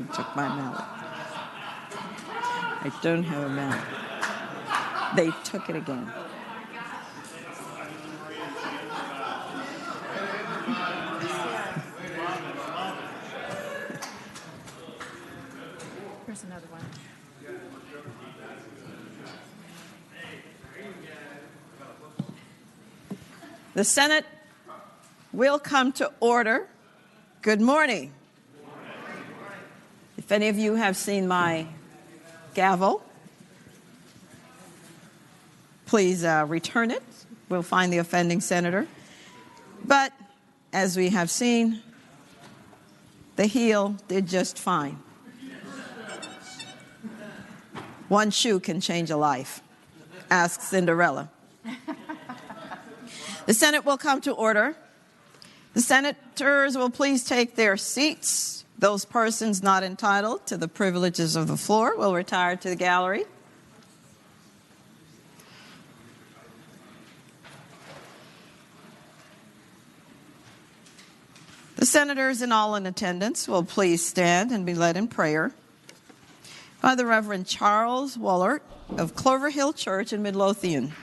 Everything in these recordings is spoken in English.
Took my mallet. I don't have a mallet. They took it again. Here's another one. The Senate will come to order. Good morning. If any of you have seen my gavel, please return it. We'll find the offending senator. But as we have seen, the heel did just fine. One shoe can change a life. Ask Cinderella. The Senate will come to order. The senators will please take their seats. Those persons not entitled to the privileges of the floor will retire to the gallery. The senators and all in attendance will please stand and be led in prayer by the Reverend Charles Wollert of Clover Hill Church in Midlothian.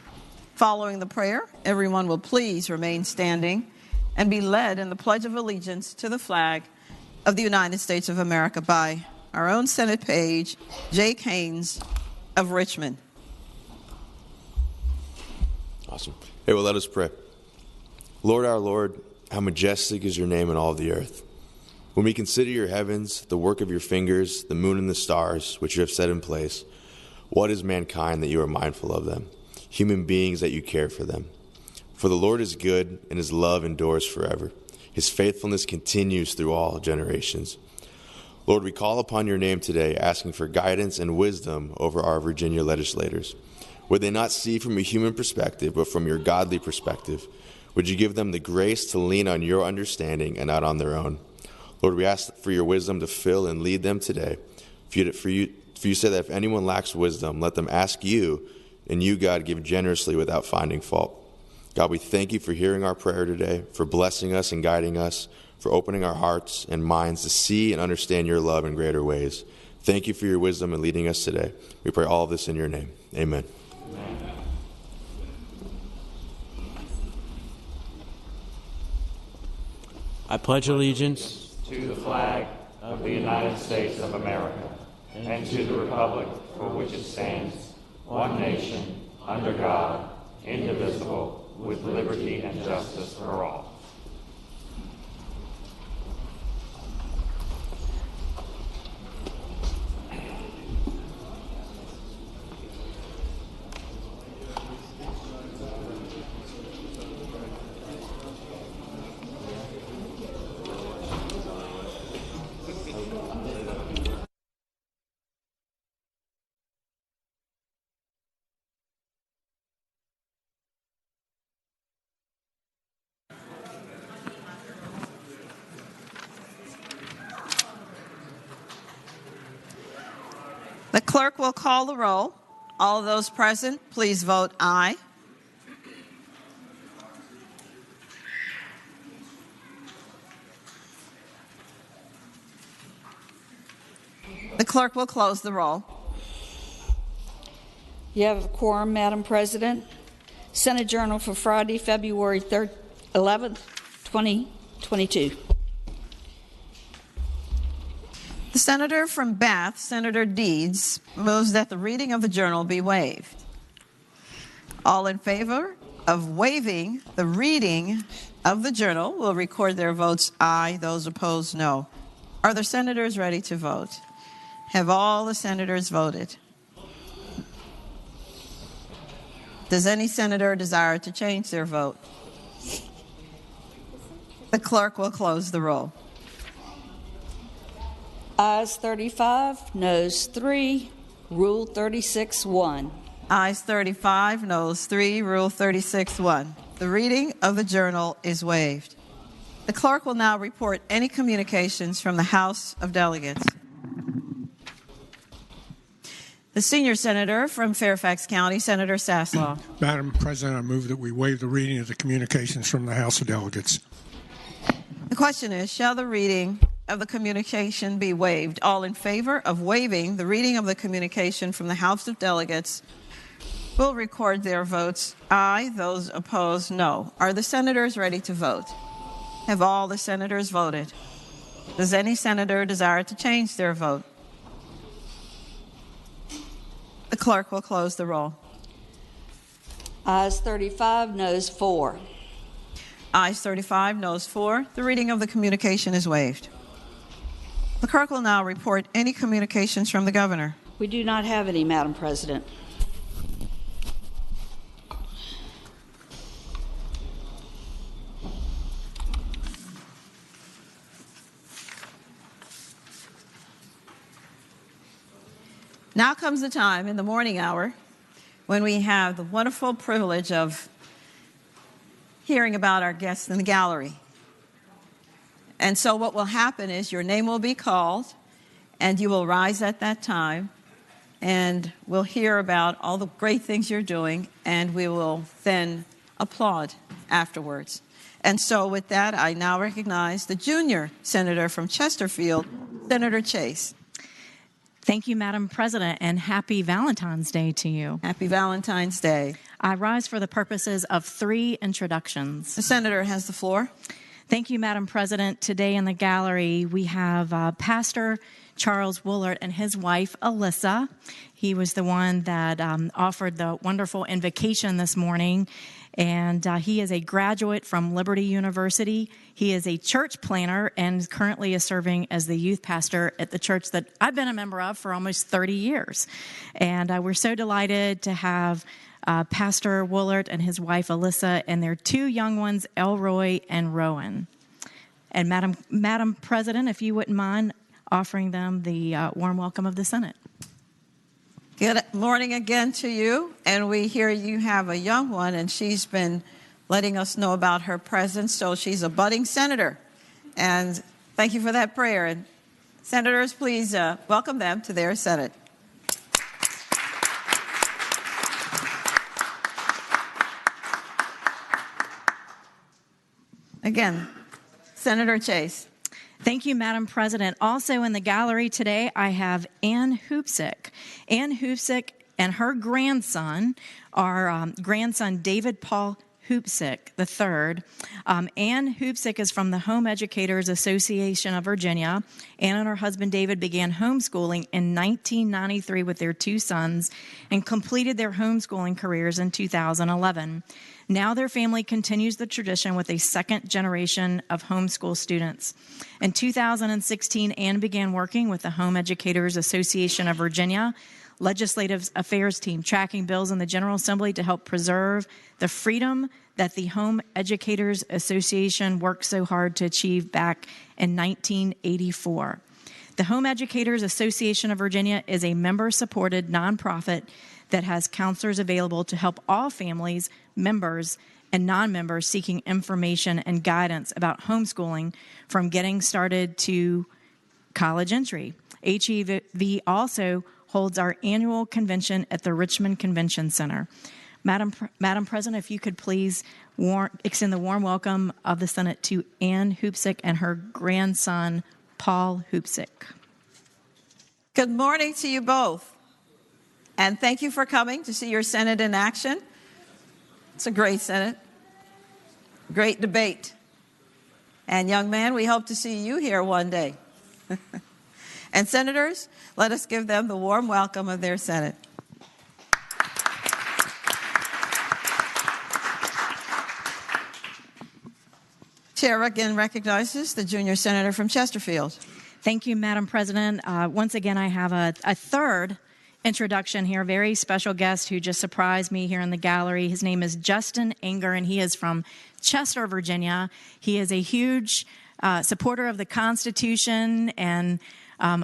Following the prayer, everyone will please remain standing and be led in the Pledge of Allegiance to the flag of the United States of America by our own Senate page, Jake Haynes of Richmond. Awesome. Hey, well, let us pray. Lord, our Lord, how majestic is your name in all the earth. When we consider your heavens, the work of your fingers, the moon and the stars, which you have set in place, what is mankind that you are mindful of them? Human beings that you care for them. For the Lord is good, and his love endures forever. His faithfulness continues through all generations. Lord, we call upon your name today, asking for guidance and wisdom over our Virginia legislators. Would they not see from a human perspective, but from your godly perspective? Would you give them the grace to lean on your understanding and not on their own? Lord, we ask for your wisdom to fill and lead them today. For you said that if anyone lacks wisdom, let them ask you, and you, God, give generously without finding fault. God, we thank you for hearing our prayer today, for blessing us and guiding us, for opening our hearts and minds to see and understand your love in greater ways. Thank you for your wisdom and leading us today. We pray all of this in your name. Amen. Amen. I pledge allegiance to the flag of the United States of America and to the republic for which it stands, one nation, under God, indivisible, with liberty and justice for all. The clerk will call the roll. All of those present, please vote aye. The clerk will close the roll. You have a quorum, Madam President. Senate Journal for Friday, February 11th, 2022. The senator from Bath, Senator Deeds, moves that the reading of the journal be waived. All in favor of waiving the reading of the journal will record their votes aye. Those opposed, no. Are the senators ready to vote? Have all the senators voted? Does any senator desire to change their vote? The clerk will close the roll. Ayes 35, noes 3, Rule 36-1. Ayes 35, noes 3, Rule 36-1. The reading of the journal is waived. The clerk will now report any communications from the House of Delegates. The senior senator from Fairfax County, Senator Saslaw. Madam President, I move that we waive the reading of the communications from the House of Delegates. The question is, shall the reading of the communication be waived. All in favor of waiving the reading of the communication from the House of Delegates will record their votes aye. Those opposed, no. Are the senators ready to vote? Have all the senators voted? Does any senator desire to change their vote? The clerk will close the roll. Ayes 35, noes 4. Ayes 35, noes 4. The reading of the communication is waived. The clerk will now report any communications from the governor. We do not have any, Madam President. Now comes the time in the morning hour when we have the wonderful privilege of hearing about our guests in the gallery. And so what will happen is your name will be called, and you will rise at that time, and we'll hear about all the great things you're doing, and we will then applaud afterwards. And so with that, I now recognize the junior senator from Chesterfield, Senator Chase. Thank you, Madam President, and happy Valentine's Day to you. Happy Valentine's Day. I rise for the purposes of 3 introductions. The senator has the floor. Thank you, Madam President. Today in the gallery, we have Pastor Charles Woolard and his wife, Alyssa. He was the one that offered the wonderful invocation this morning. And he is a graduate from Liberty University. He is a church planner and currently is serving as the youth pastor at the church that I've been a member of for almost 30 years. And we're so delighted to have Pastor Woolard and his wife, Alyssa, and their 2 young ones, Elroy and Rowan. And Madam President, if you wouldn't mind offering them the warm welcome of the Senate. Good morning again to you, and we hear you have a young one, and she's been letting us know about her presence, so she's a budding senator. And thank you for that prayer. And senators, please welcome them to their Senate. Again, Senator Chase. Thank you, Madam President. Also in the gallery today, I have Ann Hoopsick. Ann Hoopsick and her grandson are grandson David Paul Hoopsick III. Ann Hoopsick is from the Home Educators Association of Virginia. Ann and her husband David began homeschooling in 1993 with their 2 sons and completed their homeschooling careers in 2011. Now their family continues the tradition with a second generation of homeschool students. In 2016, Ann began working with the Home Educators Association of Virginia Legislative Affairs team, tracking bills in the General Assembly to help preserve the freedom that the Home Educators Association worked so hard to achieve back in 1984. The Home Educators Association of Virginia is a member-supported nonprofit that has counselors available to help all families, members, and non-members seeking information and guidance about homeschooling from getting started to college entry. HEV also holds our annual convention at the Richmond Convention Center. Madam President, if you could please extend the warm welcome of the Senate to Ann Hoopsick and her grandson, Paul Hoopsick. Good morning to you both. And thank you for coming to see your Senate in action. It's a great Senate, great debate. And young man, we hope to see you here one day. And senators, let us give them the warm welcome of their Senate. Chair again recognizes the junior senator from Chesterfield. Thank you, Madam President. Once again, I have a third introduction here, a very special guest who just surprised me here in the gallery. His name is Justin Anger, and he is from Chester, Virginia. He is a huge supporter of the Constitution and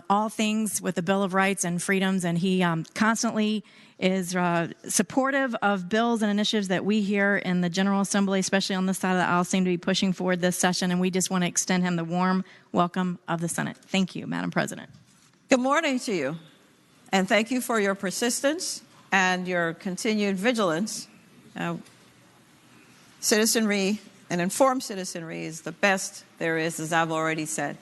all things with the Bill of Rights and freedoms, and he constantly is supportive of bills and initiatives that we here in the General Assembly, especially on this side of the aisle, seem to be pushing forward this session, and we just want to extend him the warm welcome of the Senate. Thank you, Madam President. Good morning to you, and thank you for your persistence and your continued vigilance. Citizenry and informed citizenry is the best there is, as I've already said.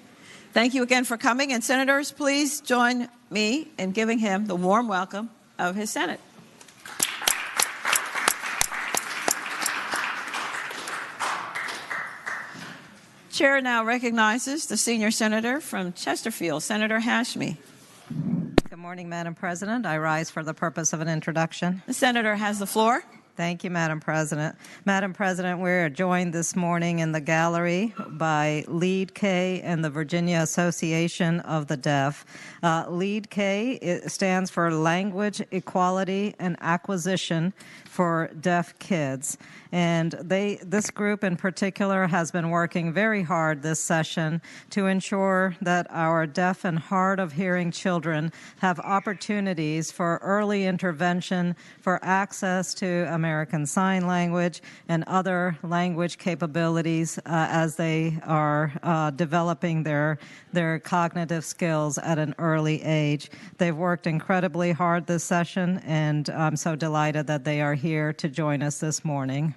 Thank you again for coming. And Senators, please join me in giving him the warm welcome of his Senate. Chair now recognizes the senior senator from Chesterfield, Senator Hashmi. Good morning, Madam President. I rise for the purpose of an introduction. The senator has the floor. Thank you, Madam President. Madam President, we're joined this morning in the gallery by Lead K and the Virginia Association of the Deaf. Lead K stands for Language Equality and Acquisition for Deaf Kids. And this group in particular has been working very hard this session to ensure that our deaf and hard of hearing children have opportunities for early intervention, for access to American Sign Language and other language capabilities as they are developing their cognitive skills at an early age. They've worked incredibly hard this session, and I'm so delighted that they are here to join us this morning.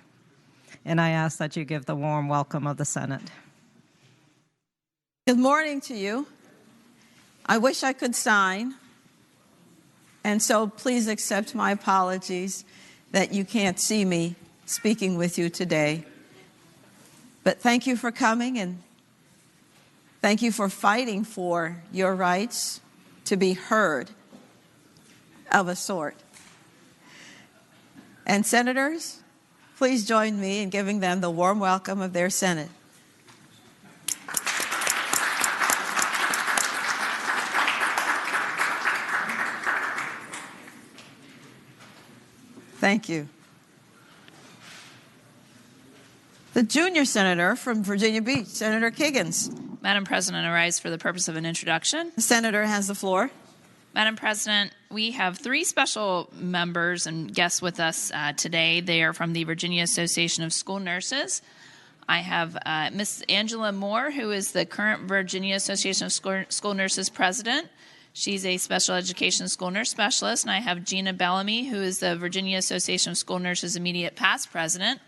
And I ask that you give the warm welcome of the Senate. Good morning to you. I wish I could sign, and so please accept my apologies that you can't see me speaking with you today. But thank you for coming, and thank you for fighting for your rights to be heard of a sort. And Senators, please join me in giving them the warm welcome of their Senate. Thank you. The junior senator from Virginia Beach, Senator Kiggins. Madam President, I rise for the purpose of an introduction. The senator has the floor. Madam President, we have three special members and guests with us today. They are from the Virginia Association of School Nurses. I have Ms. Angela Moore, who is the current Virginia Association of School Nurses president. She's a special education school nurse specialist. And I have Gina Bellamy, who is the Virginia Association of School Nurses immediate past president.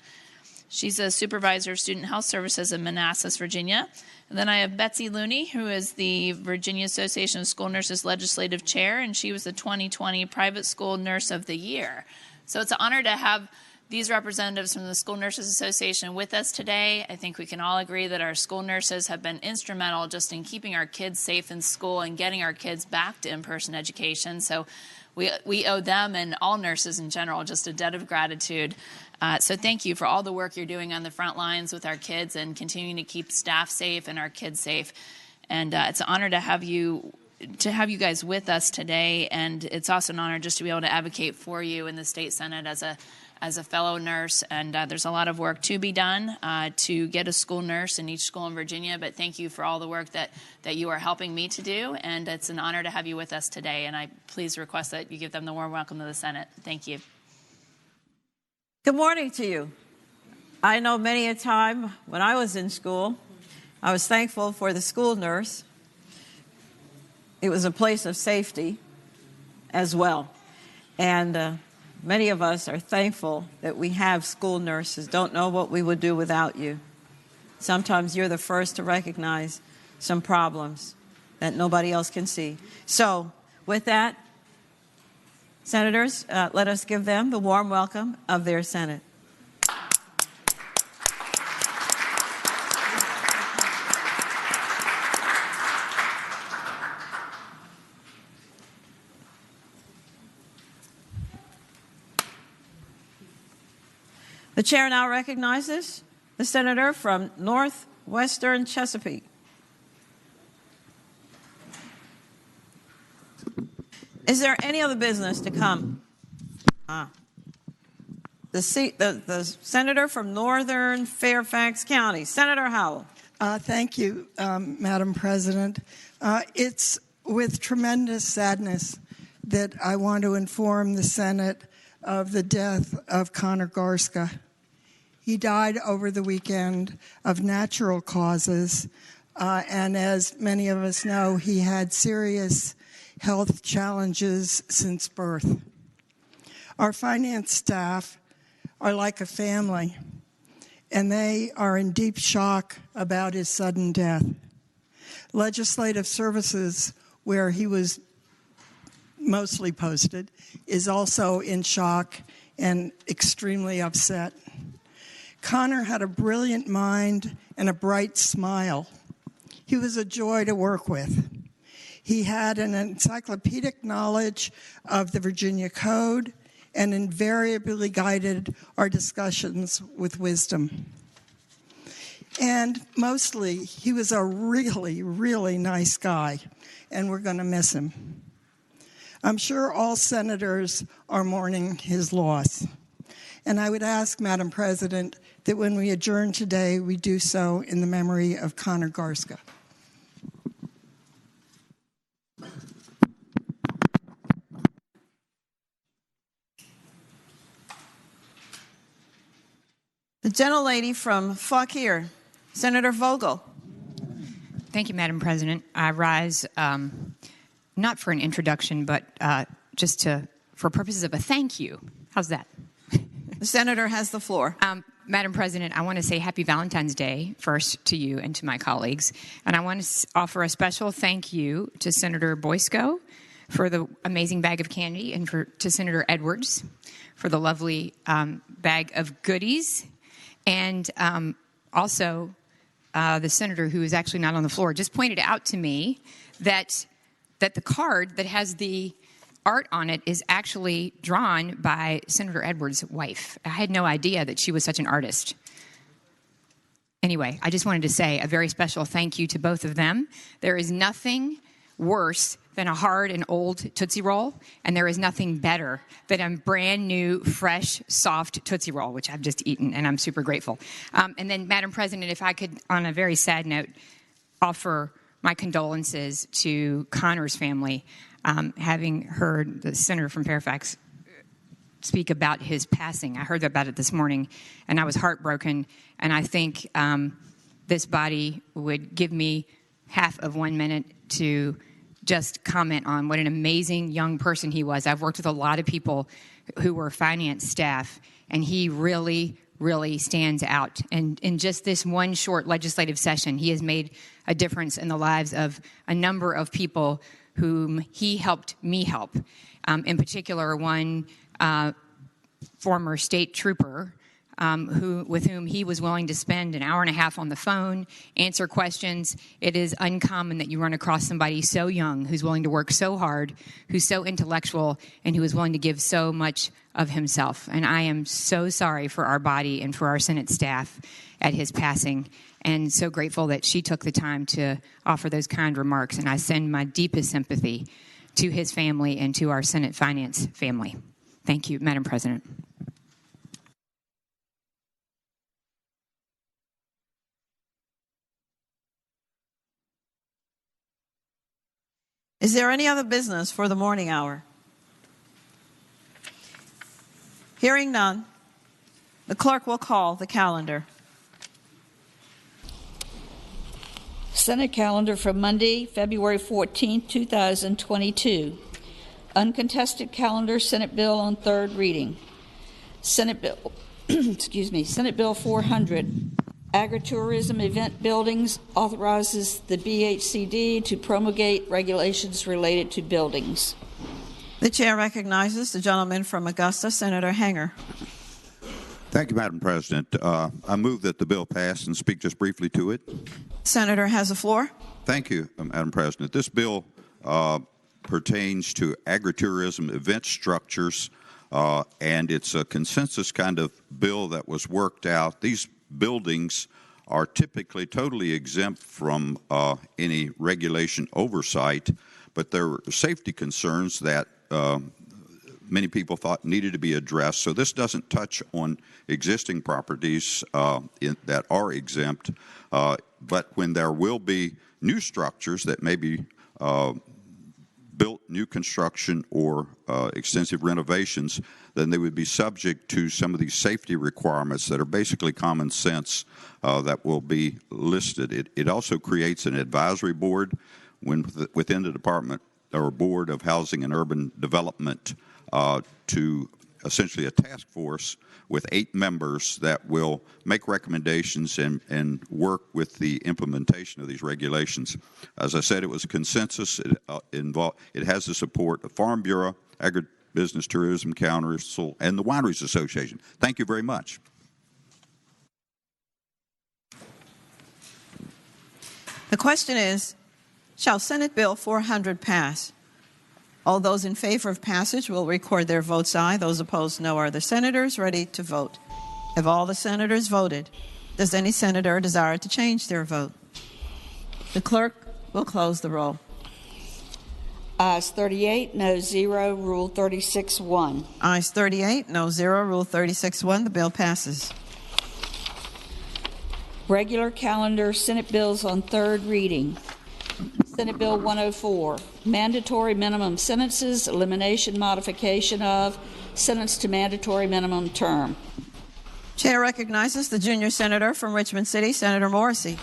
She's a supervisor of student health services in Manassas, Virginia. And then I have Betsy Looney, who is the Virginia Association of School Nurses legislative chair, and she was the 2020 Private School Nurse of the Year. So it's an honor to have these representatives from the School Nurses Association with us today. I think we can all agree that our school nurses have been instrumental just in keeping our kids safe in school and getting our kids back to in-person education. So we owe them and all nurses in general just a debt of gratitude. So thank you for all the work you're doing on the front lines with our kids and continuing to keep staff safe and our kids safe. And it's an honor to have you guys with us today. And it's also an honor just to be able to advocate for you in the state Senate as a fellow nurse. And there's a lot of work to be done to get a school nurse in each school in Virginia. But thank you for all the work that you are helping me to do. And it's an honor to have you with us today. And I please request that you give them the warm welcome to the Senate. Thank you. Good morning to you. I know many a time when I was in school, I was thankful for the school nurse. It was a place of safety as well. And many of us are thankful that we have school nurses. Don't know what we would do without you. Sometimes you're the first to recognize some problems that nobody else can see. So with that, Senators, let us give them the warm welcome of their Senate. The chair now recognizes the senator from northwestern Chesapeake. Is there any other business to come? The senator from northern Fairfax County, Senator Howell. Thank you, Madam President. It's with tremendous sadness that I want to inform the Senate of the death of Connor Garska. He died over the weekend of natural causes, and as many of us know, he had serious health challenges since birth. Our finance staff are like a family, and they are in deep shock about his sudden death. Legislative Services, where he was mostly posted, is also in shock and extremely upset. Connor had a brilliant mind and a bright smile. He was a joy to work with. He had an encyclopedic knowledge of the Virginia Code and invariably guided our discussions with wisdom. And mostly, he was a really, really nice guy, and we're going to miss him. I'm sure all senators are mourning his loss. And I would ask, Madam President, that when we adjourn today, we do so in the memory of Connor Garska. The gentlelady from Fauquier, Senator Vogel. Thank you, Madam President. I rise not for an introduction, but just for purposes of a thank you. How's that? The senator has the floor. Madam President, I want to say Happy Valentine's Day first to you and to my colleagues. And I want to offer a special thank you to Senator Boysko for the amazing bag of candy, and to Senator Edwards for the lovely bag of goodies. And also, the senator who is actually not on the floor just pointed out to me that the card that has the art on it is actually drawn by Senator Edwards' wife. I had no idea that she was such an artist. Anyway, I just wanted to say a very special thank you to both of them. There is nothing worse than a hard and old Tootsie Roll, and there is nothing better than a brand new, fresh, soft Tootsie Roll, which I've just eaten, and I'm super grateful. And then, Madam President, if I could, on a very sad note, offer my condolences to Connor's family, having heard the senator from Fairfax speak about his passing. I heard about it this morning, and I was heartbroken, and I think this body would give me half of 1 minute to just comment on what an amazing young person he was. I've worked with a lot of people who were finance staff, and he really, really stands out. And in just this one short legislative session, he has made a difference in the lives of a number of people whom he helped me help. In particular, one former state trooper with whom he was willing to spend an hour and a half on the phone, answer questions. It is uncommon that you run across somebody so young who's willing to work so hard, who's so intellectual, and who is willing to give so much of himself. And I am so sorry for our body and for our Senate staff at his passing, and so grateful that she took the time to offer those kind remarks. And I send my deepest sympathy to his family and to our Senate Finance family. Thank you, Madam President. Is there any other business for the morning hour? Hearing none, the clerk will call the calendar. Senate calendar for Monday, February 14, 2022. Uncontested calendar, Senate bill on third reading. Senate bill, Senate Bill 400. Agritourism event buildings authorizes the BHCD to promulgate regulations related to buildings. The chair recognizes the gentleman from Augusta, Senator Hanger. Thank you, Madam President. I move that the bill pass and speak just briefly to it. Senator has the floor. Thank you, Madam President. This bill pertains to agritourism event structures, and it's a consensus kind of bill that was worked out. These buildings are typically totally exempt from any regulation oversight, but there were safety concerns that many people thought needed to be addressed. So this doesn't touch on existing properties that are exempt, but when there will be new structures that may be built, new construction, or extensive renovations, then they would be subject to some of these safety requirements that are basically common sense that will be listed. It also creates an advisory board within the Department or Board of Housing and Urban Development to essentially a task force with 8 members that will make recommendations and work with the implementation of these regulations. As I said, it was a consensus. It has the support of Farm Bureau, Agribusiness Tourism Council, and the Wineries Association. Thank you very much. The question is, shall Senate Bill 400 pass? All those in favor of passage will record their votes aye. Those opposed, no. Are the senators ready to vote? Have all the senators voted? Does any senator desire to change their vote? The clerk will close the roll. Ayes 38, no 0, Rule 36-1. Ayes 38, no 0, Rule 36-1. The bill passes. Regular calendar Senate bills on third reading. Senate Bill 104, mandatory minimum sentences, elimination, modification of sentence to mandatory minimum term. Chair recognizes the junior senator from Richmond City, Senator Morrissey.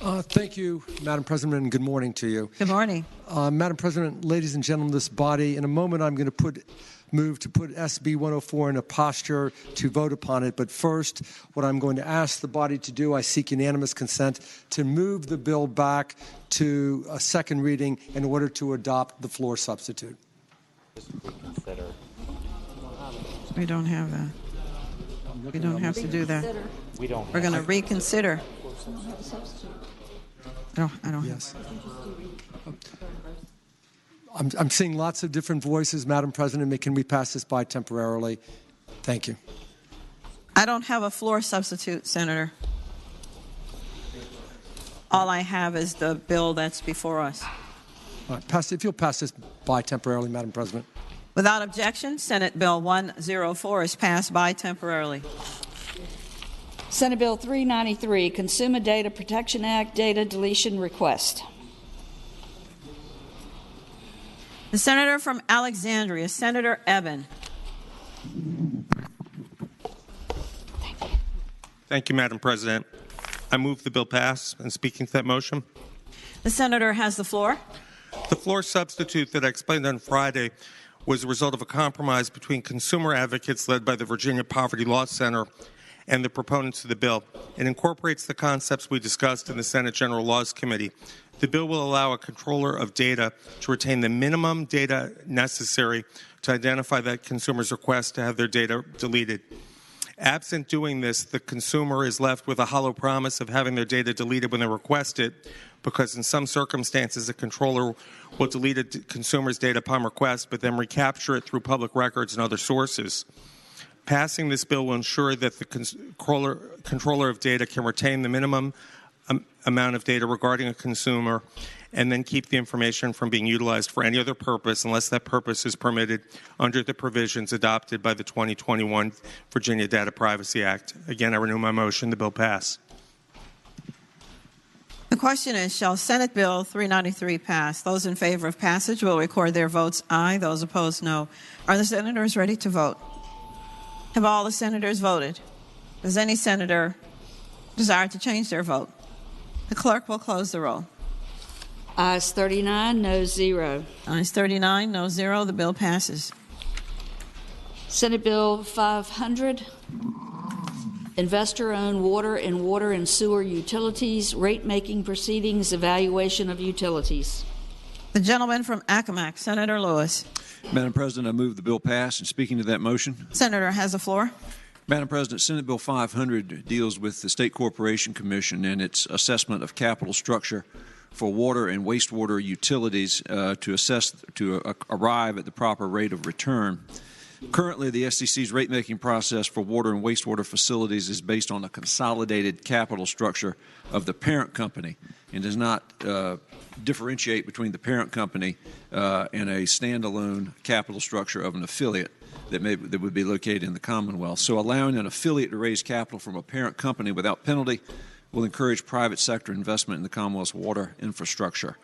Thank you, Madam President, and good morning to you. Good morning. Madam President, ladies and gentlemen of this body, in a moment I'm going to move to put SB 104 in a posture to vote upon it. But first, what I'm going to ask the body to do, I seek unanimous consent to move the bill back to a second reading in order to adopt the floor substitute. We don't have that. We don't have to do that. We don't. We're going to reconsider. No, I don't. Yes. I'm seeing lots of different voices, Madam President. Can we pass this by temporarily? Thank you. I don't have a floor substitute, Senator. All I have is the bill that's before us. All right, if you'll pass this by temporarily, Madam President. Without objection, Senate Bill 104 is passed by temporarily. Senate Bill 393, Consumer Data Protection Act data deletion request. The senator from Alexandria, Senator Eben. Thank you, Madam President. I move the bill pass, and speaking to that motion. The senator has the floor. The floor substitute that I explained on Friday was a result of a compromise between consumer advocates led by the Virginia Poverty Law Center and the proponents of the bill. It incorporates the concepts we discussed in the Senate General Laws Committee. The bill will allow a controller of data to retain the minimum data necessary to identify that consumer's request to have their data deleted. Absent doing this, the consumer is left with a hollow promise of having their data deleted when they request it, because in some circumstances, a controller will delete a consumer's data upon request, but then recapture it through public records and other sources. Passing this bill will ensure that the controller of data can retain the minimum amount of data regarding a consumer and then keep the information from being utilized for any other purpose unless that purpose is permitted under the provisions adopted by the 2021 Virginia Data Privacy Act. Again, I renew my motion. The bill pass. The question is, shall Senate Bill 393 pass? Those in favor of passage will record their votes aye. Those opposed, no. Are the senators ready to vote? Have all the senators voted? Does any senator desire to change their vote? The clerk will close the roll. Ayes 39, no 0. Ayes 39, no 0. The bill passes. Senate Bill 500, investor-owned water and sewer utilities, rate-making proceedings, evaluation of utilities. The gentleman from Accomack, Senator Lewis. Madam President, I move the bill pass. And speaking to that motion, Senator has the floor. Madam President, Senate Bill 500 deals with the State Corporation Commission and its assessment of capital structure for water and wastewater utilities to arrive at the proper rate of return. Currently, the SCC's rate-making process for water and wastewater facilities is based on a consolidated capital structure of the parent company and does not differentiate between the parent company and a standalone capital structure of an affiliate that would be located in the Commonwealth. So allowing an affiliate to raise capital from a parent company without penalty will encourage private sector investment in the Commonwealth's water infrastructure.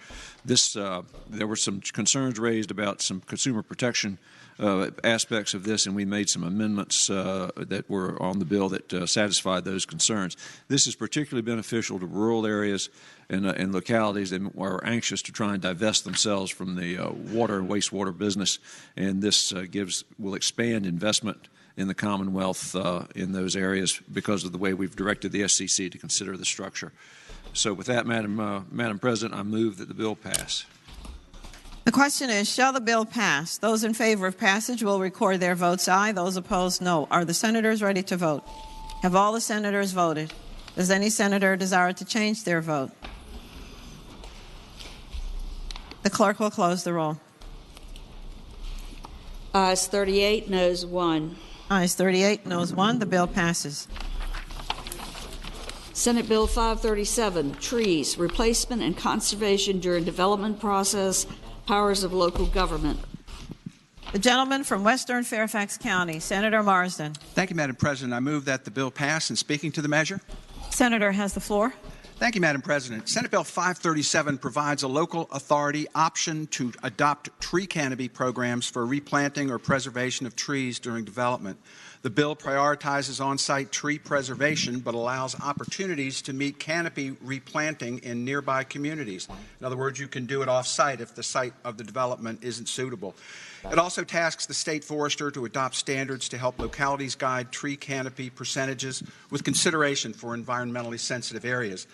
There were some concerns raised about some consumer protection aspects of this, and we made some amendments that were on the bill that satisfied those concerns. This is particularly beneficial to rural areas and localities that are anxious to try and divest themselves from the water and wastewater business, and this will expand investment in the Commonwealth in those areas because of the way we've directed the SCC to consider the structure. So with that, Madam President, I move that the bill pass. The question is, shall the bill pass? Those in favor of passage will record their votes aye. Those opposed, no. Are the senators ready to vote? Have all the senators voted? Does any senator desire to change their vote? The clerk will close the roll. Ayes 38, noes 1. Ayes 38, noes 1. The bill passes. Senate Bill 537, Trees, Replacement and Conservation During Development Process, Powers of Local Government. The gentleman from Western Fairfax County, Senator Marsden. Thank you, Madam President. I move that the bill pass. And speaking to the measure. Senator has the floor. Thank you, Madam President. Senate Bill 537 provides a local authority option to adopt tree canopy programs for replanting or preservation of trees during development. The bill prioritizes on-site tree preservation but allows opportunities to meet canopy replanting in nearby communities. In other words, you can do it off-site if the site of the development isn't suitable. It also tasks the state forester to adopt standards to help localities guide tree canopy percentages with consideration for environmentally sensitive areas.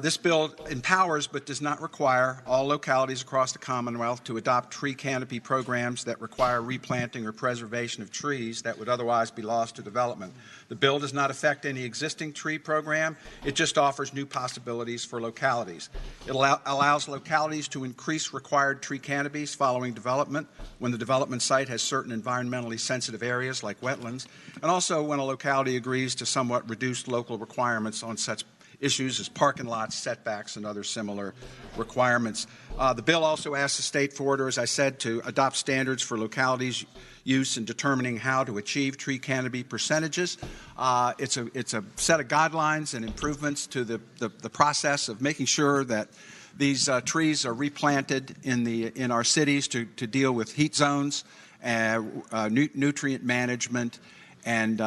This bill empowers but does not require all localities across the Commonwealth to adopt tree canopy programs that require replanting or preservation of trees that would otherwise be lost to development. The bill does not affect any existing tree program. It just offers new possibilities for localities. It allows localities to increase required tree canopies following development when the development site has certain environmentally sensitive areas like wetlands, and also when a locality agrees to somewhat reduced local requirements on such issues as parking lots, setbacks, and other similar requirements. The bill also asks the state forester, as I said, to adopt standards for localities' use in determining how to achieve tree canopy percentages. It's a set of guidelines and improvements to the process of making sure that these trees are replanted in our cities to deal with heat zones, nutrient management, and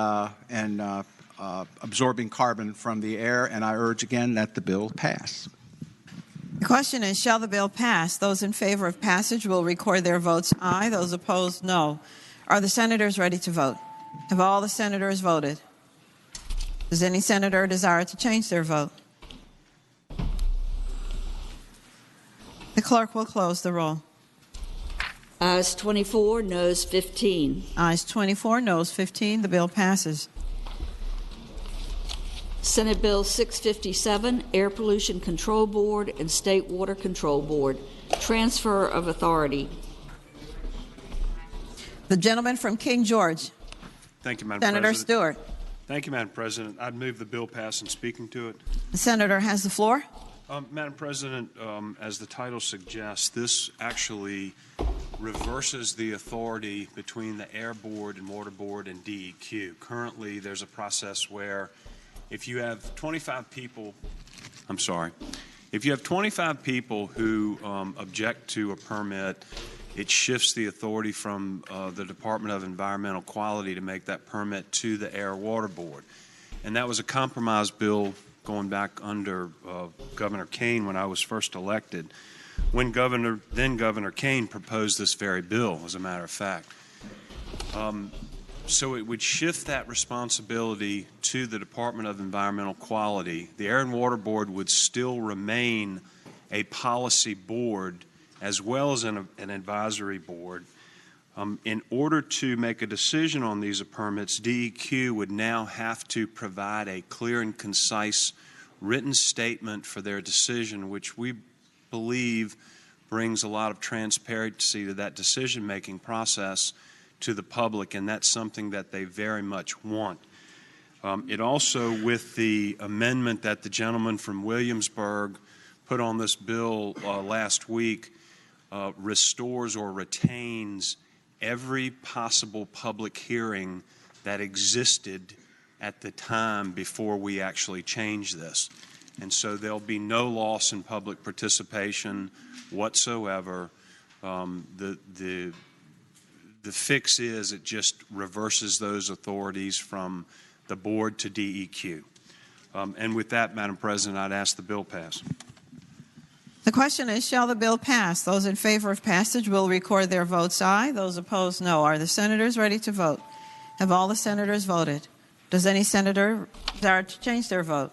absorbing carbon from the air, and I urge again that the bill pass. The question is, shall the bill pass? Those in favor of passage will record their votes aye. Those opposed, no. Are the senators ready to vote? Have all the senators voted? Does any senator desire to change their vote? The clerk will close the roll. Ayes 24, noes 15. Ayes 24, noes 15. The bill passes. Senate Bill 657, Air Pollution Control Board and State Water Control Board, Transfer of Authority. The gentleman from King George. Thank you, Madam Senator President. Stewart. Thank you, Madam President. I'd move the bill pass and speaking to it. The senator has the floor. Madam President, as the title suggests, this actually reverses the authority between the Air Board and Water Board and DEQ. Currently, there's a process where if you have 25 people, if you have 25 people who object to a permit, it shifts the authority from the Department of Environmental Quality to make that permit to the Air Water Board. And that was a compromise bill going back under Governor Kane when I was first elected, when then Governor Kane proposed this very bill, as a matter of fact. So it would shift that responsibility to the Department of Environmental Quality. The Air and Water Board would still remain a policy board as well as an advisory board. In order to make a decision on these permits, DEQ would now have to provide a clear and concise written statement for their decision, which we believe brings a lot of transparency to that decision-making process to the public, and that's something that they very much want. It also, with the amendment that the gentleman from Williamsburg put on this bill last week, restores or retains every possible public hearing that existed at the time before we actually changed this. And so there'll be no loss in public participation whatsoever. The fix is it just reverses those authorities from the board to DEQ. And with that, Madam President, I'd ask the bill pass. The question is, shall the bill pass? Those in favor of passage will record their votes aye. Those opposed, no. Are the senators ready to vote? Have all the senators voted? Does any senator desire to change their vote?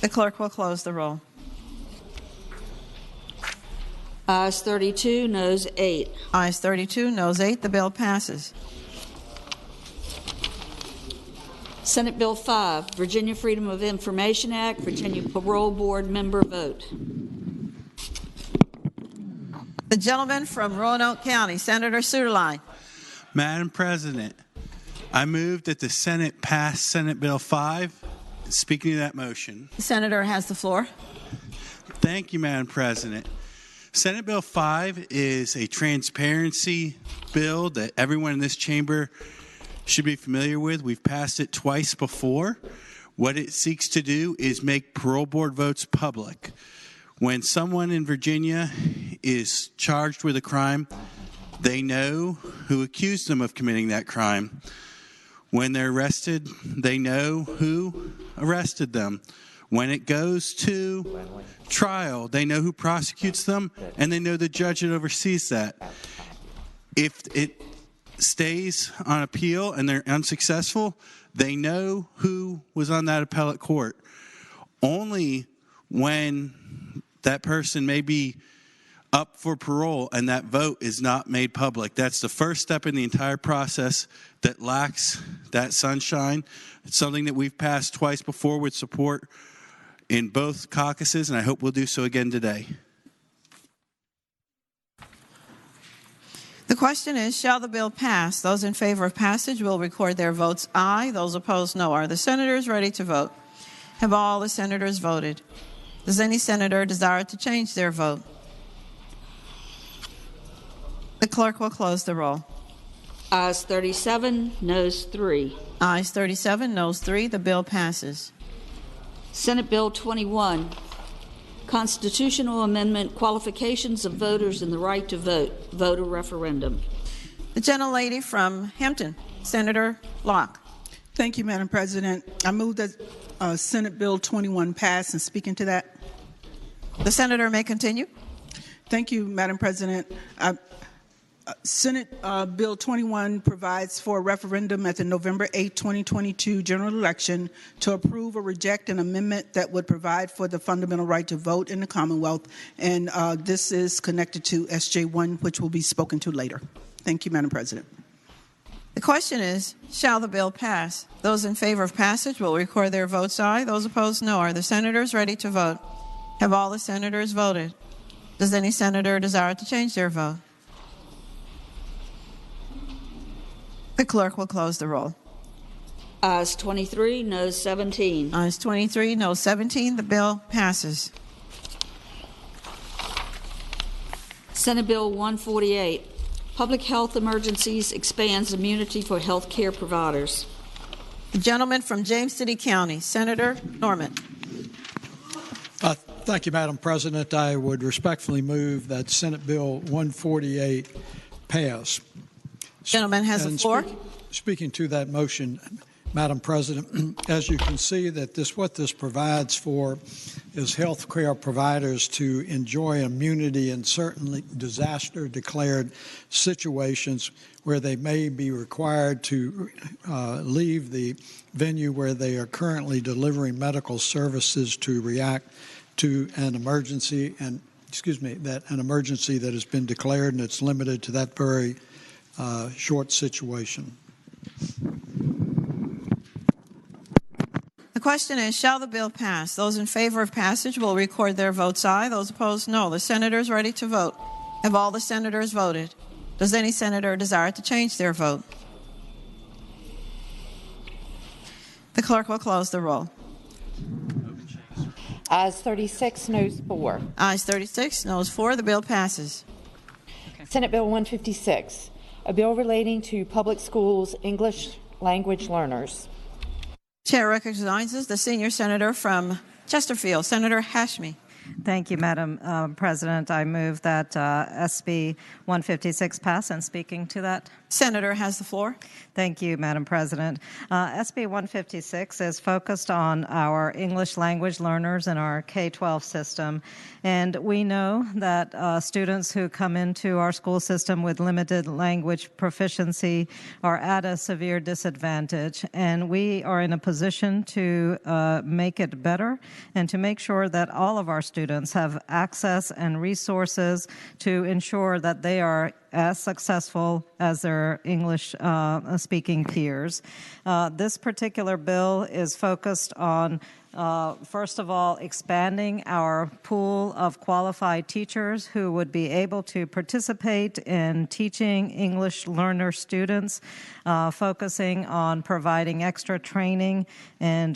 The clerk will close the roll. Ayes 32, noes 8. Ayes 32, noes 8. The bill passes. Senate Bill 5, Virginia Freedom of Information Act, Virginia Parole Board member vote. The gentleman from Roanoke County, Senator Suderline. Madam President, I move that the Senate pass Senate Bill 5. Speaking to that motion. The senator has the floor. Thank you, Madam President. Senate Bill 5 is a transparency bill that everyone in this chamber should be familiar with. We've passed it twice before. What it seeks to do is make parole board votes public. When someone in Virginia is charged with a crime, they know who accused them of committing that crime. When they're arrested, they know who arrested them. When it goes to trial, they know who prosecutes them, and they know the judge that oversees that. If it stays on appeal and they're unsuccessful, they know who was on that appellate court. Only when that person may be up for parole and that vote is not made public. That's the first step in the entire process that lacks that sunshine. It's something that we've passed twice before with support in both caucuses, and I hope we'll do so again today. The question is, shall the bill pass? Those in favor of passage will record their votes aye. Those opposed, no. Are the senators ready to vote? Have all the senators voted? Does any senator desire to change their vote? The clerk will close the roll. Ayes 37, noes 3. Ayes 37, noes 3. The bill passes. Senate Bill 21, Constitutional Amendment, Qualifications of Voters and the Right to Vote, Voter Referendum. The gentlelady from Hampton, Senator Locke. Thank you, Madam President. I move that Senate Bill 21 pass, and speaking to that. The senator may continue. Thank you, Madam President. Senate Bill 21 provides for a referendum at the November 8, 2022 general election to approve or reject an amendment that would provide for the fundamental right to vote in the Commonwealth. And this is connected to SJ1, which will be spoken to later. Thank you, Madam President. The question is, shall the bill pass? Those in favor of passage will record their votes aye. Those opposed, no. Are the senators ready to vote? Have all the senators voted? Does any senator desire to change their vote? The clerk will close the roll. Ayes 23, noes 17. Ayes 23, noes 17. The bill passes. Senate Bill 148, Public Health Emergencies expands immunity for health care providers. The gentleman from James City County, Senator Norman. Thank you, Madam President. I would respectfully move that Senate Bill 148 pass. Gentleman has the floor. Speaking to that motion, Madam President, as you can see, what this provides for is health care providers to enjoy immunity in certain disaster-declared situations where they may be required to leave the venue where they are currently delivering medical services to react to an emergency, an emergency that has been declared, and it's limited to that very short situation. The question is, shall the bill pass? Those in favor of passage will record their votes aye. Those opposed, no. The senators ready to vote? Have all the senators voted? Does any senator desire to change their vote? The clerk will close the roll. Ayes 36, noes 4. Ayes 36, noes 4. The bill passes. Senate Bill 156, a bill relating to public schools English language learners. Chair recognizes the senior senator from Chesterfield, Senator Hashmi. Thank you, Madam President. I move that SB 156 pass, and speaking to that. Senator has the floor. Thank you, Madam President. SB 156 is focused on our English language learners in our K-12 system. And we know that students who come into our school system with limited language proficiency are at a severe disadvantage. And we are in a position to make it better and to make sure that all of our students have access and resources to ensure that they are as successful as their English-speaking peers. This particular bill is focused on first of all, expanding our pool of qualified teachers who would be able to participate in teaching English learner students, focusing on providing extra training and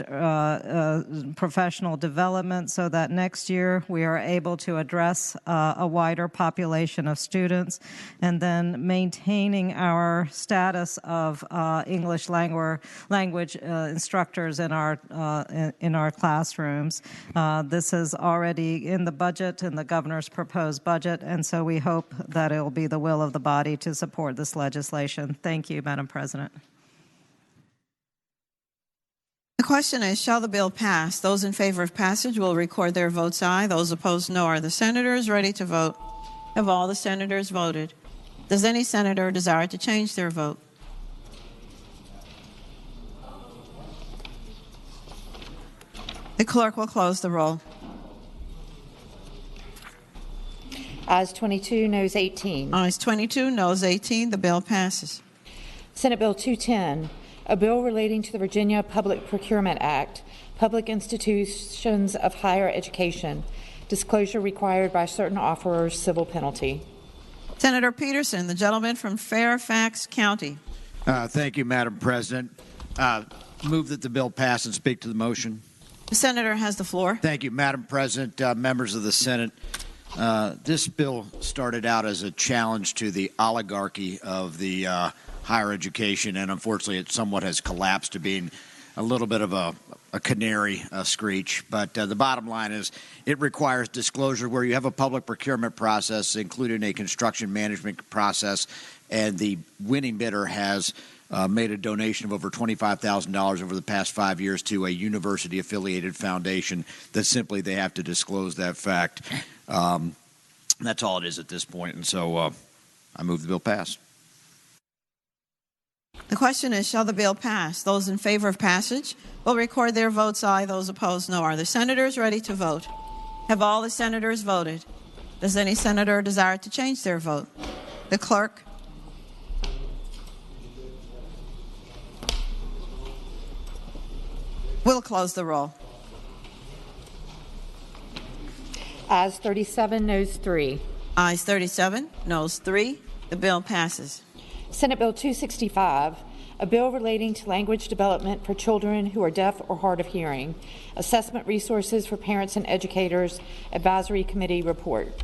professional development so that next year we are able to address a wider population of students, and then maintaining our status of English language instructors in our classrooms. This is already in the budget, in the governor's proposed budget, and so we hope that it will be the will of the body to support this legislation. Thank you, Madam President. The question is, shall the bill pass? Those in favor of passage will record their votes aye. Those opposed, no. Are the senators ready to vote? Have all the senators voted? Does any senator desire to change their vote? The clerk will close the roll. Ayes 22, noes 18. Ayes 22, noes 18. The bill passes. Senate Bill 210, a bill relating to the Virginia Public Procurement Act, public institutions of higher education, disclosure required by certain offerors, civil penalty. Senator Peterson, the gentleman from Fairfax County. Thank you, Madam President. Move that the bill pass and speak to the motion. The senator has the floor. Thank you, Madam President, members of the Senate. This bill started out as a challenge to the oligarchy of the higher education, and unfortunately it somewhat has collapsed to being a little bit of a canary screech. But the bottom line is it requires disclosure where you have a public procurement process, including a construction management process, and the winning bidder has made a donation of over $25,000 over the past 5 years to a university-affiliated foundation, that simply they have to disclose that fact. That's all it is at this point, and so I move the bill pass. The question is, shall the bill pass? Those in favor of passage will record their votes aye. Those opposed, no. Are the senators ready to vote? Have all the senators voted? Does any senator desire to change their vote? The clerk. We'll close the roll. Ayes 37, noes 3. Ayes 37, noes 3. The bill passes. Senate Bill 265, a bill relating to language development for children who are deaf or hard of hearing, assessment resources for parents and educators, advisory committee report.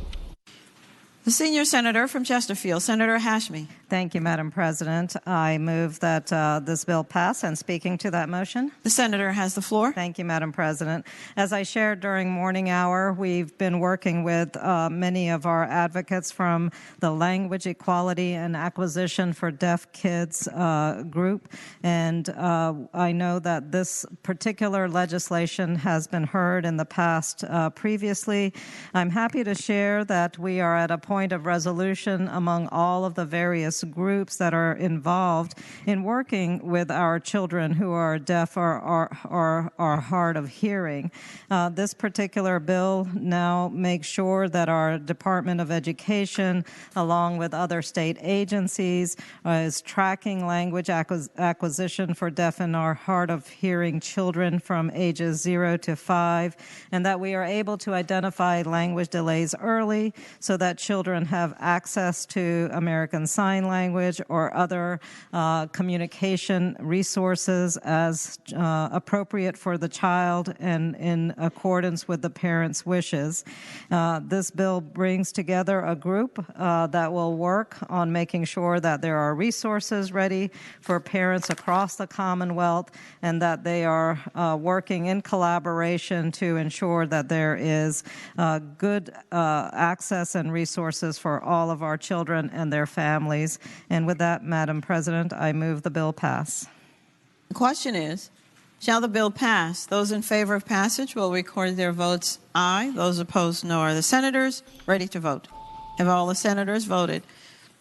The senior senator from Chesterfield, Senator Hashmi. Thank you, Madam President. I move that this bill pass, and speaking to that motion. The senator has the floor. Thank you, Madam President. As I shared during morning hour, we've been working with many of our advocates from the Language Equality and Acquisition for Deaf Kids group, and I know that this particular legislation has been heard in the past previously. I'm happy to share that we are at a point of resolution among all of the various groups that are involved in working with our children who are deaf or are hard of hearing. This particular bill now makes sure that our Department of Education, along with other state agencies, is tracking language acquisition for deaf and or hard of hearing children from ages 0 to 5, and that we are able to identify language delays early so that children have access to American Sign sign language or other communication resources as appropriate for the child and in accordance with the parents' wishes. This bill brings together a group that will work on making sure that there are resources ready for parents across the Commonwealth and that they are working in collaboration to ensure that there is good access and resources for all of our children and their families. And with that, Madam President, I move the bill pass. The question is, shall the bill pass? Those in favor of passage will record their votes aye. Those opposed, no. Are the senators ready to vote? Have all the senators voted?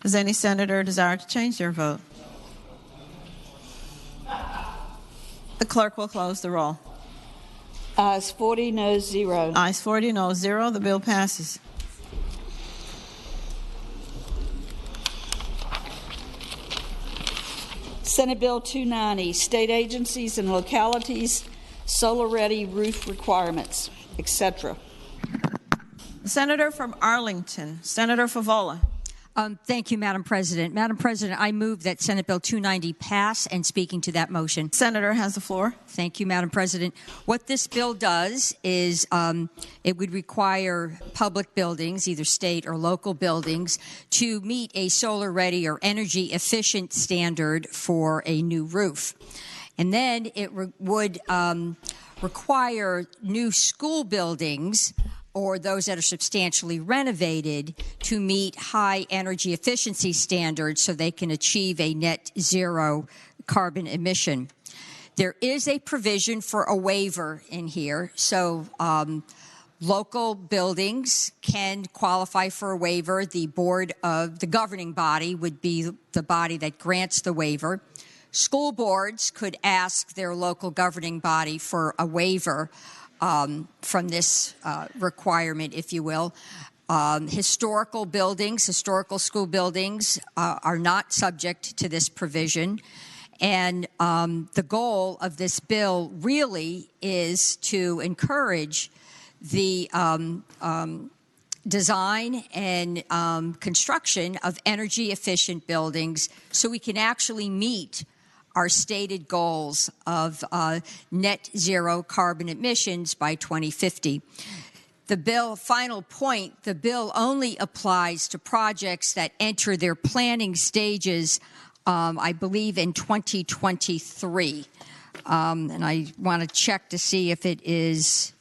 Does any senator desire to change their vote? The clerk will close the roll. Ayes 40, noes 0. Ayes 40, noes 0. The bill passes. Senate Bill 290, State Agencies and Localities, Solar-Ready Roof Requirements, etc. The senator from Arlington, Senator Favola. Thank you, Madam President. Madam President, I move that Senate Bill 290 pass, and speaking to that motion. Senator has the floor. Thank you, Madam President. What this bill does is it would require public buildings, either state or local buildings, to meet a solar-ready or energy-efficient standard for a new roof. And then it would require new school buildings or those that are substantially renovated to meet high energy efficiency standards so they can achieve a net zero carbon emission. There is a provision for a waiver in here, so local buildings can qualify for a waiver. The board of the governing body would be the body that grants the waiver. School boards could ask their local governing body for a waiver from this requirement, if you will. Historical buildings, historical school buildings are not subject to this provision. And the goal of this bill really is to encourage the design and construction of energy efficient buildings so we can actually meet our stated goals of net zero carbon emissions by 2050. The bill, final point, the bill only applies to projects that enter their planning stages, I believe, in 2023. And I want to check to see if it is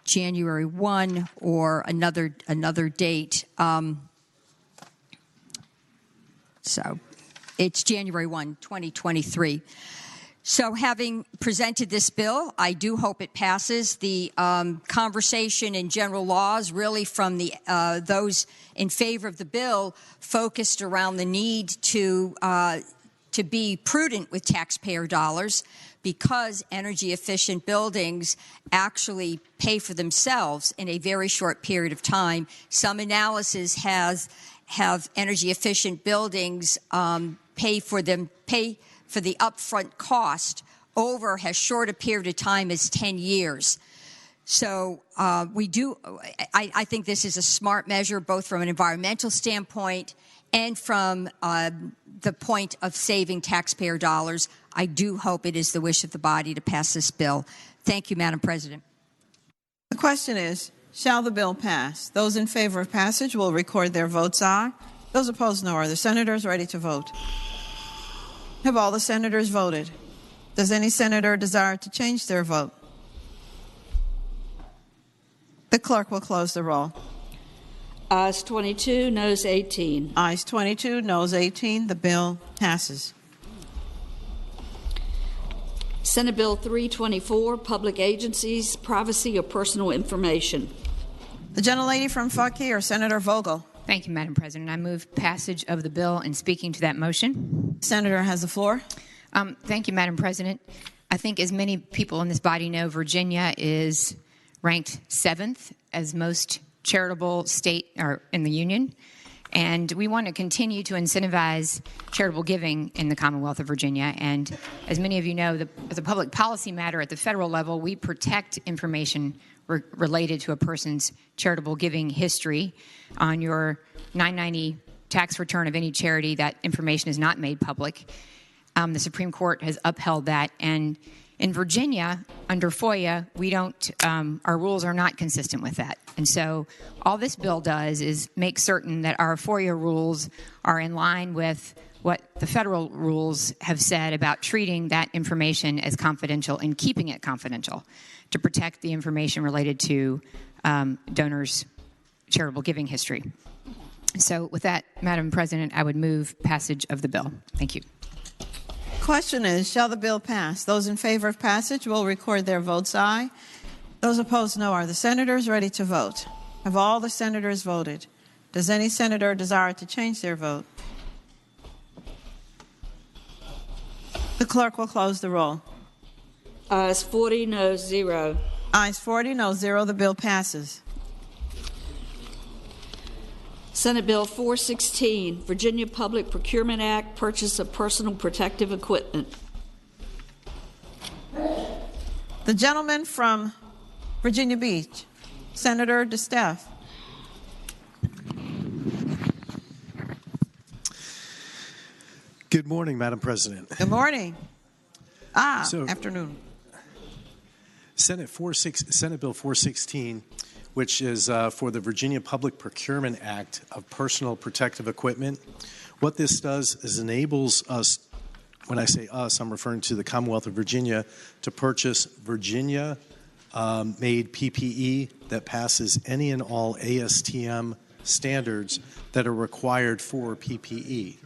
January 1 or another date. So it's January 1, 2023. So having presented this bill, I do hope it passes. The conversation in general laws, really from the those in favor of the bill, focused around the need to be prudent with taxpayer dollars because energy efficient buildings actually pay for themselves in a very short period of time. Some analysis have energy efficient buildings pay for the upfront cost over as short a period of time as 10 years. So I think this is a smart measure, both from an environmental standpoint and from the point of saving taxpayer dollars. I do hope it is the wish of the body to pass this bill. Thank you, Madam President. The question is, shall the bill pass? Those in favor of passage will record their votes aye. Those opposed, no. Are the senators ready to vote? Have all the senators voted? Does any senator desire to change their vote? The clerk will close the roll. Ayes 22, noes 18. Ayes 22, noes 18. The bill passes. Senate Bill 324, Public Agencies, Privacy of Personal Information. The gentlelady from Fauquier, Senator Vogel. Thank you, Madam President. I move passage of the bill and speaking to that motion. Senator has the floor. Thank you, Madam President. I think as many people in this body know, Virginia is ranked 7th as most charitable state in the Union. And we want to continue to incentivize charitable giving in the Commonwealth of Virginia. And as many of you know, as a public policy matter at the federal level, we protect information related to a person's charitable giving history. On your 990 tax return of any charity, that information is not made public. The Supreme Court has upheld that. And in Virginia, under FOIA, we don't, our rules are not consistent with that. And so all this bill does is make certain that our FOIA rules are in line with what the federal rules have said about treating that information as confidential and keeping it confidential to protect the information related to donors' charitable giving history. So with that, Madam President, I would move passage of the bill. Thank you. Question is, shall the bill pass? Those in favor of passage will record their votes aye. Those opposed, no. Are the senators ready to vote? Have all the senators voted? Does any senator desire to change their vote? The clerk will close the roll. Ayes 40, noes 0. Ayes 40, noes 0. The bill passes. Senate Bill 416, Virginia Public Procurement Act, Purchase of Personal Protective Equipment. The gentleman from Virginia Beach, Senator DeSteffe. Good morning, Madam President. Good morning. Afternoon. Senate Bill 416, which is for the Virginia Public Procurement Act of Personal Protective Equipment. What this does is enables us, when I say us, I'm referring to the Commonwealth of Virginia, to purchase Virginia made PPE that passes any and all ASTM standards that are required for PPE.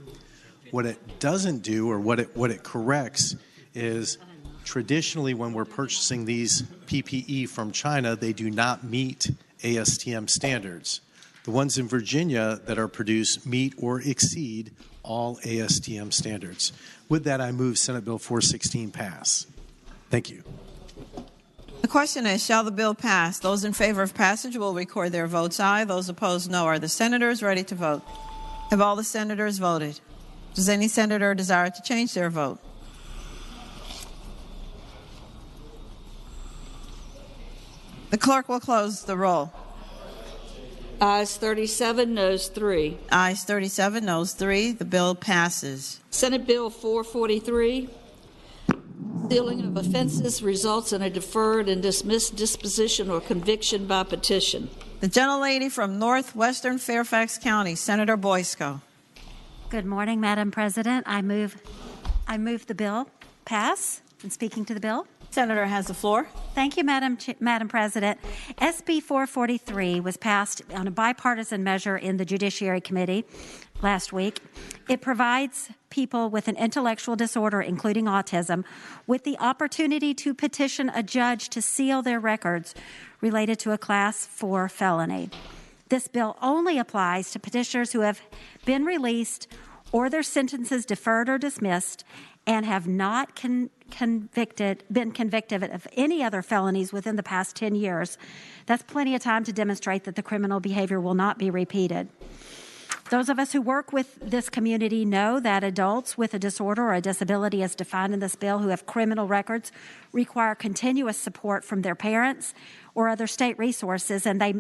What it doesn't do, or what it corrects, is traditionally when we're purchasing these PPE from China, they do not meet ASTM standards. The ones in Virginia that are produced meet or exceed all ASTM standards. With that, I move Senate Bill 416 pass. Thank you. The question is, shall the bill pass? Those in favor of passage will record their votes aye. Those opposed, no. Are the senators ready to vote? Have all the senators voted? Does any senator desire to change their vote? The clerk will close the roll. Ayes 37, noes 3. Ayes 37, noes 3. The bill passes. Senate Bill 443, sealing of offenses results in a deferred and dismissed disposition or conviction by petition. The gentlelady from northwestern Fairfax County, Senator Boysko. Good morning, Madam President. I move the bill pass. And speaking to the bill. Senator has the floor. Thank you, Madam President. SB 443 was passed on a bipartisan measure in the Judiciary Committee last week. It provides people with an intellectual disorder, including autism, with the opportunity to petition a judge to seal their records related to a Class 4 felony. This bill only applies to petitioners who have been released or their sentences deferred or dismissed and have not been convicted of any other felonies within the past 10 years. That's plenty of time to demonstrate that the criminal behavior will not be repeated. Those of us who work with this community know that adults with a disorder or a disability as defined in this bill who have criminal records require continuous support from their parents or other state resources, and they,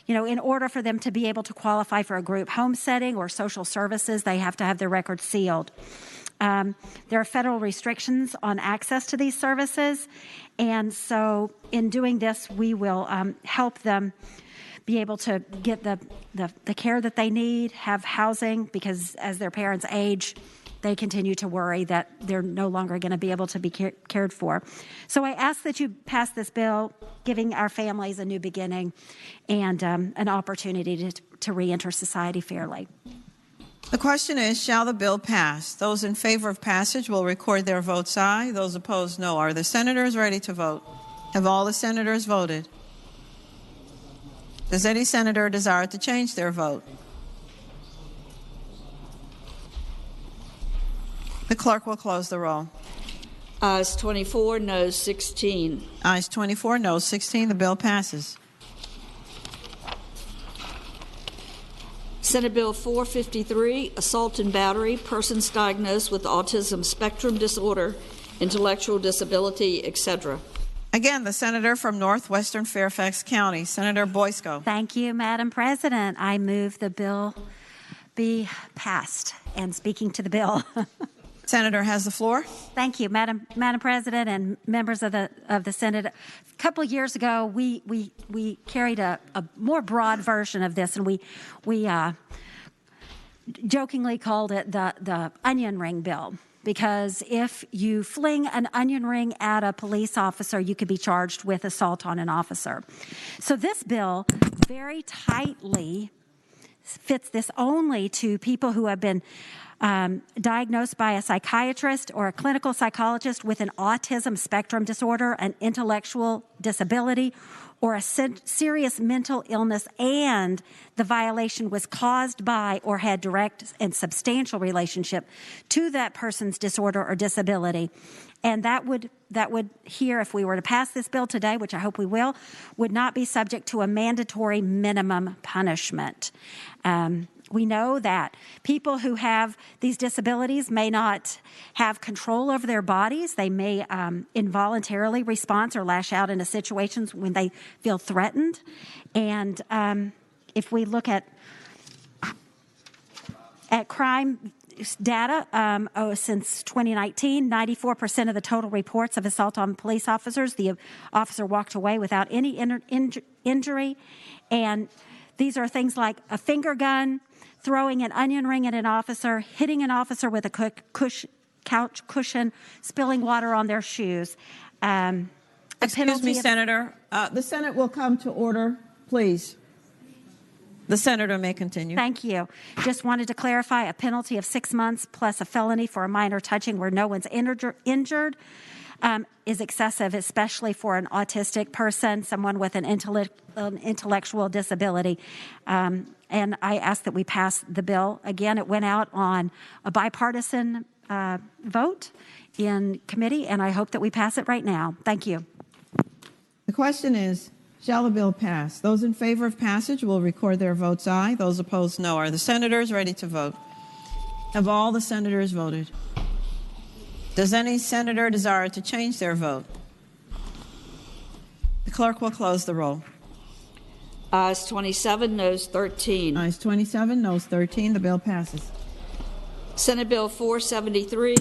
in order for them to be able to qualify for a group home setting or social services, they have to have their records sealed. There are federal restrictions on access to these services, and so in doing this, we will help them be able to get the care that they need, have housing, because as their parents age, they continue to worry that they're no longer going to be able to be cared for. So I ask that you pass this bill, giving our families a new beginning and an opportunity to reenter society fairly. The question is, shall the bill pass? Those in favor of passage will record their votes aye. Those opposed, no. Are the senators ready to vote? Have all the senators voted? Does any senator desire to change their vote? The clerk will close the roll. Ayes 24, noes 16. Ayes 24, noes 16. The bill passes. Senate Bill 453, assault and battery, persons diagnosed with autism spectrum disorder, intellectual disability, etc. Again, the senator from northwestern Fairfax County, Senator Boysko. Thank you, Madam President. I move the bill be passed. And speaking to the bill. Senator has the floor. Thank you, Madam President and members of the Senate. A couple of years ago, we carried a more broad version of this, and we jokingly called it the onion ring bill, because if you fling an onion ring at a police officer, you could be charged with assault on an officer. So this bill very tightly fits this only to people who have been diagnosed by a psychiatrist or a clinical psychologist with an autism spectrum disorder, an intellectual disability, or a serious mental illness, and the violation was caused by or had direct and substantial relationship to that person's disorder or disability. And that would here, if we were to pass this bill today, which I hope we will, would not be subject to a mandatory minimum punishment. We know that people who have these disabilities may not have control over their bodies. They may involuntarily respond or lash out into situations when they feel threatened. And if we look at crime data, since 2019, 94% of the total reports of assault on police officers, the officer walked away without any injury. And these are things like a finger gun, throwing an onion ring at an officer, hitting an officer with a couch cushion, spilling water on their shoes. Excuse me, Senator. The Senate will come to order, please. The senator may continue. Thank you. Just wanted to clarify, a penalty of 6 months plus a felony for a minor touching where no one's injured is excessive, especially for an autistic person, someone with an intellectual disability. And I ask that we pass the bill. Again, it went out on a bipartisan vote in committee, and I hope that we pass it right now. Thank you. The question is, shall the bill pass? Those in favor of passage will record their votes aye. Those opposed, no. Are the senators ready to vote? Have all the senators voted? Does any senator desire to change their vote? The clerk will close the roll. Ayes 27, noes 13. Ayes 27, noes 13. The bill passes. Senate Bill 473,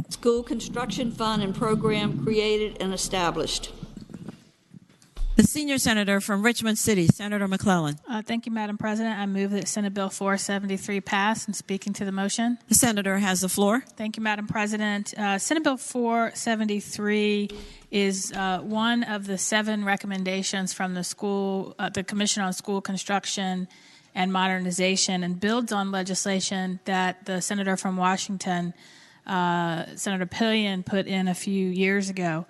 School Construction Fund and Program created and established. The senior senator from Richmond City, Senator McClellan. Thank you, Madam President. I move that Senate Bill 473 pass. And speaking to the motion. The senator has the floor. Thank you, Madam President. Senate Bill 473 is one of the 7 recommendations from the Commission on School Construction and Modernization, and builds on legislation that the senator from Washington, Senator Pillion, put in a few years ago.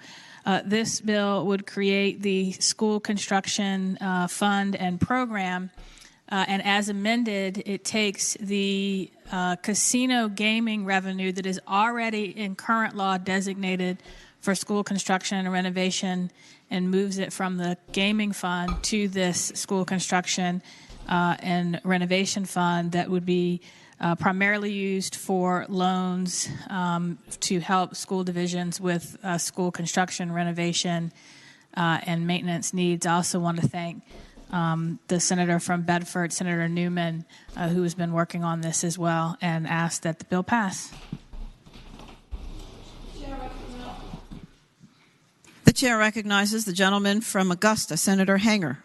This bill would create the School Construction Fund and Program, and as amended, it takes the casino gaming revenue that is already in current law designated for school construction and renovation and moves it from the gaming fund to this school construction and renovation fund that would be primarily used for loans to help school divisions with school construction, renovation, and maintenance needs. I also want to thank the senator from Bedford, Senator Newman, who has been working on this as well, and ask that the bill pass. The chair recognizes the gentleman from Augusta, Senator Hanger.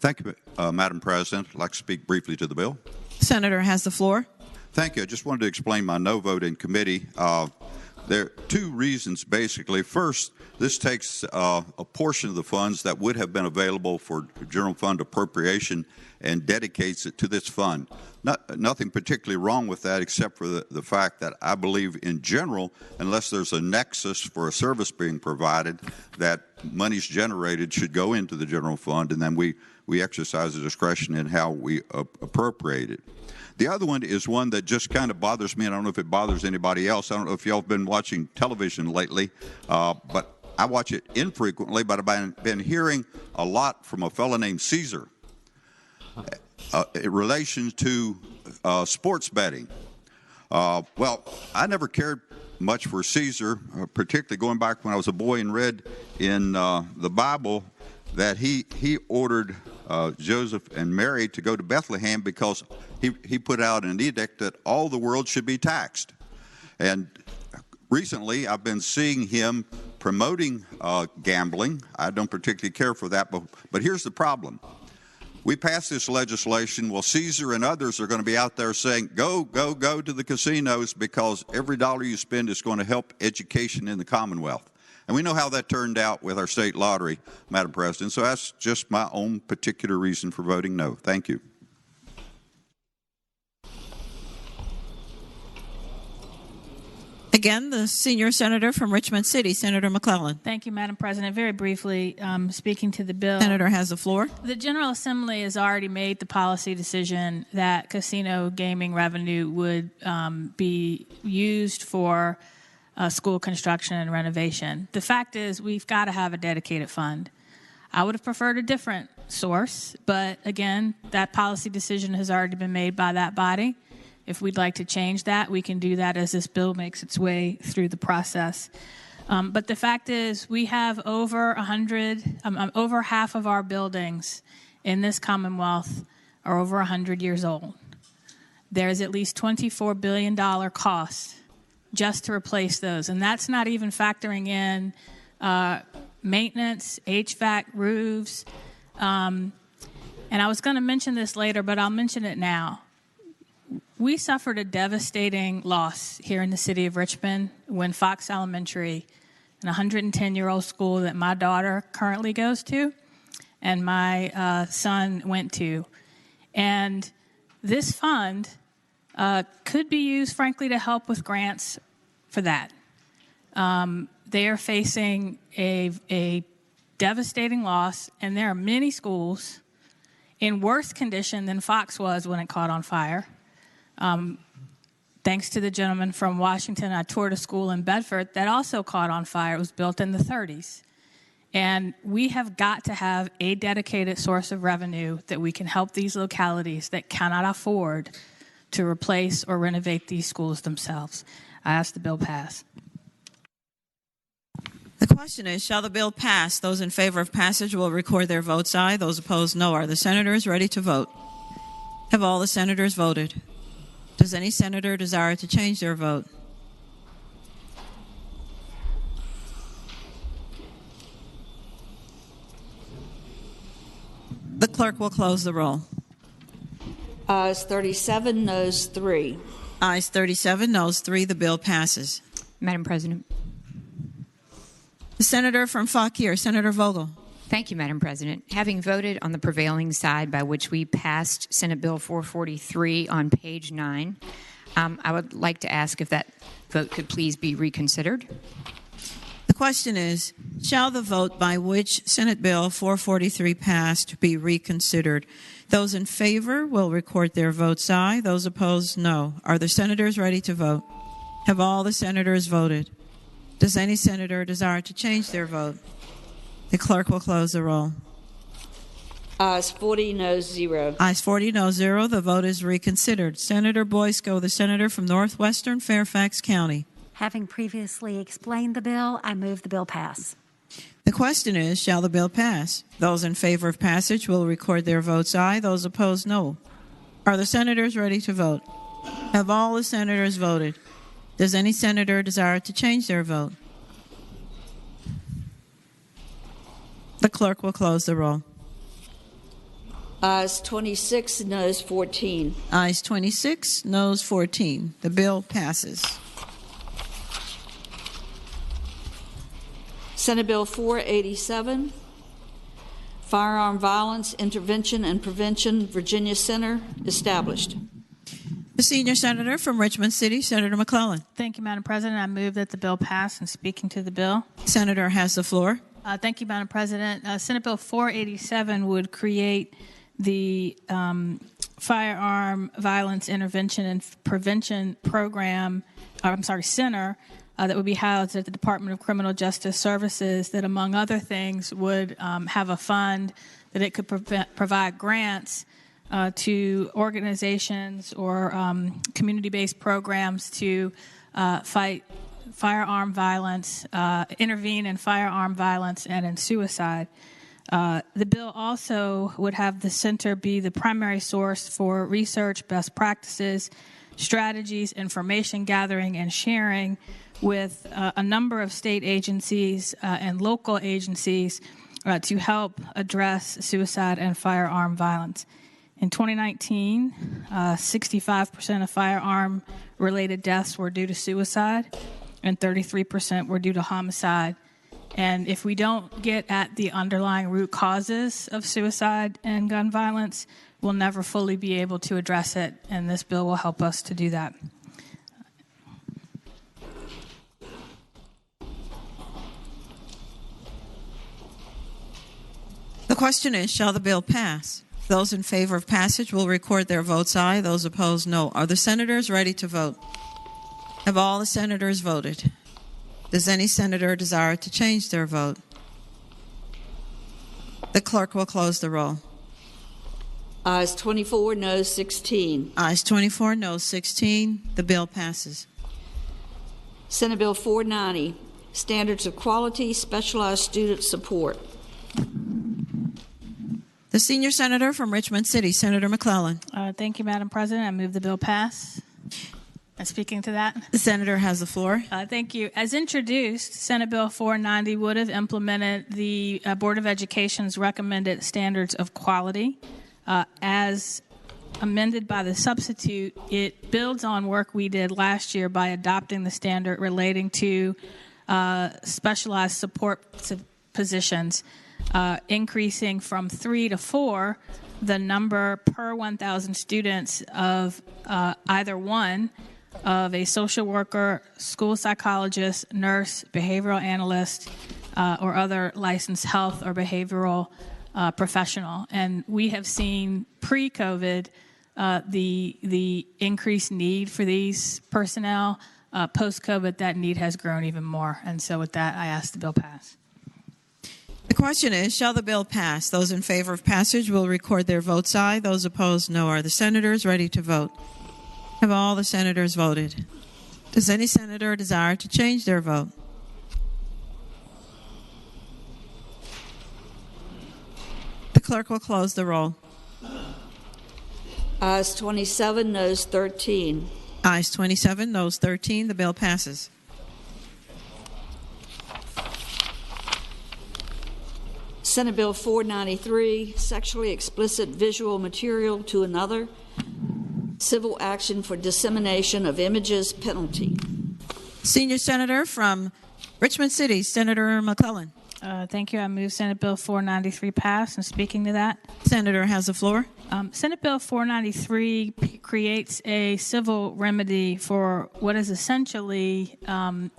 Thank you, Madam President. I'd like to speak briefly to the bill. Senator has the floor. Thank you. I just wanted to explain my no vote in committee. There are 2 reasons, basically. First, this takes a portion of the funds that would have been available for general fund appropriation and dedicates it to this fund. Nothing particularly wrong with that, except for the fact that I believe in general, unless there's a nexus for a service being provided, that monies generated should go into the general fund, and then we exercise the discretion in how we appropriate it. The other one is one that just kind of bothers me, and I don't know if it bothers anybody else. I don't know if y'all have been watching television lately, but I watch it infrequently, but I've been hearing a lot from a fellow named Caesar in relation to sports betting. Well, I never cared much for Caesar, particularly going back when I was a boy and read in the Bible that he ordered Joseph and Mary to go to Bethlehem because he put out an edict that all the world should be taxed. And recently, I've been seeing him promoting gambling. I don't particularly care for that, but here's the problem. We passed this legislation. Well, Caesar and others are going to be out there saying, go to the casinos because every dollar you spend is going to help education in the Commonwealth. And we know how that turned out with our state lottery, Madam President. So that's just my own particular reason for voting no. Thank you. Again, the senior senator from Richmond City, Senator McClellan. Thank you, Madam President. Very briefly, speaking to the bill. Senator has the floor. The General Assembly has already made the policy decision that casino gaming revenue would be used for school construction and renovation. The fact is, we've got to have a dedicated fund. I would have preferred a different source, but again, that policy decision has already been made by that body. If we'd like to change that, we can do that as this bill makes its way through the process. But the fact is, we have over half of our buildings in this Commonwealth are over 100 years old. There's at least $24 billion cost just to replace those. And that's not even factoring in maintenance, HVAC, roofs. And I was going to mention this later, but I'll mention it now. We suffered a devastating loss here in the city of Richmond when Fox Elementary, an 110-year-old school that my daughter currently goes to and my son went to. And this fund could be used, frankly, to help with grants for that. They are facing a devastating loss, and there are many schools in worse condition than Fox was when it caught on fire. Thanks to the gentleman from Washington, I toured a school in Bedford that also caught on fire. It was built in the 30s. And we have got to have a dedicated source of revenue that we can help these localities that cannot afford to replace or renovate these schools themselves. I ask the bill pass. The question is, shall the bill pass? Those in favor of passage will record their votes aye. Those opposed, no. Are the senators ready to vote? Have all the senators voted? Does any senator desire to change their vote? The clerk will close the roll. Ayes 37, noes 3. Ayes 37, noes 3. The bill passes. Madam President. The senator from Fauquier, Senator Vogel. Thank you, Madam President. Having voted on the prevailing side by which we passed Senate Bill 443 on page 9, I would like to ask if that vote could please be reconsidered. The question is, shall the vote by which Senate Bill 443 passed be reconsidered? Those in favor will record their votes aye. Those opposed, no. Are the senators ready to vote? Have all the senators voted? Does any senator desire to change their vote? The clerk will close the roll. Ayes 40, noes 0. Ayes 40, no 0. The vote is reconsidered. Senator Boysko, the senator from northwestern Fairfax County. Having previously explained the bill, I move the bill pass. The question is, shall the bill pass? Those in favor of passage will record their votes aye. Those opposed, no. Are the senators ready to vote? Have all the senators voted? Does any senator desire to change their vote? The clerk will close the roll. Ayes 26, noes 14. Ayes 26, noes 14. The bill passes. Senate Bill 487, Firearm Violence Intervention and Prevention Virginia Center established. The senior senator from Richmond City, Senator McClellan. Thank you, Madam President. I move that the bill pass. And speaking to the bill. Senator has the floor. Thank you, Madam President. Senate Bill 487 would create the Firearm Violence Intervention and Prevention Program, Center, that would be housed at the Department of Criminal Justice Services that, among other things, would have a fund that it could provide grants to organizations or community-based programs to fight firearm violence, intervene in firearm violence and in suicide. The bill also would have the center be the primary source for research, best practices, strategies, information gathering, and sharing with a number of state agencies and local agencies to help address suicide and firearm violence. In 2019, 65% of firearm-related deaths were due to suicide, and 33% were due to homicide. And if we don't get at the underlying root causes of suicide and gun violence, we'll never fully be able to address it, and this bill will help us to do that. The question is, shall the bill pass? Those in favor of passage will record their votes aye. Those opposed, no. Are the senators ready to vote? Have all the senators voted? Does any senator desire to change their vote? The clerk will close the roll. Ayes 24, noes 16. Ayes 24, noes 16. The bill passes. Senate Bill 490, Standards of Quality, Specialized Student Support. The senior senator from Richmond City, Senator McClellan. Thank you, Madam President. I move the bill pass. And speaking to that, the senator has the floor. Thank you. As introduced, Senate Bill 490 would have implemented the Board of Education's recommended standards of quality. As amended by the substitute, it builds on work we did last year by adopting the standard relating to specialized support positions, increasing from 3 to 4 the number per 1,000 students of either one of a social worker, school psychologist, nurse, behavioral analyst, or other licensed health or behavioral professional. And we have seen pre-COVID the increased need for these personnel. Post-COVID, that need has grown even more. And so with that, I ask the bill pass. The question is, shall the bill pass? Those in favor of passage will record their votes aye. Those opposed, no. Are the senators ready to vote? Have all the senators voted? Does any senator desire to change their vote? The clerk will close the roll. Ayes 27, noes 13. Ayes 27, noes 13. The bill passes. Senate Bill 493, Sexually Explicit Visual Material to Another, Civil Action for Dissemination of Images Penalty. Senior Senator from Richmond City, Senator McClellan. Thank you. I move Senate Bill 493 pass. And speaking to that, Senator has the floor. Senate Bill 493 creates a civil remedy for what is essentially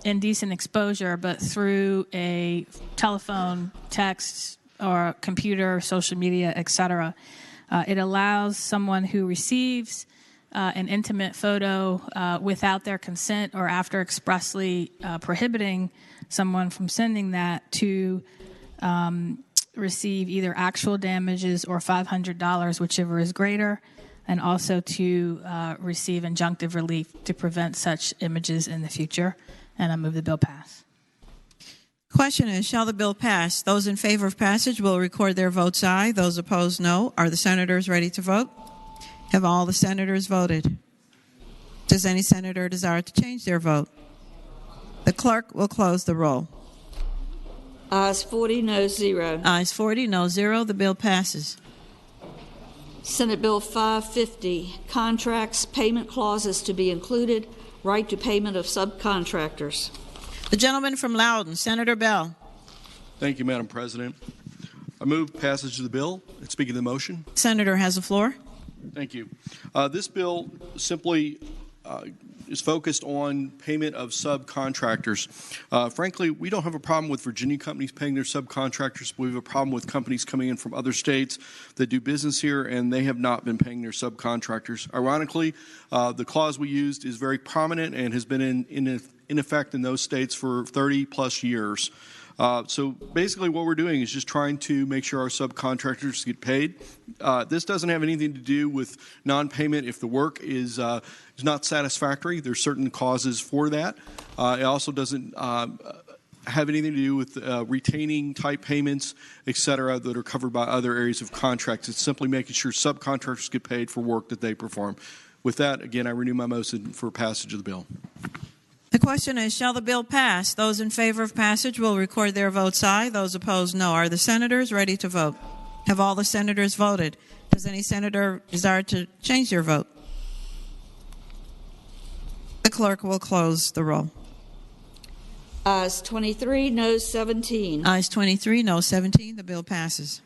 indecent exposure, but through a telephone, text, or computer, social media, etc. It allows someone who receives an intimate photo without their consent or after expressly prohibiting someone from sending that to receive either actual damages or $500, whichever is greater, and also to receive injunctive relief to prevent such images in the future. And I move the bill pass. Question is, shall the bill pass? Those in favor of passage will record their votes aye. Those opposed, no. Are the senators ready to vote? Have all the senators voted? Does any senator desire to change their vote? The clerk will close the roll. Ayes 40, noes 0. Ayes 40, no 0. The bill passes. Senate Bill 550, Contracts, Payment Clauses to be included, Right to Payment of Subcontractors. The gentleman from Loudoun, Senator Bell. Thank you, Madam President. I move passage of the bill. And speaking of the motion. Senator has the floor. Thank you. This bill simply is focused on payment of subcontractors. Frankly, we don't have a problem with Virginia companies paying their subcontractors. We have a problem with companies coming in from other states that do business here, and they have not been paying their subcontractors. Ironically, the clause we used is very prominent and has been in effect in those states for 30-plus years. So basically what we're doing is just trying to make sure our subcontractors get paid. This doesn't have anything to do with non-payment if the work is not satisfactory. There's certain causes for that. It also doesn't have anything to do with retaining type payments, et cetera, that are covered by other areas of contracts. It's simply making sure subcontractors get paid for work that they perform. With that, again, I renew my motion for passage of the bill. The question is, shall the bill pass? Those in favor of passage will record their votes aye. Those opposed, no. Are the senators ready to vote? Have all the senators voted? Does any senator desire to change their vote? The clerk will close the roll. Ayes 23, noes 17. Ayes 23, no 17. The bill passes.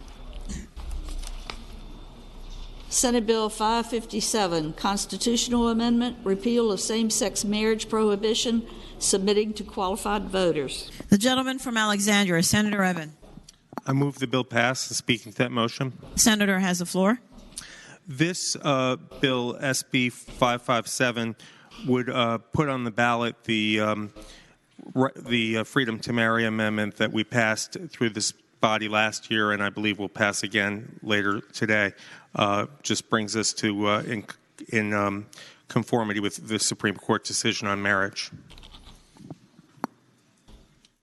Senate Bill 557, constitutional amendment, repeal of same-sex marriage prohibition, submitting to qualified voters. The gentleman from Alexandria, Senator Evan. I move the bill pass and speaking to that motion. Senator has the floor. This bill, SB 557, would put on the ballot the Freedom to Marry Amendment that we passed through this body last year, and I believe will pass again later today. Just brings us to in conformity with the Supreme Court decision on marriage.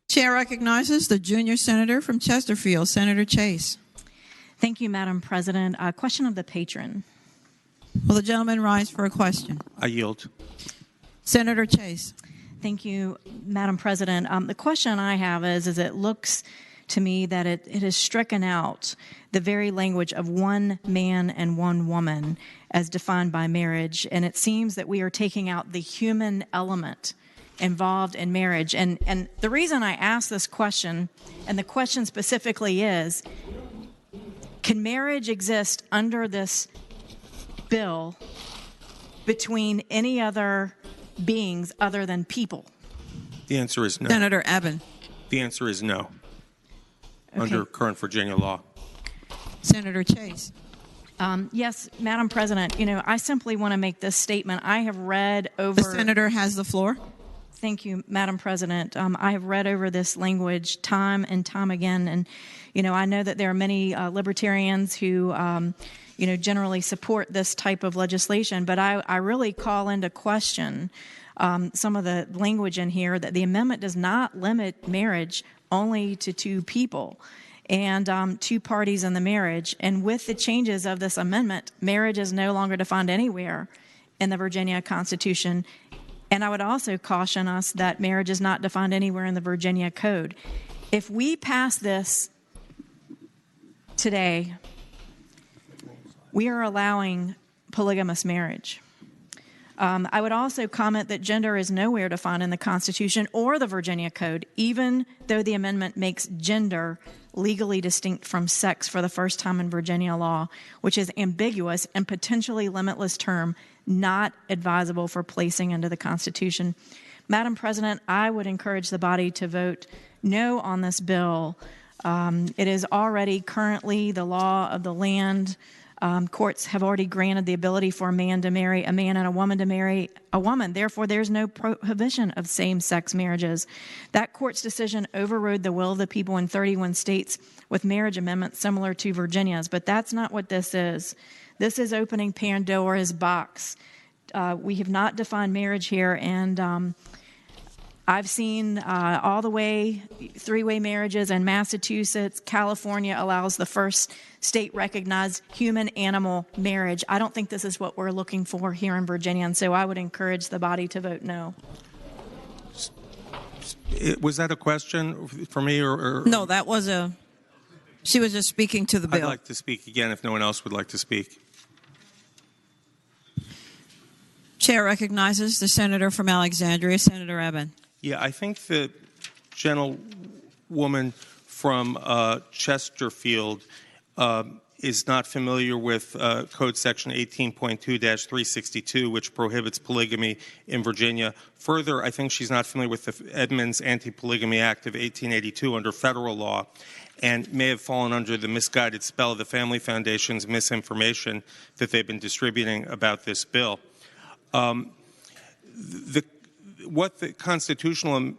Chair recognizes the junior senator from Chesterfield, Senator Chase. Thank you, Madam President. Question of the patron. Will the gentleman rise for a question? I yield. Senator Chase. Thank you, Madam President. The question I have is it looks to me that it has stricken out the very language of one man and one woman as defined by marriage, and it seems that we are taking out the human element involved in marriage. And the reason I ask this question, and the question specifically is, can marriage exist under this bill between any other beings other than people? The answer is no. Senator Evan. The answer is no. Okay. Under current Virginia law. Senator Chase. Yes, Madam President, I simply want to make this statement. I have read over... The senator has the floor. Thank you, Madam President. I have read over this language time and time again, and, I know that there are many libertarians who, generally support this type of legislation, but I really call into question some of the language in here that the amendment does not limit marriage only to two people and two parties in the marriage. And with the changes of this amendment, marriage is no longer defined anywhere in the Virginia Constitution. And I would also caution us that marriage is not defined anywhere in the Virginia Code. If we pass this today, we are allowing polygamous marriage. I would also comment that gender is nowhere defined in the Constitution or the Virginia Code, even though the amendment makes gender legally distinct from sex for the first time in Virginia law, which is ambiguous and potentially limitless term not advisable for placing into the Constitution. Madam President, I would encourage the body to vote no on this bill. It is already currently the law of the land. Courts have already granted the ability for a man to marry a man and a woman to marry a woman. Therefore, there's no prohibition of same-sex marriages. That court's decision overrode the will of the people in 31 states with marriage amendments similar to Virginia's. But that's not what this is. This is opening Pandora's box. We have not defined marriage here, and I've seen all the way three-way marriages in Massachusetts. California allows the first state-recognized human-animal marriage. I don't think this is what we're looking for here in Virginia, and so I would encourage the body to vote no. Was that a question for me? Or No, that was she was just speaking to the bill. I'd like to speak again if no one else would like to speak. Chair recognizes the senator from Alexandria, Senator Evan. Yeah, I think the gentlewoman from Chesterfield is not familiar with Code Section 18.2-362, which prohibits polygamy in Virginia. Further, I think she's not familiar with the Edmunds Anti-Polygamy Act of 1882 under federal law, and may have fallen under the misguided spell of the Family Foundation's misinformation that they've been distributing about this bill. What the constitutional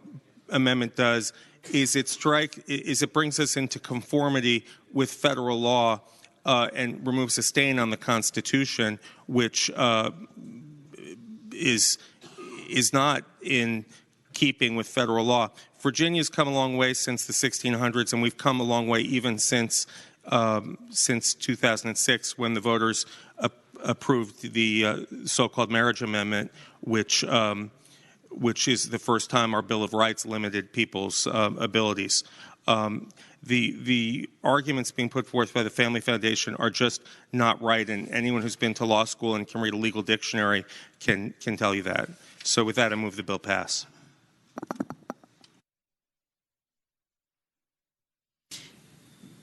amendment does is it brings us into conformity with federal law and removes a stain on the Constitution, which is not in keeping with federal law. Virginia's come a long way since the 1600s, and we've come a long way even since 2006, when the voters approved the so-called marriage amendment, which is the first time our Bill of Rights limited people's abilities. The arguments being put forth by the Family Foundation are just not right, and anyone who's been to law school and can read a legal dictionary can tell you that. So with that, I move the bill pass.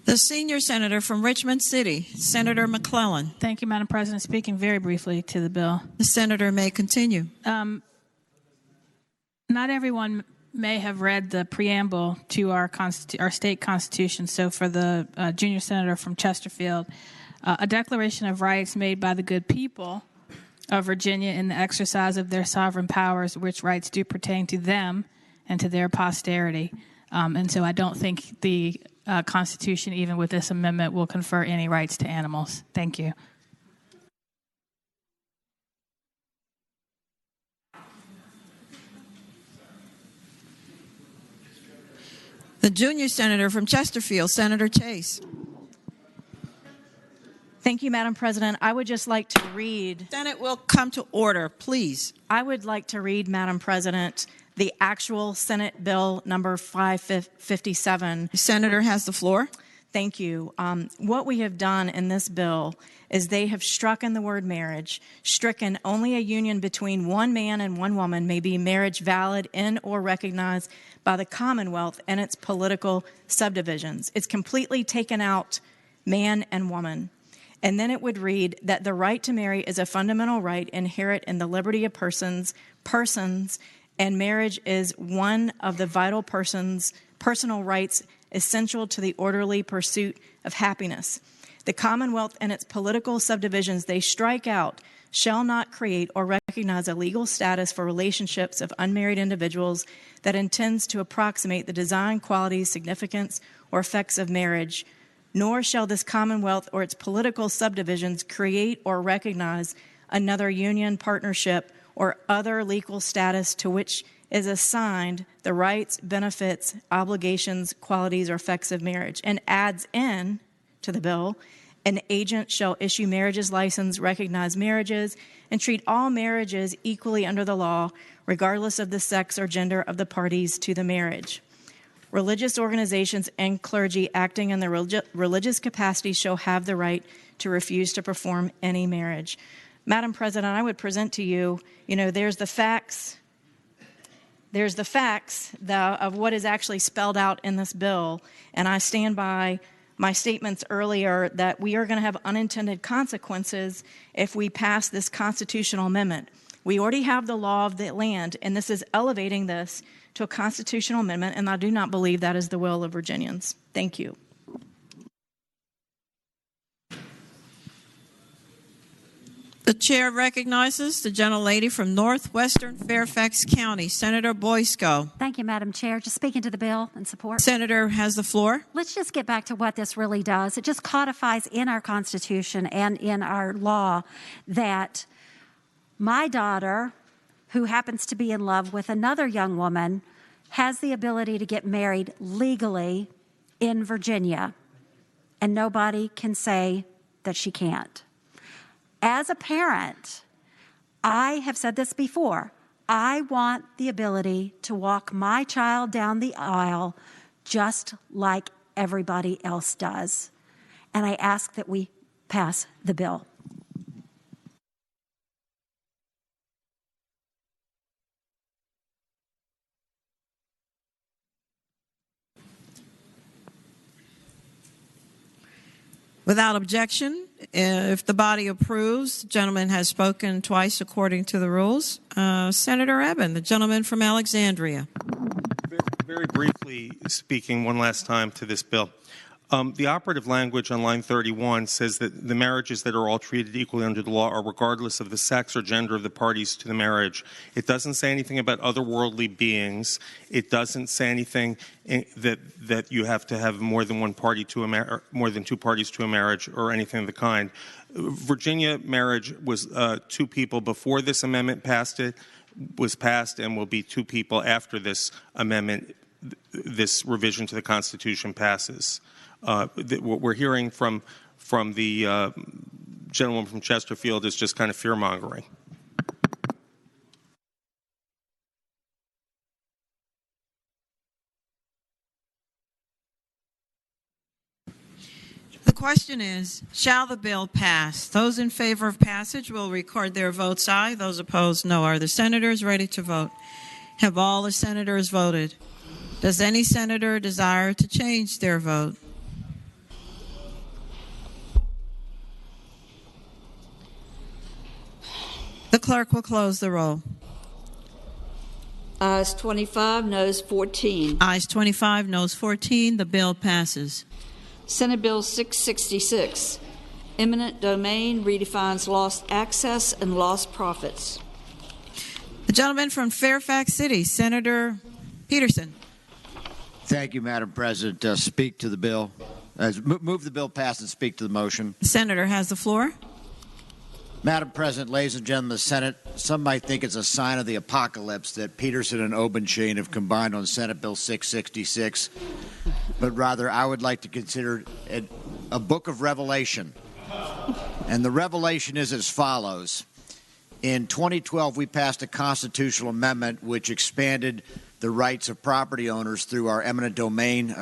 The senior senator from Richmond City, Senator McClellan. Thank you, Madam President. Speaking very briefly to the bill. The senator may continue. Not everyone may have read the preamble to our state constitution. So for the junior senator from Chesterfield, a declaration of rights made by the good people of Virginia in the exercise of their sovereign powers, which rights do pertain to them and to their posterity. And so I don't think the Constitution, even with this amendment, will confer any rights to animals. Thank you. The junior senator from Chesterfield, Senator Chase. Thank you, Madam President. I would just like to read. Senate will come to order, please. I would like to read, Madam President, the actual Senate Bill number 557. The senator has the floor. Thank you. What we have done in this bill is they have struck in the word marriage, stricken only a union between one man and one woman may be marriage valid in or recognized by the Commonwealth and its political subdivisions. It's completely taken out man and woman. And then it would read that the right to marry is a fundamental right inherent in the liberty of persons, and marriage is one of the vital personal rights essential to the orderly pursuit of happiness. The Commonwealth and its political subdivisions they strike out shall not create or recognize a legal status for relationships of unmarried individuals that intends to approximate the design, qualities, significance, or effects of marriage, nor shall this Commonwealth or its political subdivisions create or recognize another union, partnership, or other legal status to which is assigned the rights, benefits, obligations, qualities, or effects of marriage, and adds in to the bill, an agent shall issue marriages license, recognize marriages, and treat all marriages equally under the law, regardless of the sex or gender of the parties to the marriage. Religious organizations and clergy acting in their religious capacity shall have the right to refuse to perform any marriage. Madam President, I would present to you, there's the facts of what is actually spelled out in this bill, and I stand by my statements earlier that we are going to have unintended consequences if we pass this constitutional amendment. We already have the law of the land, and this is elevating this to a constitutional amendment, and I do not believe that is the will of Virginians. Thank you. The chair recognizes the gentlelady from northwestern Fairfax County, Senator Boysko. Thank you, Madam Chair. Just speaking to the bill in support. Senator has the floor. Let's just get back to what this really does. It just codifies in our Constitution and in our law that my daughter, who happens to be in love with another young woman, has the ability to get married legally in Virginia, and nobody can say that she can't. As a parent, I have said this before, I want the ability to walk my child down the aisle just like everybody else does. And I ask that we pass the bill. Without objection, if the body approves, the gentleman has spoken twice according to the rules. Senator Eben, the gentleman from Alexandria. Very briefly speaking one last time to this bill. The operative language on line 31 says that the marriages that are all treated equally under the law are regardless of the sex or gender of the parties to the marriage. It doesn't say anything about otherworldly beings. It doesn't say anything that you have to have more than one party to a more than two parties to a marriage or anything of the kind. Virginia marriage was two people before this amendment was passed, and will be two people after this amendment this revision to the Constitution passes. What we're hearing from the gentleman from Chesterfield is just kind of fear-mongering. The question is, shall the bill pass? Those in favor of passage will record their votes aye. Those opposed, no. Are the senators ready to vote? Have all the senators voted? Does any senator desire to change their vote? The clerk will close the roll. Ayes 25, noes 14. Ayes 25, noes 14. The bill passes. Senate Bill 666, eminent domain, redefines lost access and lost profits. The gentleman from Fairfax City, Senator Peterson. Thank you, Madam President. Speak to the bill. Move the bill past and speak to the motion. The senator has the floor. Madam President, ladies and gentlemen of the Senate, some might think it's a sign of the apocalypse that Peterson and Obenchain have combined on Senate Bill 666, but rather I would like to consider it a book of revelation. And the revelation is as follows. In 2012, we passed a constitutional amendment which expanded the rights of property owners through our eminent domain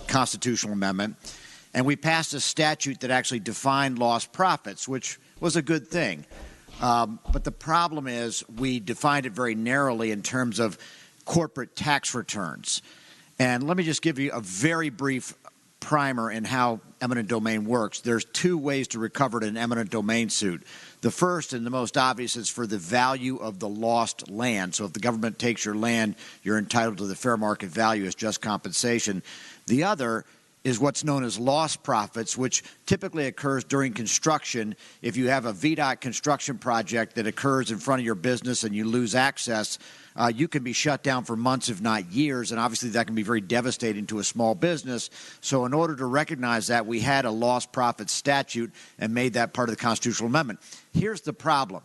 constitutional amendment, and we passed a statute that actually defined lost profits, which was a good thing. But the problem is we defined it very narrowly in terms of corporate tax returns. And let me just give you a very brief primer in how eminent domain works. There's two ways to recover an eminent domain suit. The first and the most obvious is for the value of the lost land. So if the government takes your land, you're entitled to the fair market value as just compensation. The other is what's known as lost profits, which typically occurs during construction. If you have a VDOT construction project that occurs in front of your business and you lose access, you can be shut down for months, if not years, and obviously that can be very devastating to a small business. So in order to recognize that, we had a lost profits statute and made that part of the constitutional amendment. Here's the problem.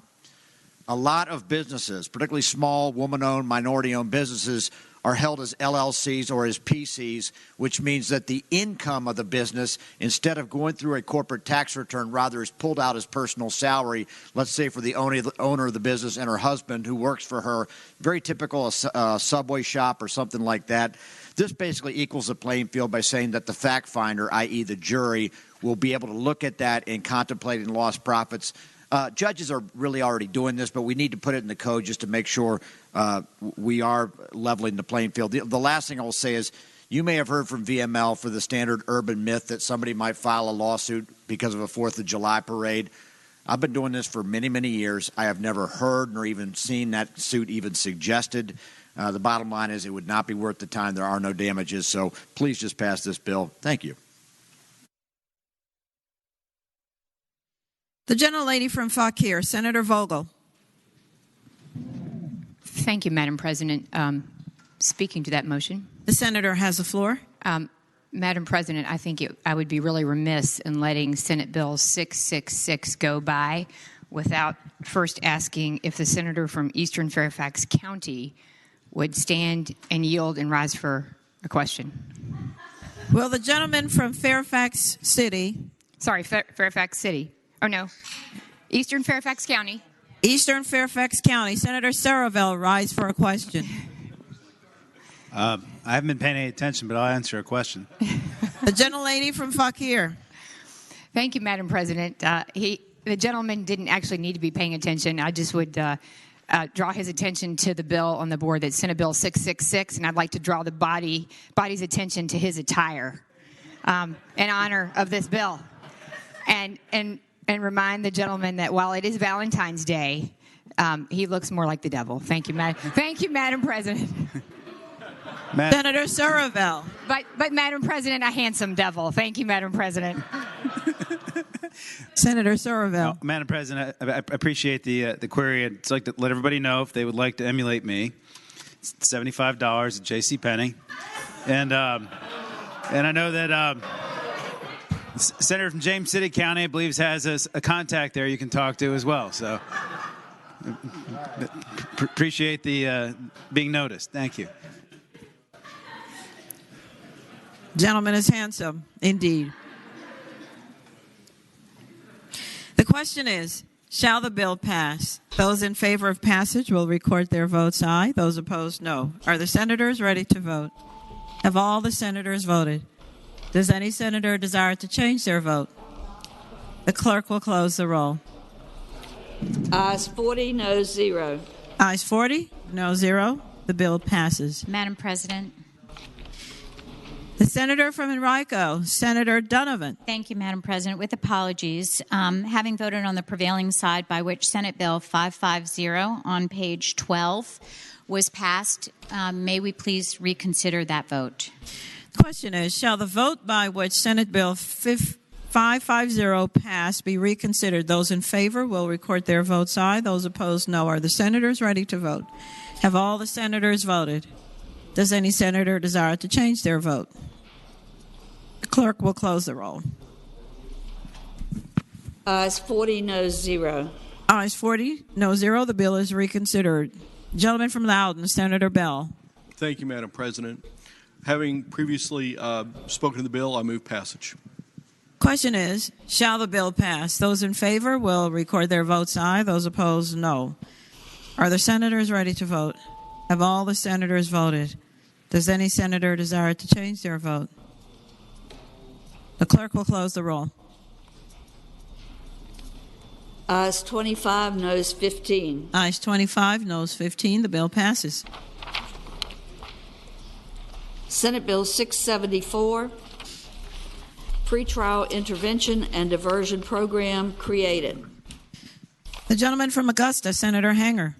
A lot of businesses, particularly small, woman-owned, minority-owned businesses, are held as LLCs or as PCs, which means that the income of the business, instead of going through a corporate tax return, rather is pulled out as personal salary, let's say for the owner of the business and her husband who works for her, very typical a Subway shop or something like that. This basically equals the playing field by saying that the fact finder, i.e. the jury, will be able to look at that in contemplating lost profits. Judges are really already doing this, but we need to put it in the code just to make sure we are leveling the playing field. The last thing I will say is you may have heard from VML for the standard urban myth that somebody might file a lawsuit because of a 4th of July parade. I've been doing this for many, many years. I have never heard nor even seen that suit even suggested. The bottom line is it would not be worth the time. There are no damages. So please just pass this bill. Thank you. The gentlelady from Fauquier, Senator Vogel. Thank you, Madam President. Speaking to that motion. The senator has the floor. Madam President, I think I would be really remiss in letting Senate Bill 666 go by without first asking if the senator from Eastern Fairfax County would stand and yield and rise for a question. Will the gentleman from Fairfax City. Sorry, Fairfax City. Oh, no. Eastern Fairfax County. Eastern Fairfax County. Senator Saravell, rise for a question. I haven't been paying any attention, but I'll answer a question. The gentlelady from Fauquier. Thank you, Madam President. The gentleman didn't actually need to be paying attention. I just would draw his attention to the bill on the board that's Senate Bill 666, and I'd like to draw the body's attention to his attire in honor of this bill. And remind the gentleman that while it is Valentine's Day, he looks more like the devil. Thank you, Madam President. Senator Saravell. But Madam President, a handsome devil. Thank you, Madam President. Senator Saravell. Madam President, I appreciate the query. I'd like to let everybody know if they would like to emulate me. It's $75 at JCPenney. And I know that Senator from James City County, I believe, has a contact there you can talk to as well. So appreciate the being noticed. Thank you. Gentleman is handsome, indeed. The question is, shall the bill pass? Those in favor of passage will record their votes aye. Those opposed, no. Are the senators ready to vote? Have all the senators voted? Does any senator desire to change their vote? The clerk will close the roll. Ayes 40, noes 0. Ayes 40, no 0. The bill passes. Madam President. The senator from Enrico, Senator Donovan. Thank you, Madam President. With apologies, having voted on the prevailing side by which Senate Bill 550 on page 12 was passed, may we please reconsider that vote? The question is, shall the vote by which Senate Bill 550 passed be reconsidered? Those in favor will record their votes aye. Those opposed, no. Are the senators ready to vote? Have all the senators voted? Does any senator desire to change their vote? The clerk will close the roll. Ayes 40, noes 0. Ayes 40, no 0. The bill is reconsidered. Gentleman from Loudoun, Senator Bell. Thank you, Madam President. Having previously spoken to the bill, I move passage. Question is, shall the bill pass? Those in favor will record their votes aye. Those opposed, no. Are the senators ready to vote? Have all the senators voted? Does any senator desire to change their vote? The clerk will close the roll. Ayes 25, noes 15. Ayes 25, noes 15. The bill passes. Senate Bill 674, Pretrial Intervention and Diversion Program created. The gentleman from Augusta, Senator Hanger.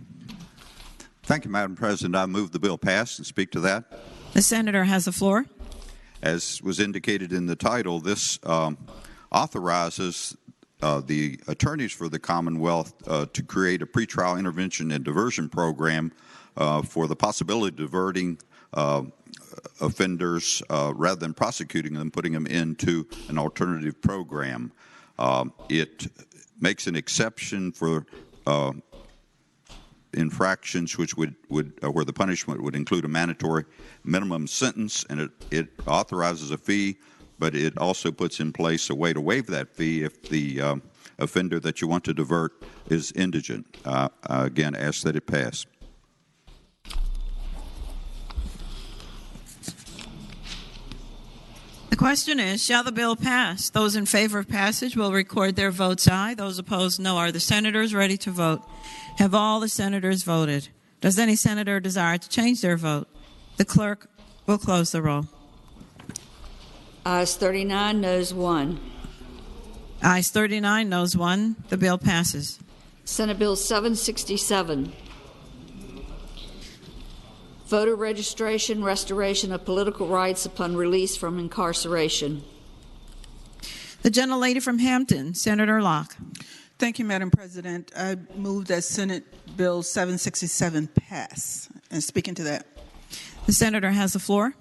Thank you, Madam President. I move the bill pass and speak to that. The senator has the floor. As was indicated in the title, this authorizes the attorneys for the Commonwealth to create a pretrial intervention and diversion program for the possibility of diverting offenders rather than prosecuting them, putting them into an alternative program. It makes an exception for infractions which would where the punishment would include a mandatory minimum sentence, and it authorizes a fee, but it also puts in place a way to waive that fee if the offender that you want to divert is indigent. Again, ask that it pass. The question is, shall the bill pass? Those in favor of passage will record their votes aye. Those opposed, no. Are the senators ready to vote? Have all the senators voted? Does any senator desire to change their vote? The clerk will close the roll. Ayes 39, noes 1. Ayes 39, noes 1. The bill passes. Senate Bill 767, Voter Registration, Restoration of Political Rights upon Release from Incarceration. The gentlelady from Hampton, Senator Locke. Thank you, Madam President. I move that Senate Bill 767 pass. And speaking to that. The senator has the floor.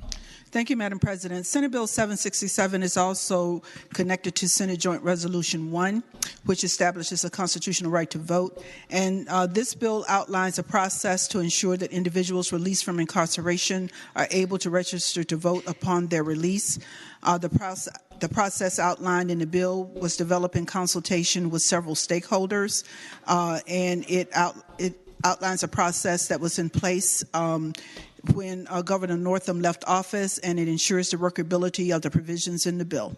Thank you, Madam President. Senate Bill 767 is also connected to Senate Joint Resolution 1, which establishes a constitutional right to vote. And this bill outlines a process to ensure that individuals released from incarceration are able to register to vote upon their release. The process outlined in the bill was developed in consultation with several stakeholders, and it outlines a process that was in place when Governor Northam left office, and it ensures the workability of the provisions in the bill.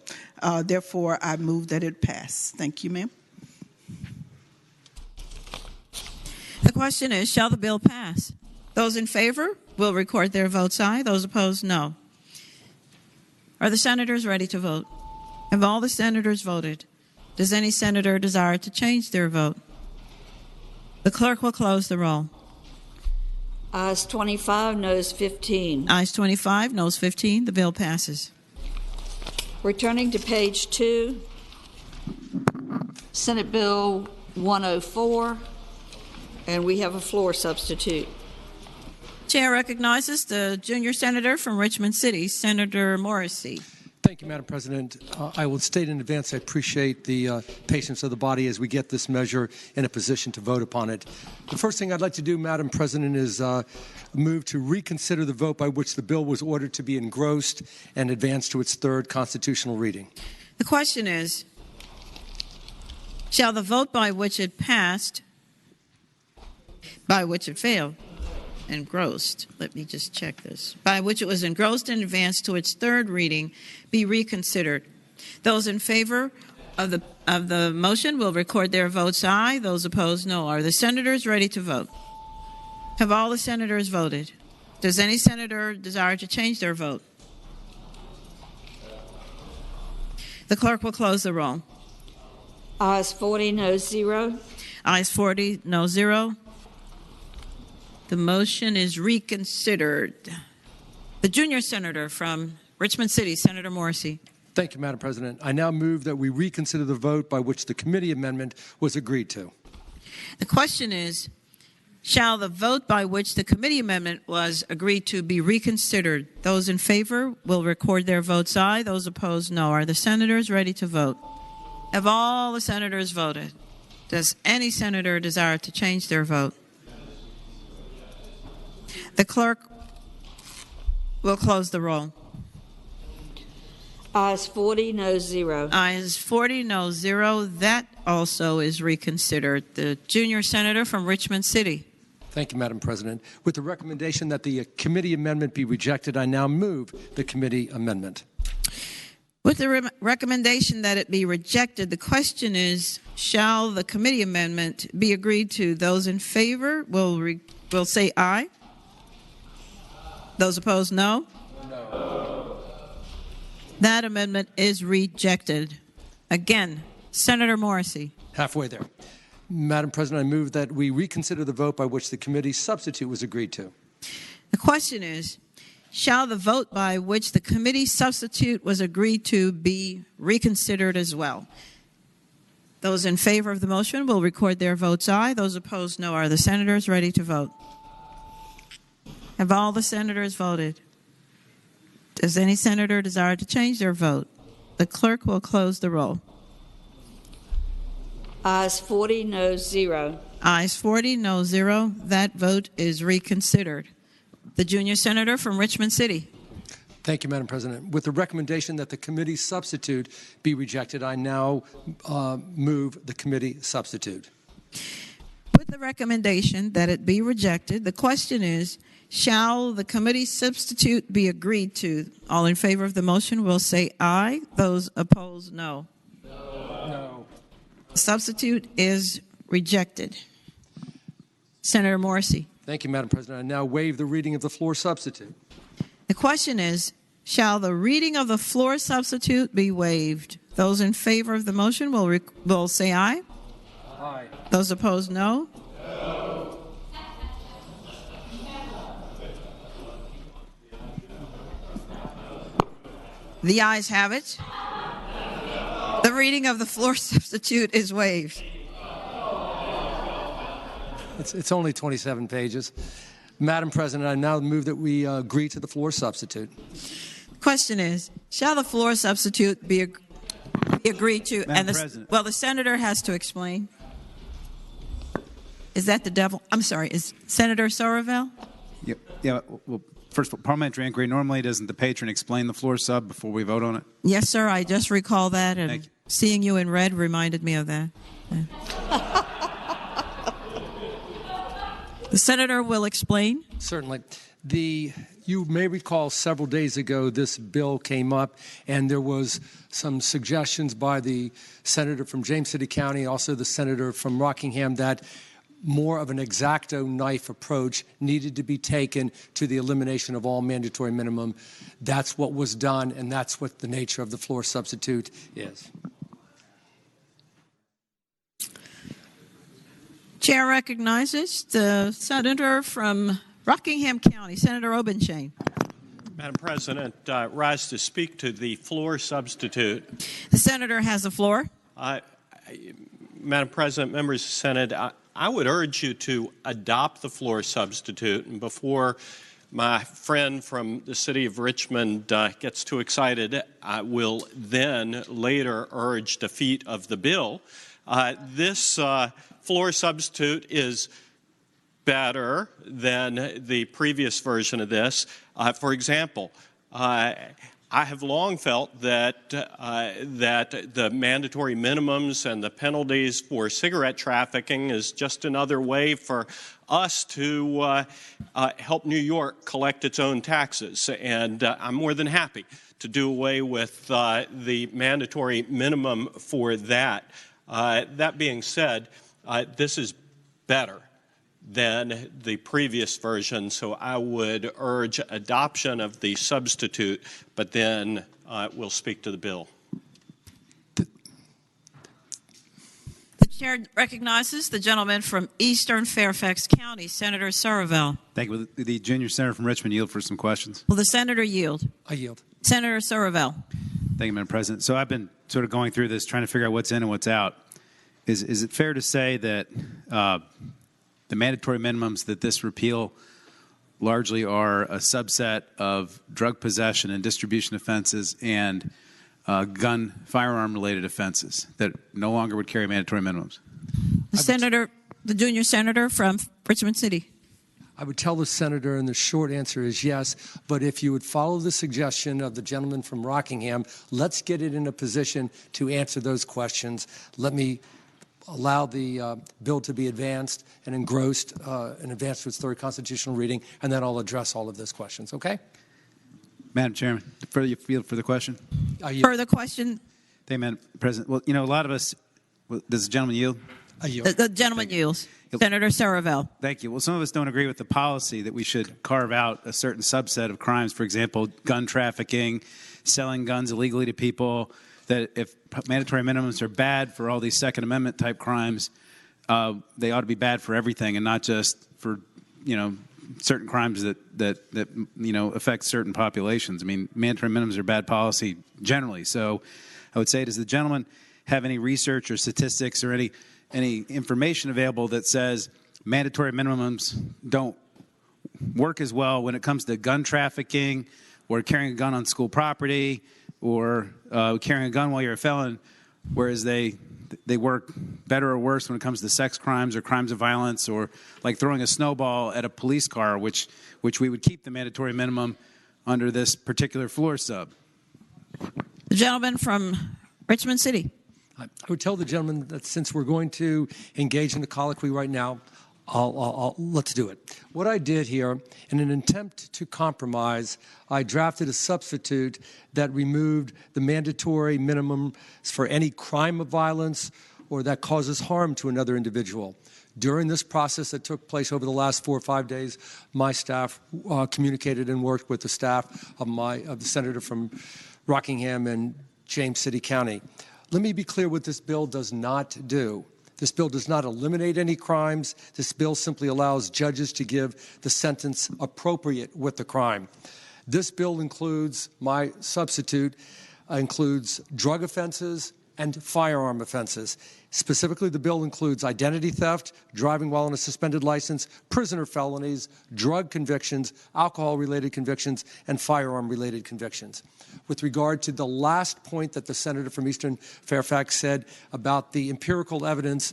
Therefore, I move that it pass. Thank you, ma'am. The question is, shall the bill pass? Those in favor will record their votes aye. Those opposed, no. Are the senators ready to vote? Have all the senators voted? Does any senator desire to change their vote? The clerk will close the roll. Ayes 25, noes 15. Ayes 25, noes 15. The bill passes. Returning to page 2, Senate Bill 104, and we have a floor substitute. Chair recognizes the junior senator from Richmond City, Senator Morrissey. Thank you, Madam President. I will state in advance I appreciate the patience of the body as we get this measure in a position to vote upon it. The first thing I'd like to do, Madam President, is move to reconsider the vote by which the bill was ordered to be engrossed and advanced to its third constitutional reading. The question is, shall the vote by which it passed, by which it failed, engrossed, let me just check this, by which it was engrossed and advanced to its third reading, be reconsidered? Those in favor of the motion will record their votes aye. Those opposed, no. Are the senators ready to vote? Have all the senators voted? Does any senator desire to change their vote? The clerk will close the roll. Ayes 40, no 0. Ayes 40, no 0. The motion is reconsidered. The junior senator from Richmond City, Senator Morrissey. Thank you, Madam President. I now move that we reconsider the vote by which the committee amendment was agreed to. The question is, shall the vote by which the committee amendment was agreed to be reconsidered? Those in favor will record their votes aye. Those opposed, no. Are the senators ready to vote? Have all the senators voted? Does any senator desire to change their vote? The clerk will close the roll. Ayes 40, no 0. Ayes 40, no 0. That also is reconsidered. The junior senator from Richmond City. Thank you, Madam President. With the recommendation that the committee amendment be rejected, I now move the committee amendment. With the recommendation that it be rejected, the question is, shall the committee amendment be agreed to? Those in favor will say aye. Those opposed, no? No. That amendment is rejected. Again, Senator Morrissey. Halfway there. Madam President, I move that we reconsider the vote by which the committee substitute was agreed to. The question is, shall the vote by which the committee substitute was agreed to be reconsidered as well? Those in favor of the motion will record their votes aye. Those opposed, no. Are the senators ready to vote? Have all the senators voted? Does any senator desire to change their vote? The clerk will close the roll. Ayes 40, no 0. Ayes 40, no 0. That vote is reconsidered. The junior senator from Richmond City. Thank you, Madam President. With the recommendation that the committee substitute be rejected, I now move the committee substitute. With the recommendation that it be rejected, the question is, shall the committee substitute be agreed to? All in favor of the motion will say aye. Those opposed, no. No. Substitute is rejected. Senator Morrissey. Thank you, Madam President. I now waive the reading of the floor substitute. The question is, shall the reading of the floor substitute be waived? Those in favor of the motion will say aye. Aye. Those opposed, no. No. The ayes have it. The reading of the floor substitute is waived. It's only 27 pages. Madam President, I now move that we agree to the floor substitute. Question is, shall the floor substitute be agreed to? Madam President. Well, the senator has to explain. Is that the devil? I'm sorry, is Senator Sorovell? Yeah, well, first of all, parliamentary inquiry, normally doesn't the patron explain the floor sub before we vote on it? Yes, sir, I just recall that, and seeing you in red reminded me of that. Yeah. The senator will explain. Certainly. You may recall several days ago this bill came up, and there was some suggestions by the senator from James City County, also the senator from Rockingham, that more of an X-Acto knife approach needed to be taken to the elimination of all mandatory minimum. That's what was done, and that's what the nature of the floor substitute is. Chair recognizes the senator from Rockingham County, Senator Obenshain. Madam President, rise to speak to the floor substitute. The senator has the floor. Madam President, members of the Senate, I would urge you to adopt the floor substitute. And before my friend from the city of Richmond gets too excited, I will then later urge defeat of the bill. This floor substitute is better than the previous version of this. For example, I have long felt that the mandatory minimums and the penalties for cigarette trafficking is just another way for us to help New York collect its own taxes. And I'm more than happy to do away with the mandatory minimum for that. That being said, this is better than the previous version, so I would urge adoption of the substitute, but then we'll speak to the bill. The chair recognizes the gentleman from Eastern Fairfax County, Senator Surville. Thank you. Will the junior senator from Richmond yield for some questions? Will the senator yield? I yield. Senator Surville. Thank you, Madam President. So I've been sort of going through this, trying to figure out what's in and what's out. Is it fair to say that the mandatory minimums that this repeal largely are a subset of drug possession and distribution offenses and firearm-related offenses that no longer would carry mandatory minimums? The junior senator from Richmond City. I would tell the senator, and the short answer is yes, but if you would follow the suggestion of the gentleman from Rockingham, let's get it in a position to answer those questions. Let me allow the bill to be advanced and engrossed and advanced to its third constitutional reading, and then I'll address all of those questions, okay? Madam Chairman, further field for the question? Further question? Thank you, Madam President. Well, you know, a lot of us, does the gentleman yield? I yield. The gentleman yields. Senator Surville. Thank you. Well, some of us don't agree with the policy that we should carve out a certain subset of crimes, for example, gun trafficking, selling guns illegally to people, that if mandatory minimums are bad for all these Second Amendment type crimes, they ought to be bad for everything and not just for, certain crimes that affect certain populations. I mean, mandatory minimums are bad policy generally. So I would say, does the gentleman have any research or statistics or any information available that says mandatory minimums don't work as well when it comes to gun trafficking or carrying a gun on school property or carrying a gun while you're a felon, whereas they work better or worse when it comes to sex crimes or crimes of violence or like throwing a snowball at a police car, which we would keep the mandatory minimum under this particular floor sub? The gentleman from Richmond City. I would tell the gentleman that since we're going to engage in the colloquy right now, let's do it. What I did here, in an attempt to compromise, I drafted a substitute that removed the mandatory minimum for any crime of violence or that causes harm to another individual. During this process that took place over the last 4 or 5 days, my staff communicated and worked with the staff of the senator from Rockingham and James City County. Let me be clear what this bill does not do. This bill does not eliminate any crimes. This bill simply allows judges to give the sentence appropriate with the crime. This bill includes, my substitute, includes drug offenses and firearm offenses. Specifically, the bill includes identity theft, driving while on a suspended license, prisoner felonies, drug convictions, alcohol-related convictions, and firearm-related convictions. With regard to the last point that the senator from Eastern Fairfax said about the empirical evidence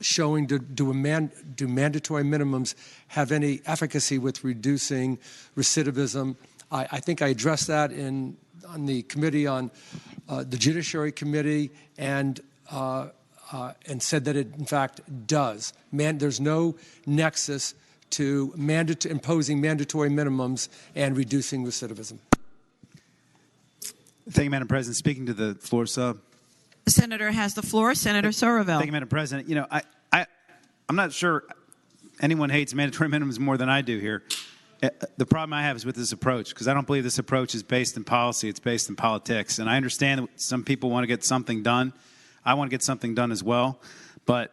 showing do mandatory minimums have any efficacy with reducing recidivism, I think I addressed that on the committee on the Judiciary Committee and said that it in fact does. There's no nexus to imposing mandatory minimums and reducing recidivism. Thank you, Madam President. Speaking to the floor sub. The senator has the floor. Senator Surville. Thank you, Madam President. You know, I'm not sure anyone hates mandatory minimums more than I do here. The problem I have is with this approach, because I don't believe this approach is based in policy. It's based in politics. And I understand that some people want to get something done. I want to get something done as well. But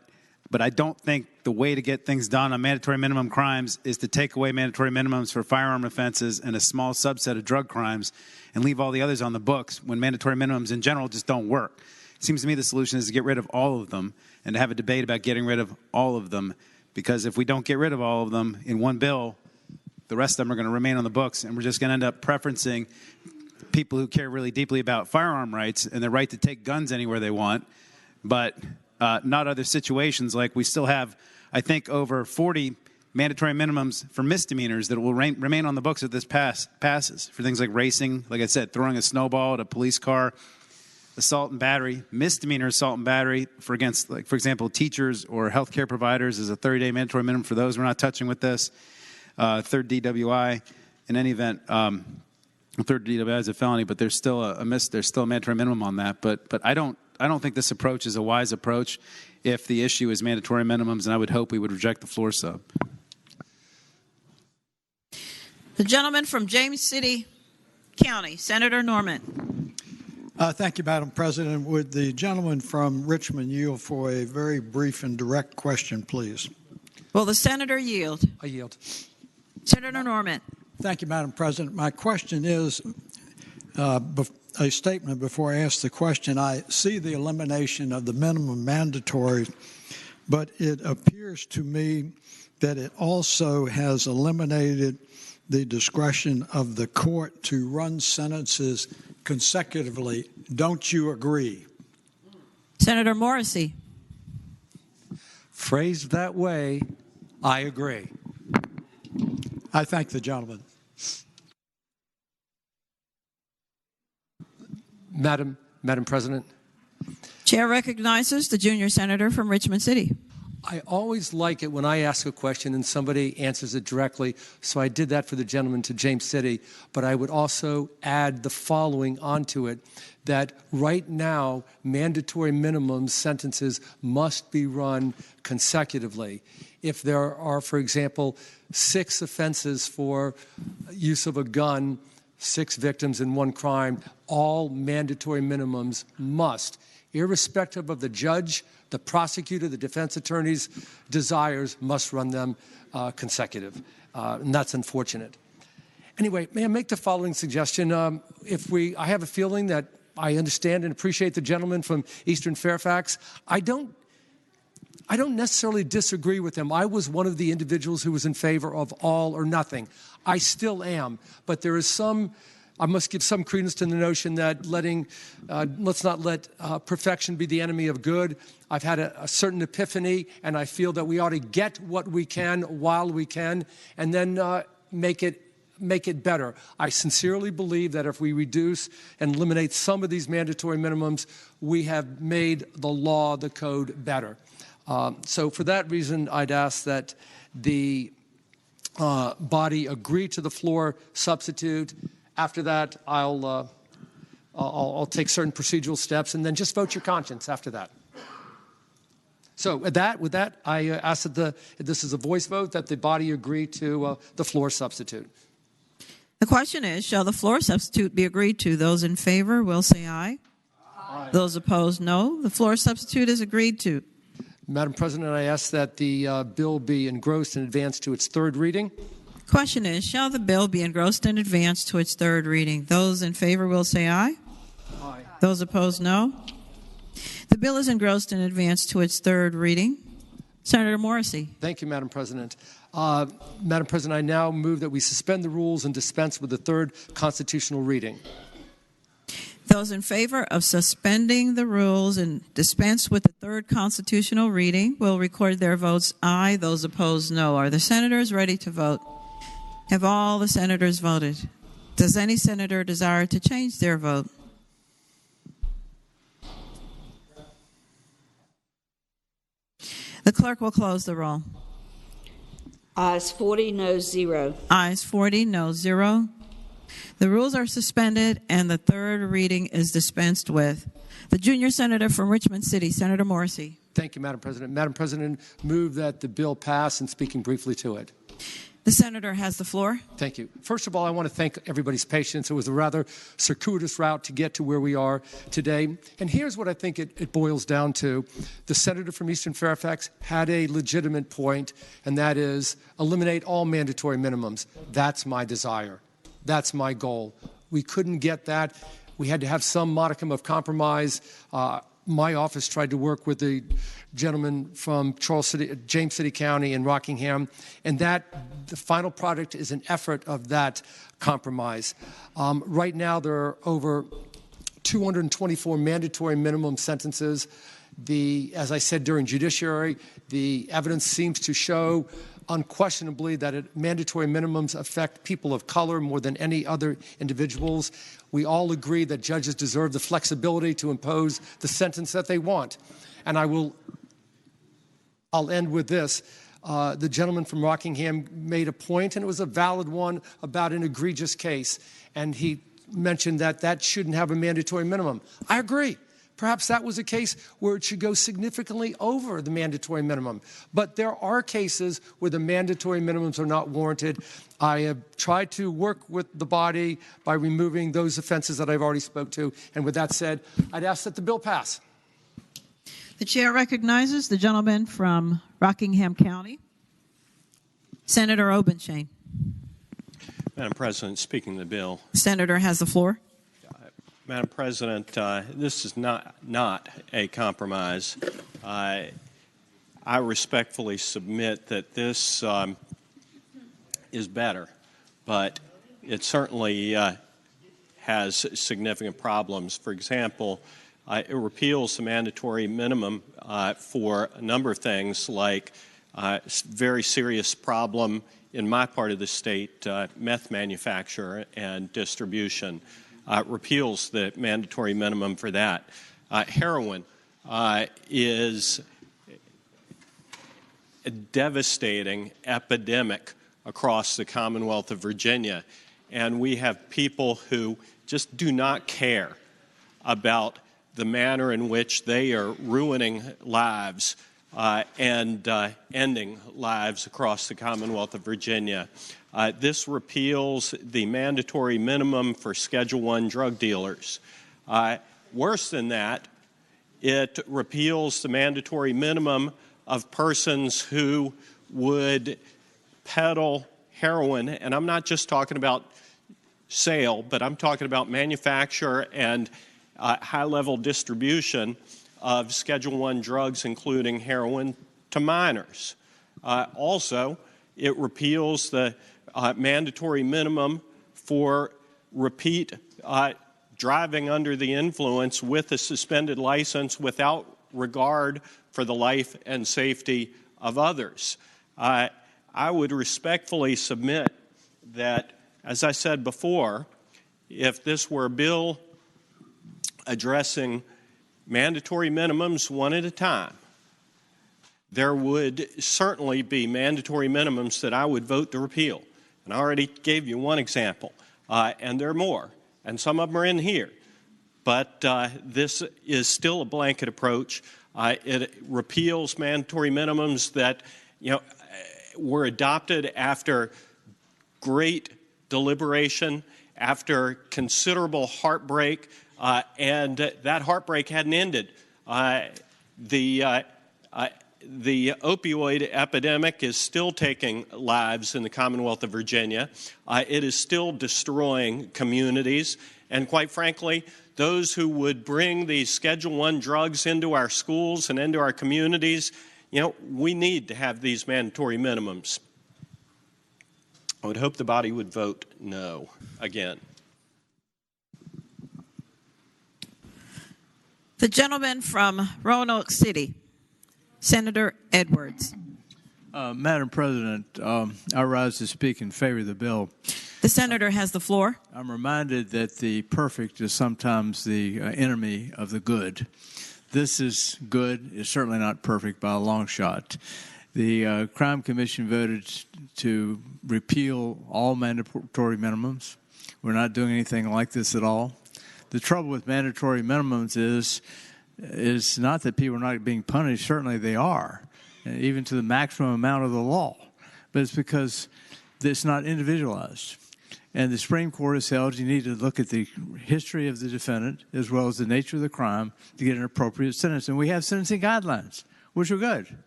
I don't think the way to get things done on mandatory minimum crimes is to take away mandatory minimums for firearm offenses and a small subset of drug crimes and leave all the others on the books when mandatory minimums in general just don't work. It seems to me the solution is to get rid of all of them and to have a debate about getting rid of all of them, because if we don't get rid of all of them in one bill, The rest of them are going to remain on the books, and we're just going to end up preferencing people who care really deeply about firearm rights and the right to take guns anywhere they want, but not other situations. Like we still have, I think, over 40 mandatory minimums for misdemeanors that will remain on the books if this passes, for things like racing, like I said, throwing a snowball at a police car, assault and battery, misdemeanor assault and battery for example, teachers or healthcare providers is a 30-day mandatory minimum for those. We're not touching with this. Third DWI, in any event, third DWI is a felony, but there's still a mandatory minimum on that. But I don't think this approach is a wise approach if the issue is mandatory minimums, and I would hope we would reject the floor sub. The gentleman from James City County, Senator Norman. Thank you, Madam President. Would the gentleman from Richmond yield for a very brief and direct question, please? Will the senator yield? I yield. Senator Norman. Thank you, Madam President. My question is a statement before I ask the question. I see the elimination of the minimum mandatory, but it appears to me that it also has eliminated the discretion of the court to run sentences consecutively. Don't you agree? Senator Morrissey. Phrased that way, I agree. I thank the gentleman. Madam President. Chair recognizes the junior senator from Richmond City. I always like it when I ask a question and somebody answers it directly, so I did that for the gentleman to James City, but I would also add the following onto it, that right now, mandatory minimum sentences must be run consecutively. If there are, for example, 6 offenses for use of a gun, 6 victims in 1 crime, all mandatory minimums must, irrespective of the judge, the prosecutor, the defense attorney's desires, must run them consecutive. And that's unfortunate. Anyway, may I make the following suggestion? I have a feeling that I understand and appreciate the gentleman from Eastern Fairfax. I don't necessarily disagree with him. I was one of the individuals who was in favor of all or nothing. I still am. But there is I must give some credence to the notion that let's not let perfection be the enemy of good. I've had a certain epiphany, and I feel that we ought to get what we can while we can, and then make it better. I sincerely believe that if we reduce and eliminate some of these mandatory minimums, we have made the law, the code, better. So for that reason, I'd ask that the body agree to the floor substitute. After that, I'll take certain procedural steps, and then just vote your conscience after that. So with that, I ask that this is a voice vote, that the body agree to the floor substitute. The question is, shall the floor substitute be agreed to? Those in favor will say aye. Aye. Those opposed, no. The floor substitute is agreed to. Madam President, I ask that the bill be engrossed and advanced to its 3rd reading. Question is, shall the bill be engrossed and advanced to its 3rd reading? Those in favor will say aye. Aye. Those opposed, no. The bill is engrossed and advanced to its 3rd reading. Senator Morrissey. Thank you, Madam President. Madam President, I now move that we suspend the rules and dispense with the 3rd constitutional reading. Those in favor of suspending the rules and dispense with the 3rd constitutional reading will record their votes aye. Those opposed, no. Are the senators ready to vote? Have all the senators voted? Does any senator desire to change their vote? The clerk will close the roll. Ayes 40, noes 0. Ayes 40, noes 0. The rules are suspended and the 3rd reading is dispensed with. The junior senator from Richmond City, Senator Morrissey. Thank you, Madam President. Madam President, move that the bill pass, and speaking briefly to it. The senator has the floor. Thank you. First of all, I want to thank everybody's patience. It was a rather circuitous route to get to where we are today. And here's what I think it boils down to. The senator from Eastern Fairfax had a legitimate point, and that is eliminate all mandatory minimums. That's my desire. That's my goal. We couldn't get that. We had to have some modicum of compromise. my office tried to work with the gentleman from James City County and Rockingham, and the final product is an effort of that compromise. Right now, there are over 224 mandatory minimum sentences. As I said during judiciary, the evidence seems to show unquestionably that mandatory minimums affect people of color more than any other individuals. We all agree that judges deserve the flexibility to impose the sentence that they want. And I'll end with this. The gentleman from Rockingham made a point, and it was a valid one, about an egregious case. And he mentioned that that shouldn't have a mandatory minimum. I agree. Perhaps that was a case where it should go significantly over the mandatory minimum. But there are cases where the mandatory minimums are not warranted. I have tried to work with the body by removing those offenses that I've already spoke to. And with that said, I'd ask that the bill pass. The chair recognizes the gentleman from Rockingham County, Senator Obenshain. Madam President, speaking of the bill. Senator has the floor. Madam President, this is not a compromise. I respectfully submit that this is better, but it certainly has significant problems. For example, it repeals the mandatory minimum for a number of things, like very serious problem in my part of the state, meth manufacture and distribution. Repeals the mandatory minimum for that. Heroin is a devastating epidemic across the Commonwealth of Virginia, and we have people who just do not care about the manner in which they are ruining lives and ending lives across the Commonwealth of Virginia. This repeals the mandatory minimum for Schedule I drug dealers. Worse than that, it repeals the mandatory minimum of persons who would peddle heroin, and I'm not just talking about sale, but I'm talking about manufacture and high-level distribution of Schedule I drugs, including heroin, to minors. Also, it repeals the mandatory minimum for repeat driving under the influence with a suspended license without regard for the life and safety of others. I would respectfully submit that, as I said before, if this were a bill addressing mandatory minimums one at a time, there would certainly be mandatory minimums that I would vote to repeal. And I already gave you one example, and there are more, and some of them are in here. But this is still a blanket approach. It repeals mandatory minimums that were adopted after great deliberation, after considerable heartbreak, and that heartbreak hadn't ended. The opioid epidemic is still taking lives in the Commonwealth of Virginia. It is still destroying communities. And quite frankly, those who would bring these Schedule I drugs into our schools and into our communities, we need to have these mandatory minimums. I would hope the body would vote no again. The gentleman from Roanoke City, Senator Edwards. Madam President, I rise to speak in favor of the bill. The senator has the floor. I'm reminded that the perfect is sometimes the enemy of the good. This is good. It's certainly not perfect by a long shot. The Crime Commission voted to repeal all mandatory minimums. We're not doing anything like this at all. The trouble with mandatory minimums is not that people are not being punished. Certainly they are, even to the maximum amount of the law. But it's because it's not individualized. And the Supreme Court has held you need to look at the history of the defendant as well as the nature of the crime to get an appropriate sentence. And we have sentencing guidelines, which are good.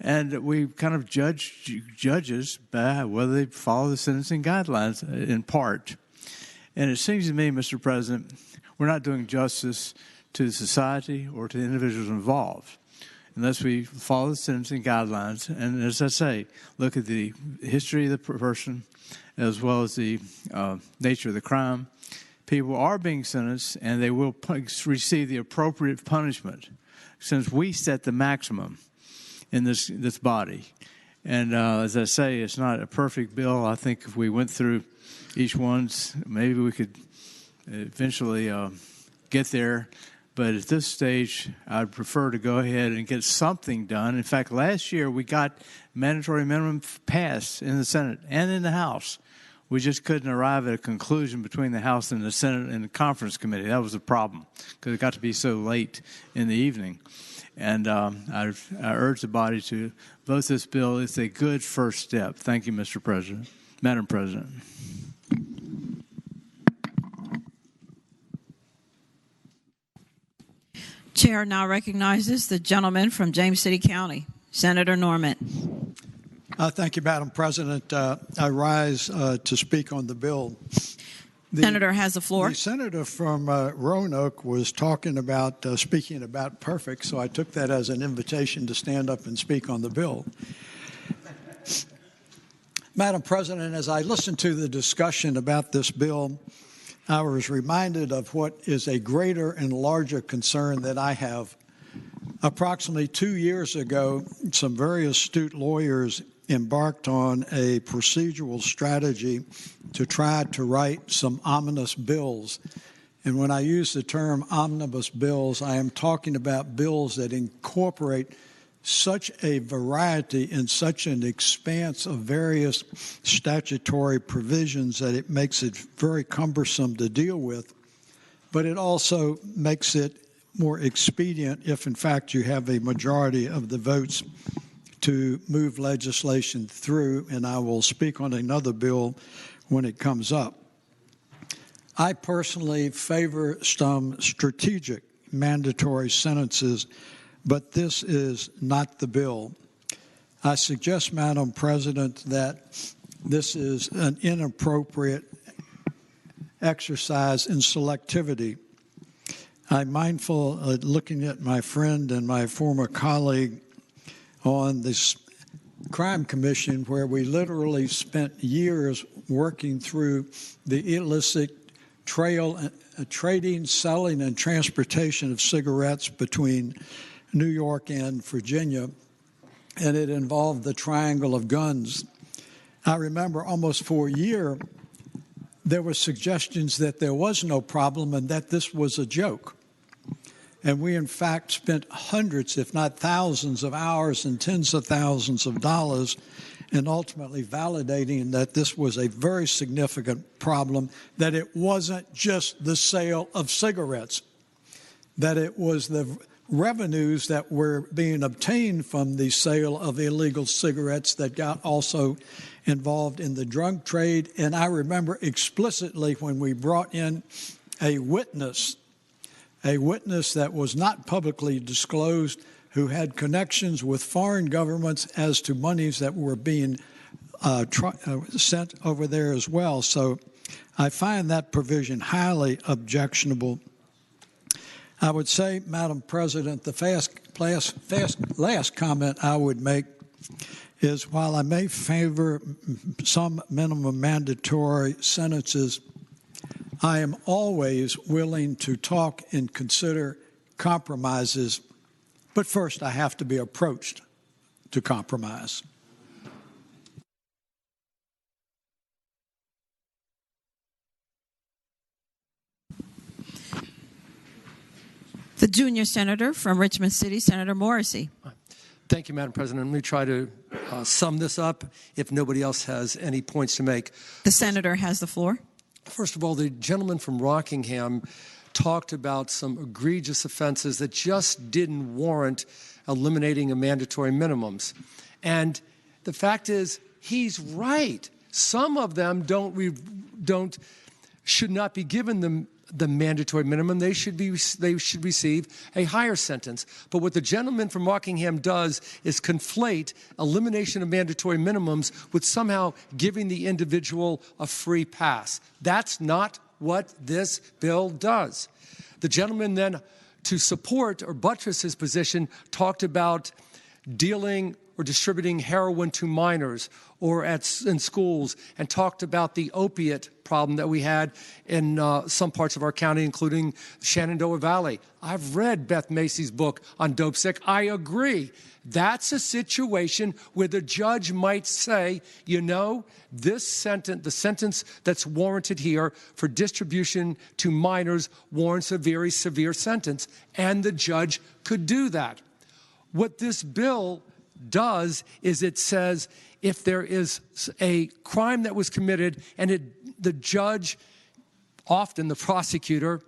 And we kind of judge judges by whether they follow the sentencing guidelines in part. And it seems to me, Mr. President, we're not doing justice to the society or to the individuals involved unless we follow the sentencing guidelines. And as I say, look at the history of the person as well as the nature of the crime. People are being sentenced, and they will receive the appropriate punishment since we set the maximum in this body. And as I say, it's not a perfect bill. I think if we went through each one's, maybe we could eventually get there. But at this stage, I'd prefer to go ahead and get something done. In fact, last year we got mandatory minimum passed in the Senate and in the House. We just couldn't arrive at a conclusion between the House and the Senate and the conference committee. That was the problem because it got to be so late in the evening. And I urge the body to vote this bill. It's a good first step. Thank you, Mr. President. Madam President. Chair now recognizes the gentleman from James City County, Senator Norman. Thank you, Madam President. I rise to speak on the bill. The Senator has the floor. The senator from Roanoke was talking about speaking about perfect, so I took that as an invitation to stand up and speak on the bill. Madam President, as I listened to the discussion about this bill, I was reminded of what is a greater and larger concern that I have. Approximately 2 years ago, some very astute lawyers embarked on a procedural strategy to try to write some omnibus bills. And when I use the term omnibus bills, I am talking about bills that incorporate such a variety and such an expanse of various statutory provisions that it makes it very cumbersome to deal with. But it also makes it more expedient if, in fact, you have a majority of the votes to move legislation through, and I will speak on another bill when it comes up. I personally favor some strategic mandatory sentences, but this is not the bill. I suggest, Madam President, that this is an inappropriate exercise in selectivity. I'm mindful of looking at my friend and my former colleague on this crime commission where we literally spent years working through the illicit trading, selling, and transportation of cigarettes between New York and Virginia, and it involved the triangle of guns. I remember almost for a year there were suggestions that there was no problem and that this was a joke. And we, in fact, spent hundreds, if not thousands of hours and tens of thousands of dollars in ultimately validating that this was a very significant problem, that it wasn't just the sale of cigarettes, that it was the revenues that were being obtained from the sale of illegal cigarettes that got also involved in the drug trade. And I remember explicitly when we brought in a witness that was not publicly disclosed, who had connections with foreign governments as to monies that were being sent over there as well. So I find that provision highly objectionable. I would say, Madam President, the last comment I would make is while I may favor some minimum mandatory sentences, I am always willing to talk and consider compromises, but first I have to be approached to compromise. The junior senator from Richmond City, Senator Morrissey. Thank you, Madam President. Let me try to sum this up if nobody else has any points to make. The senator has the floor. First of all, the gentleman from Rockingham talked about some egregious offenses that just didn't warrant eliminating a mandatory minimums. And the fact is, he's right. Some of them should not be given the mandatory minimum. They should receive a higher sentence. But what the gentleman from Rockingham does is conflate elimination of mandatory minimums with somehow giving the individual a free pass. That's not what this bill does. The gentleman then to support or buttress his position, talked about dealing or distributing heroin to minors or in schools, and talked about the opiate problem that we had in some parts of our county, including Shenandoah Valley. I've read Beth Macy's book on dope sick. I agree. That's a situation where the judge might say, you know, the sentence that's warranted here for distribution to minors warrants a very severe sentence, and the judge could do that. What this bill does is it says if there is a crime that was committed and the judge, often the prosecutor,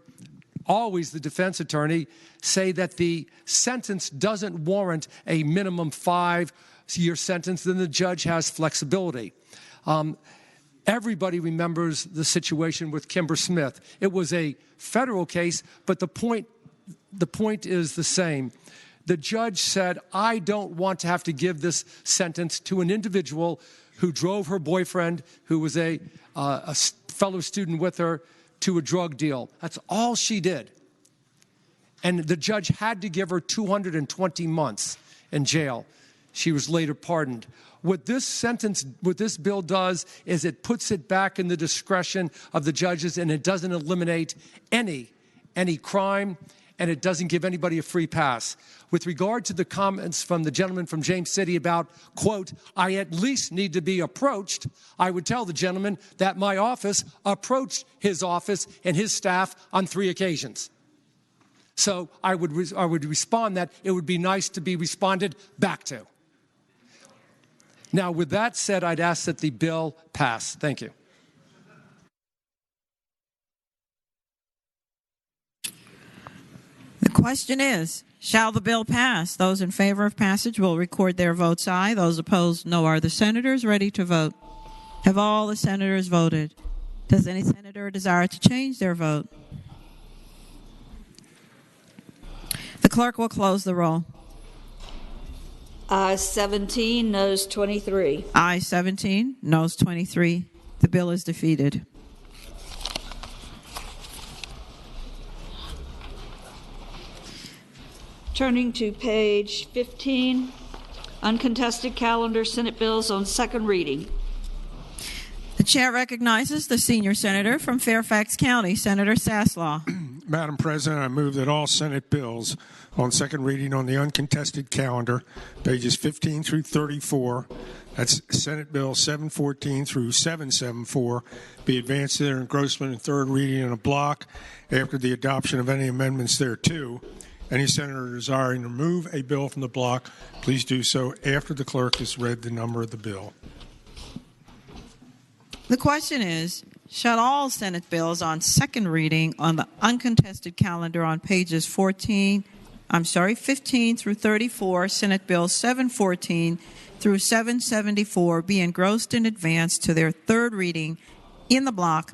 always the defense attorney, say that the sentence doesn't warrant a minimum 5-year sentence, then the judge has flexibility. Everybody remembers the situation with Kimber Smith. It was a federal case, but the point is the same. The judge said, I don't want to have to give this sentence to an individual who drove her boyfriend, who was a fellow student with her, to a drug deal. That's all she did. And the judge had to give her 220 months in jail. She was later pardoned. What this bill does is it puts it back in the discretion of the judges, and it doesn't eliminate any crime, and it doesn't give anybody a free pass. With regard to the comments from the gentleman from James City about, quote, I at least need to be approached, I would tell the gentleman that my office approached his office and his staff on 3 occasions. So I would respond that it would be nice to be responded back to. Now, with that said, I'd ask that the bill pass. Thank you. The question is, shall the bill pass? Those in favor of passage will record their votes aye. Those opposed, no. Are the senators ready to vote? Have all the senators voted? Does any senator desire to change their vote? The clerk will close the roll. Ayes 17, noes 23. Ayes 17, noes 23. The bill is defeated. Turning to page 15, uncontested calendar, Senate bills on second reading. The chair recognizes the senior senator from Fairfax County, Senator Saslaw. Madam President, I move that all Senate bills on second reading on the uncontested calendar, pages 15 through 34, that's Senate Bill 714 through 774, be advanced to their engrossment in third reading in a block after the adoption of any amendments thereto. Any senator desiring to remove a bill from the block, please do so after the clerk has read the number of the bill. The question is, shall all Senate bills on second reading on the uncontested calendar on pages 15 through 34, Senate Bill 714 through 774 be engrossed in advance to their third reading in the block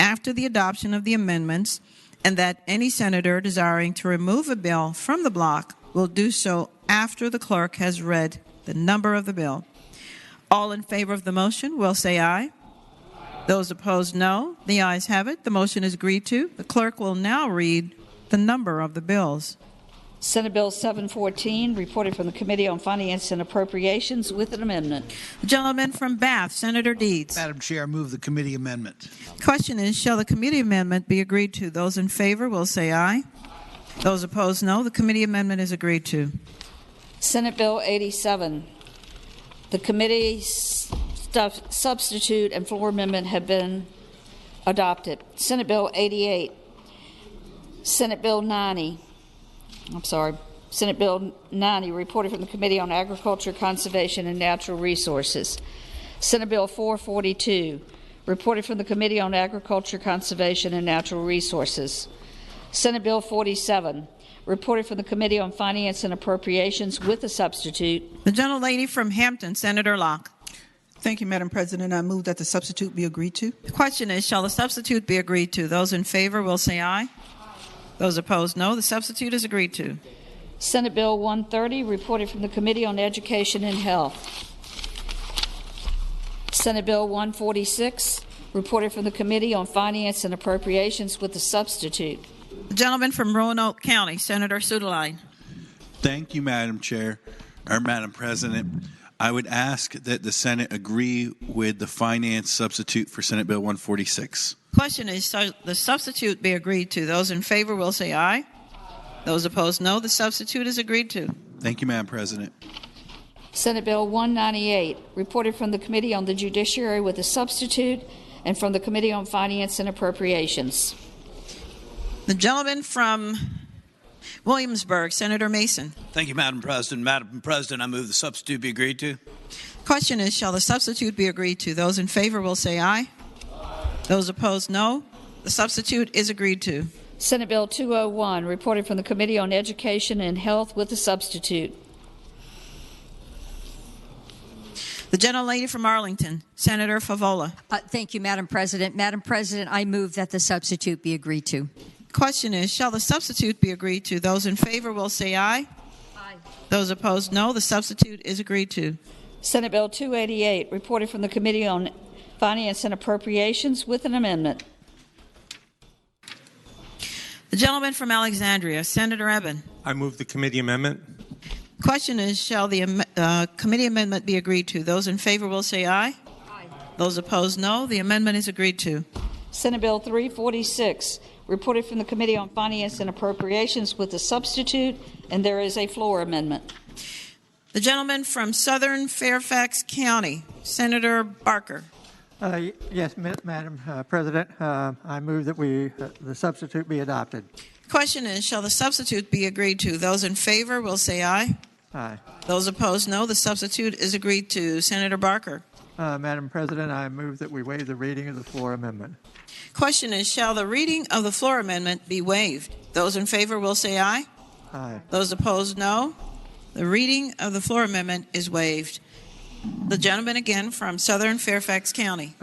after the adoption of the amendments, and that any senator desiring to remove a bill from the block will do so after the clerk has read the number of the bill. All in favor of the motion will say aye. Those opposed, no. The ayes have it. The motion is agreed to. The clerk will now read the number of the bills. Senate Bill 714, reported from the Committee on Finance and Appropriations with an amendment. The gentleman from Bath, Senator Deeds. Madam Chair, I move the committee amendment. Question is, shall the committee amendment be agreed to? Those in favor will say aye. Those opposed, no. The committee amendment is agreed to. Senate Bill 87. The committee's substitute and floor amendment have been adopted. Senate Bill 88. Senate Bill 90, reported from the Committee on Agriculture, Conservation, and Natural Resources. Senate Bill 442, reported from the Committee on Agriculture, Conservation, and Natural Resources. Senate Bill 47, reported from the Committee on Finance and Appropriations with a substitute. The gentlelady from Hampton, Senator Locke. Thank you, Madam President. I move that the substitute be agreed to. The question is, shall the substitute be agreed to? Those in favor will say aye. Those opposed, no. The substitute is agreed to. Senate Bill 130, reported from the Committee on Education and Health. Senate Bill 146, reported from the Committee on Finance and Appropriations with a substitute. The gentleman from Roanoke County, Senator Suderline. Thank you, Madam Chair, or Madam President. I would ask that the Senate agree with the finance substitute for Senate Bill 146. Question is, shall the substitute be agreed to? Those in favor will say aye. Those opposed, no. The substitute is agreed to. Thank you, Madam President. Senate Bill 198, reported from the Committee on the Judiciary with a substitute and from the Committee on Finance and Appropriations. The gentleman from Williamsburg, Senator Mason. Thank you, Madam President. Madam President, I move the substitute be agreed to. Question is, shall the substitute be agreed to? Those in favor will say aye. Those opposed, no. The substitute is agreed to. Senate Bill 201, reported from the Committee on Education and Health with a substitute. The gentlelady from Arlington, Senator Favola. Thank you, Madam President. Madam President, I move that the substitute be agreed to. Question is, shall the substitute be agreed to? Those in favor will say aye. Aye. Those opposed, no. The substitute is agreed to. Senate Bill 288, reported from the Committee on Finance and Appropriations with an amendment. The gentleman from Alexandria, Senator Eben. I move the committee amendment. Question is, shall the committee amendment be agreed to? Those in favor will say aye. Aye. Those opposed, no. The amendment is agreed to. Senate Bill 346, reported from the Committee on Finance and Appropriations with a substitute, and there is a floor amendment. The gentleman from Southern Fairfax County, Senator Barker. Yes, Madam President, I move that the substitute be adopted. Question is, shall the substitute be agreed to? Those in favor will say aye. Aye. Those opposed, no. The substitute is agreed to. Senator Barker. Madam President, I move that we waive the reading of the floor amendment. Question is, shall the reading of the floor amendment be waived? Those in favor will say aye. Aye. Those opposed, no. The reading of the floor amendment is waived. The gentleman again from Southern Fairfax County.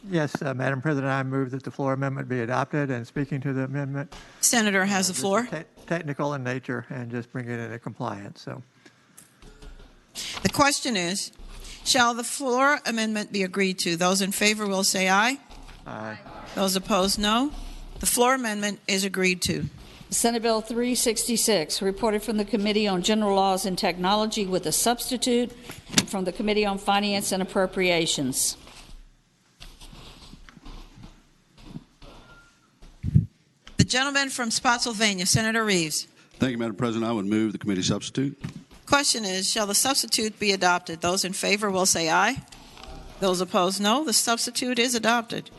Yes, Madam President, I move that the floor amendment be adopted, and speaking to the amendment. Senator has the floor. Technical in nature and just bring it into compliance. So, the question is, shall the floor amendment be agreed to? Those in favor will say aye. Aye. Those opposed, no. The floor amendment is agreed to. Senate Bill 366, reported from the Committee on General Laws and Technology with a substitute, and from the Committee on Finance and Appropriations. The gentleman from Spotsylvania, Senator Reeves. Thank you, Madam President. I would move the committee substitute. Question is, shall the substitute be adopted? Those in favor will say aye. Those opposed, no. The substitute is adopted.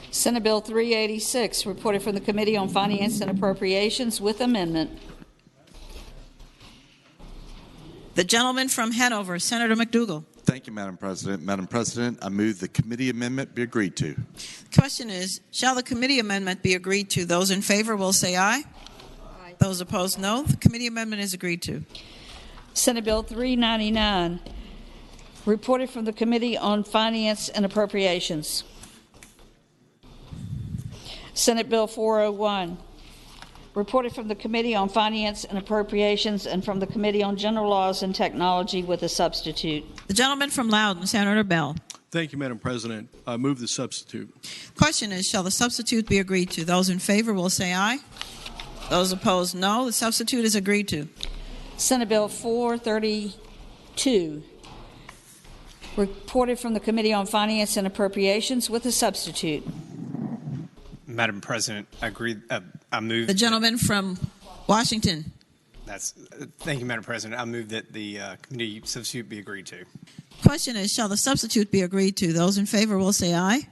Senate Bill 386, reported from the Committee on Finance and Appropriations with amendment. The gentleman from Hanover, Senator McDougal. Thank you, Madam President. Madam President, I move the committee amendment be agreed to. The question is, shall the committee amendment be agreed to? Those in favor will say aye. Aye. Those opposed, no. The committee amendment is agreed to. Senate Bill 399, reported from the Committee on Finance and Appropriations. Senate Bill 401, reported from the Committee on Finance and Appropriations and from the Committee on General Laws and Technology with a substitute. The gentleman from Loudoun, Senator Bell. Thank you, Madam President. I move the substitute. Question is, shall the substitute be agreed to? Those in favor will say aye. Those opposed, no. The substitute is agreed to. Senate Bill 432, reported from the Committee on Finance and Appropriations with a substitute. Madam President, I agree. I move. The gentleman from Washington. Thank you, Madam President. I move that the committee substitute be agreed to. Question is, shall the substitute be agreed to? Those in favor will say aye.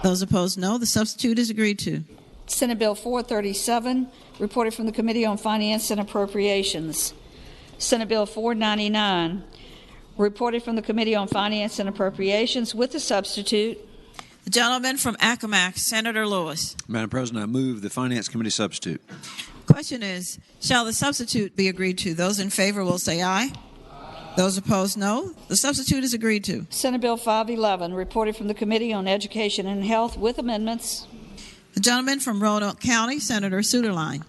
Those opposed, no. The substitute is agreed to. Senate Bill 437, reported from the Committee on Finance and Appropriations. Senate Bill 499, reported from the Committee on Finance and Appropriations with a substitute. The gentleman from Accomack, Senator Lewis. Madam President, I move the Finance Committee substitute. Question is, shall the substitute be agreed to? Those in favor will say aye. Those opposed, no. The substitute is agreed to. Senate Bill 511, reported from the Committee on Education and Health with amendments. The gentleman from Roanoke County, Senator Suderline.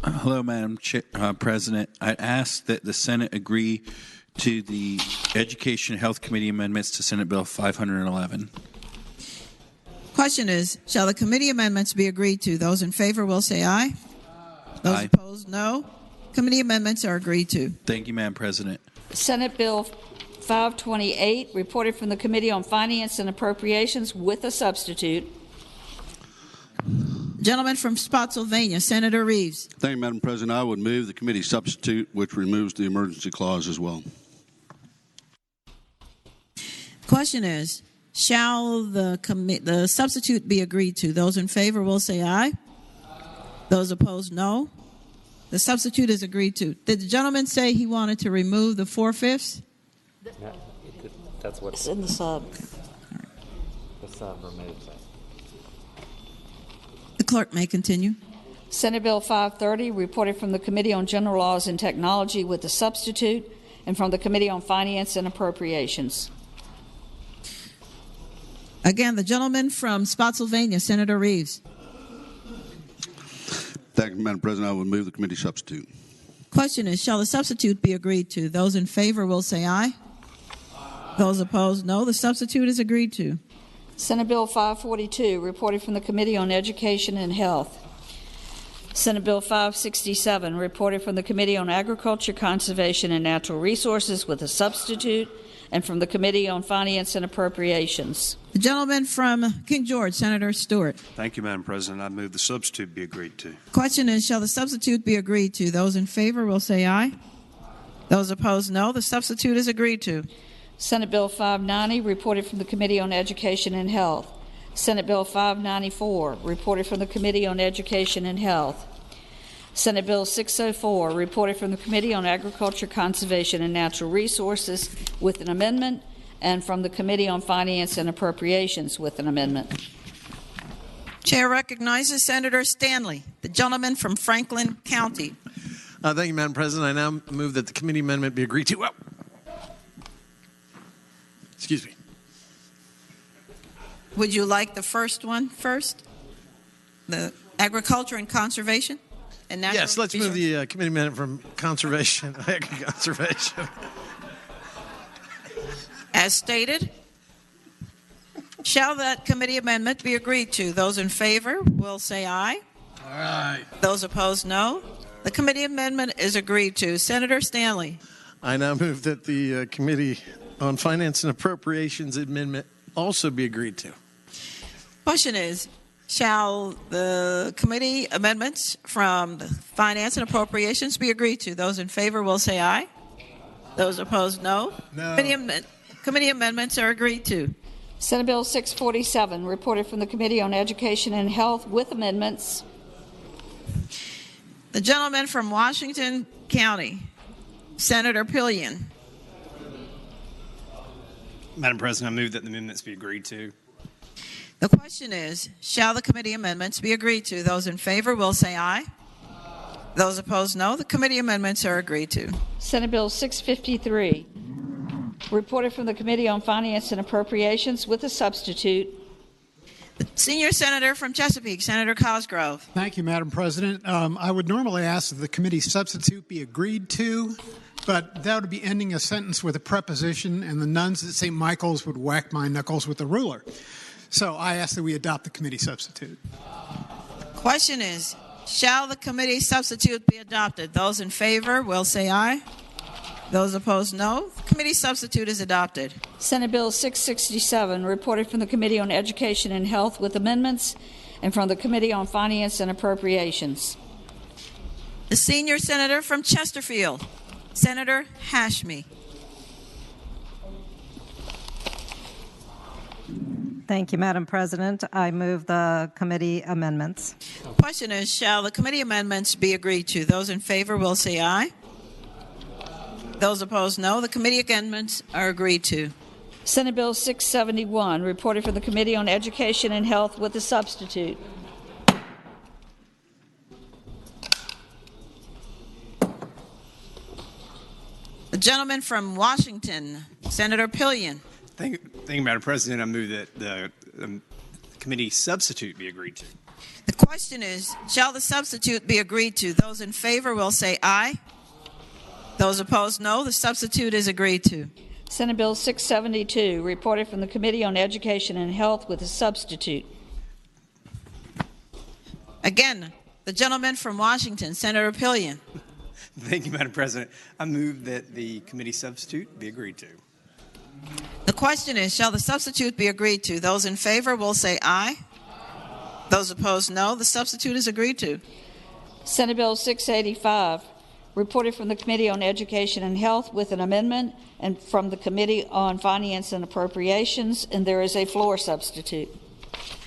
Hello, Madam President. I ask that the Senate agree to the Education and Health Committee amendments to Senate Bill 511. Question is, shall the committee amendments be agreed to? Those in favor will say aye. Those Aye. opposed, no. Committee amendments are agreed to. Thank you, Madam President. Senate Bill 528, reported from the Committee on Finance and Appropriations with a substitute. Gentleman from Spotsylvania, Senator Reeves. Thank you, Madam President. I would move the committee substitute, which removes the emergency clause as well. Question is, shall the substitute be agreed to? Those in favor will say aye. Those opposed, no. The substitute is agreed to. Did the gentleman say he wanted to remove the 4/5? That's what It's in the sub. the sub removes it. The clerk may continue. Senate Bill 530, reported from the Committee on General Laws and Technology with a substitute, and from the Committee on Finance and Appropriations. Again, the gentleman from Spotsylvania, Senator Reeves. Thank you, Madam President. I would move the committee substitute. Question is, shall the substitute be agreed to? Those in favor will say aye. Those opposed, no. The substitute is agreed to. Senate Bill 542, reported from the Committee on Education and Health. Senate Bill 567, reported from the Committee on Agriculture, Conservation, and Natural Resources with a substitute, and from the Committee on Finance and Appropriations. The gentleman from King George, Senator Stewart. Thank you, Madam President. I move the substitute be agreed to. Question is, shall the substitute be agreed to? Those in favor will say aye. Those opposed, no. The substitute is agreed to. Senate Bill 590, reported from the Committee on Education and Health. Senate Bill 594, reported from the Committee on Education and Health. Senate Bill 604, reported from the Committee on Agriculture, Conservation, and Natural Resources with an amendment, and from the Committee on Finance and Appropriations with an amendment. Chair recognizes Senator Stanley, the gentleman from Franklin County. Thank you, Madam President. I now move that the committee amendment be agreed to. Excuse me. Would you like the first one first? The Agriculture and Conservation? And Natural Yes, let's move the committee amendment from conservation, conservation. As stated, shall that committee amendment be agreed to? Those in favor will say aye. All right. Those opposed, no. The committee amendment is agreed to. Senator Stanley. I now move that the Committee on Finance and Appropriations amendment also be agreed to. Question is, shall the committee amendments from the Finance and Appropriations be agreed to? Those in favor will say aye. Those opposed, no. No. Committee amendments are agreed to. Senate Bill 647, reported from the Committee on Education and Health with amendments. The gentleman from Washington County, Senator Pillion. Madam President, I move that the amendments be agreed to. The question is, shall the committee amendments be agreed to? Those in favor will say aye. Those opposed, no. The committee amendments are agreed to. Senate Bill 653, reported from the Committee on Finance and Appropriations with a substitute. The senior senator from Chesapeake, Senator Cosgrove. Thank you, Madam President. I would normally ask that the committee substitute be agreed to, but that would be ending a sentence with a preposition, and the nuns at St. Michael's would whack my knuckles with a ruler. So I ask that we adopt the committee substitute. Question is, shall the committee substitute be adopted? Those in favor will say aye. Those opposed, no. The committee substitute is adopted. Senate Bill 667, reported from the Committee on Education and Health with amendments, and from the Committee on Finance and Appropriations. The senior senator from Chesterfield, Senator Hashmi. Thank you, Madam President. I move the committee amendments. Question is, shall the committee amendments be agreed to? Those in favor will say aye. Those opposed, no. The committee amendments are agreed to. Senate Bill 671, reported from the Committee on Education and Health with a substitute. The gentleman from Washington, Senator Pillion. Thank you, Madam President. I move that the committee substitute be agreed to. The question is, shall the substitute be agreed to? Those in favor will say aye. Those opposed, no. The substitute is agreed to. Senate Bill 672, reported from the Committee on Education and Health with a substitute. Again, the gentleman from Washington, Senator Pillion. Thank you, Madam President. I move that the committee substitute be agreed to. The question is, shall the substitute be agreed to? Those in favor will say aye. Those opposed, no. The substitute is agreed to. Senate Bill 685, reported from the Committee on Education and Health with an amendment, and from the Committee on Finance and Appropriations, and there is a floor substitute.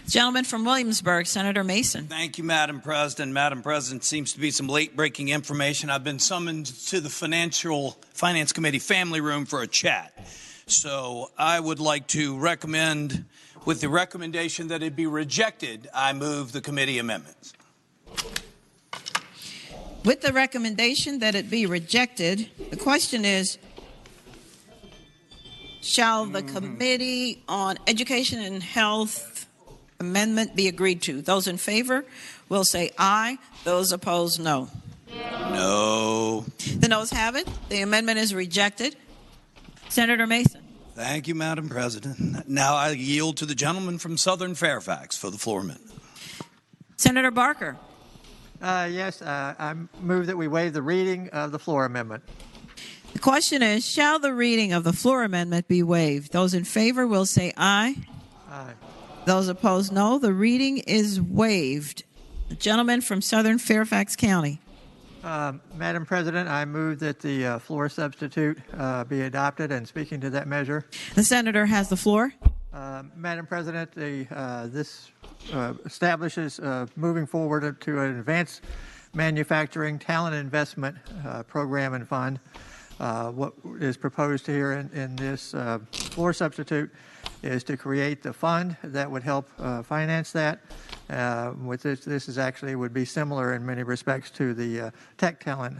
Gentleman from Williamsburg, Senator Mason. Thank you, Madam President. Madam President, seems to be some late-breaking information. I've been summoned to the Finance Committee family room for a chat. So I would like to recommend, with the recommendation that it be rejected, I move the committee amendments. With the recommendation that it be rejected, the question is, shall the Committee on Education and Health amendment be agreed to? Those in favor will say aye. Those opposed, no. No. The noes have it. The amendment is rejected. Senator Mason. Thank you, Madam President. Now I yield to the gentleman from Southern Fairfax for the floor amendment. Senator Barker. Yes, I move that we waive the reading of the floor amendment. The question is, shall the reading of the floor amendment be waived? Those in favor will say aye. Aye. Those opposed, no. The reading is waived. The gentleman from Southern Fairfax County. Madam President, I move that the floor substitute be adopted, and speaking to that measure. The senator has the floor. Madam President, this establishes moving forward to an advanced manufacturing talent investment program and fund. What is proposed here in this floor substitute is to create the fund that would help finance that. With this is actually would be similar in many respects to the tech talent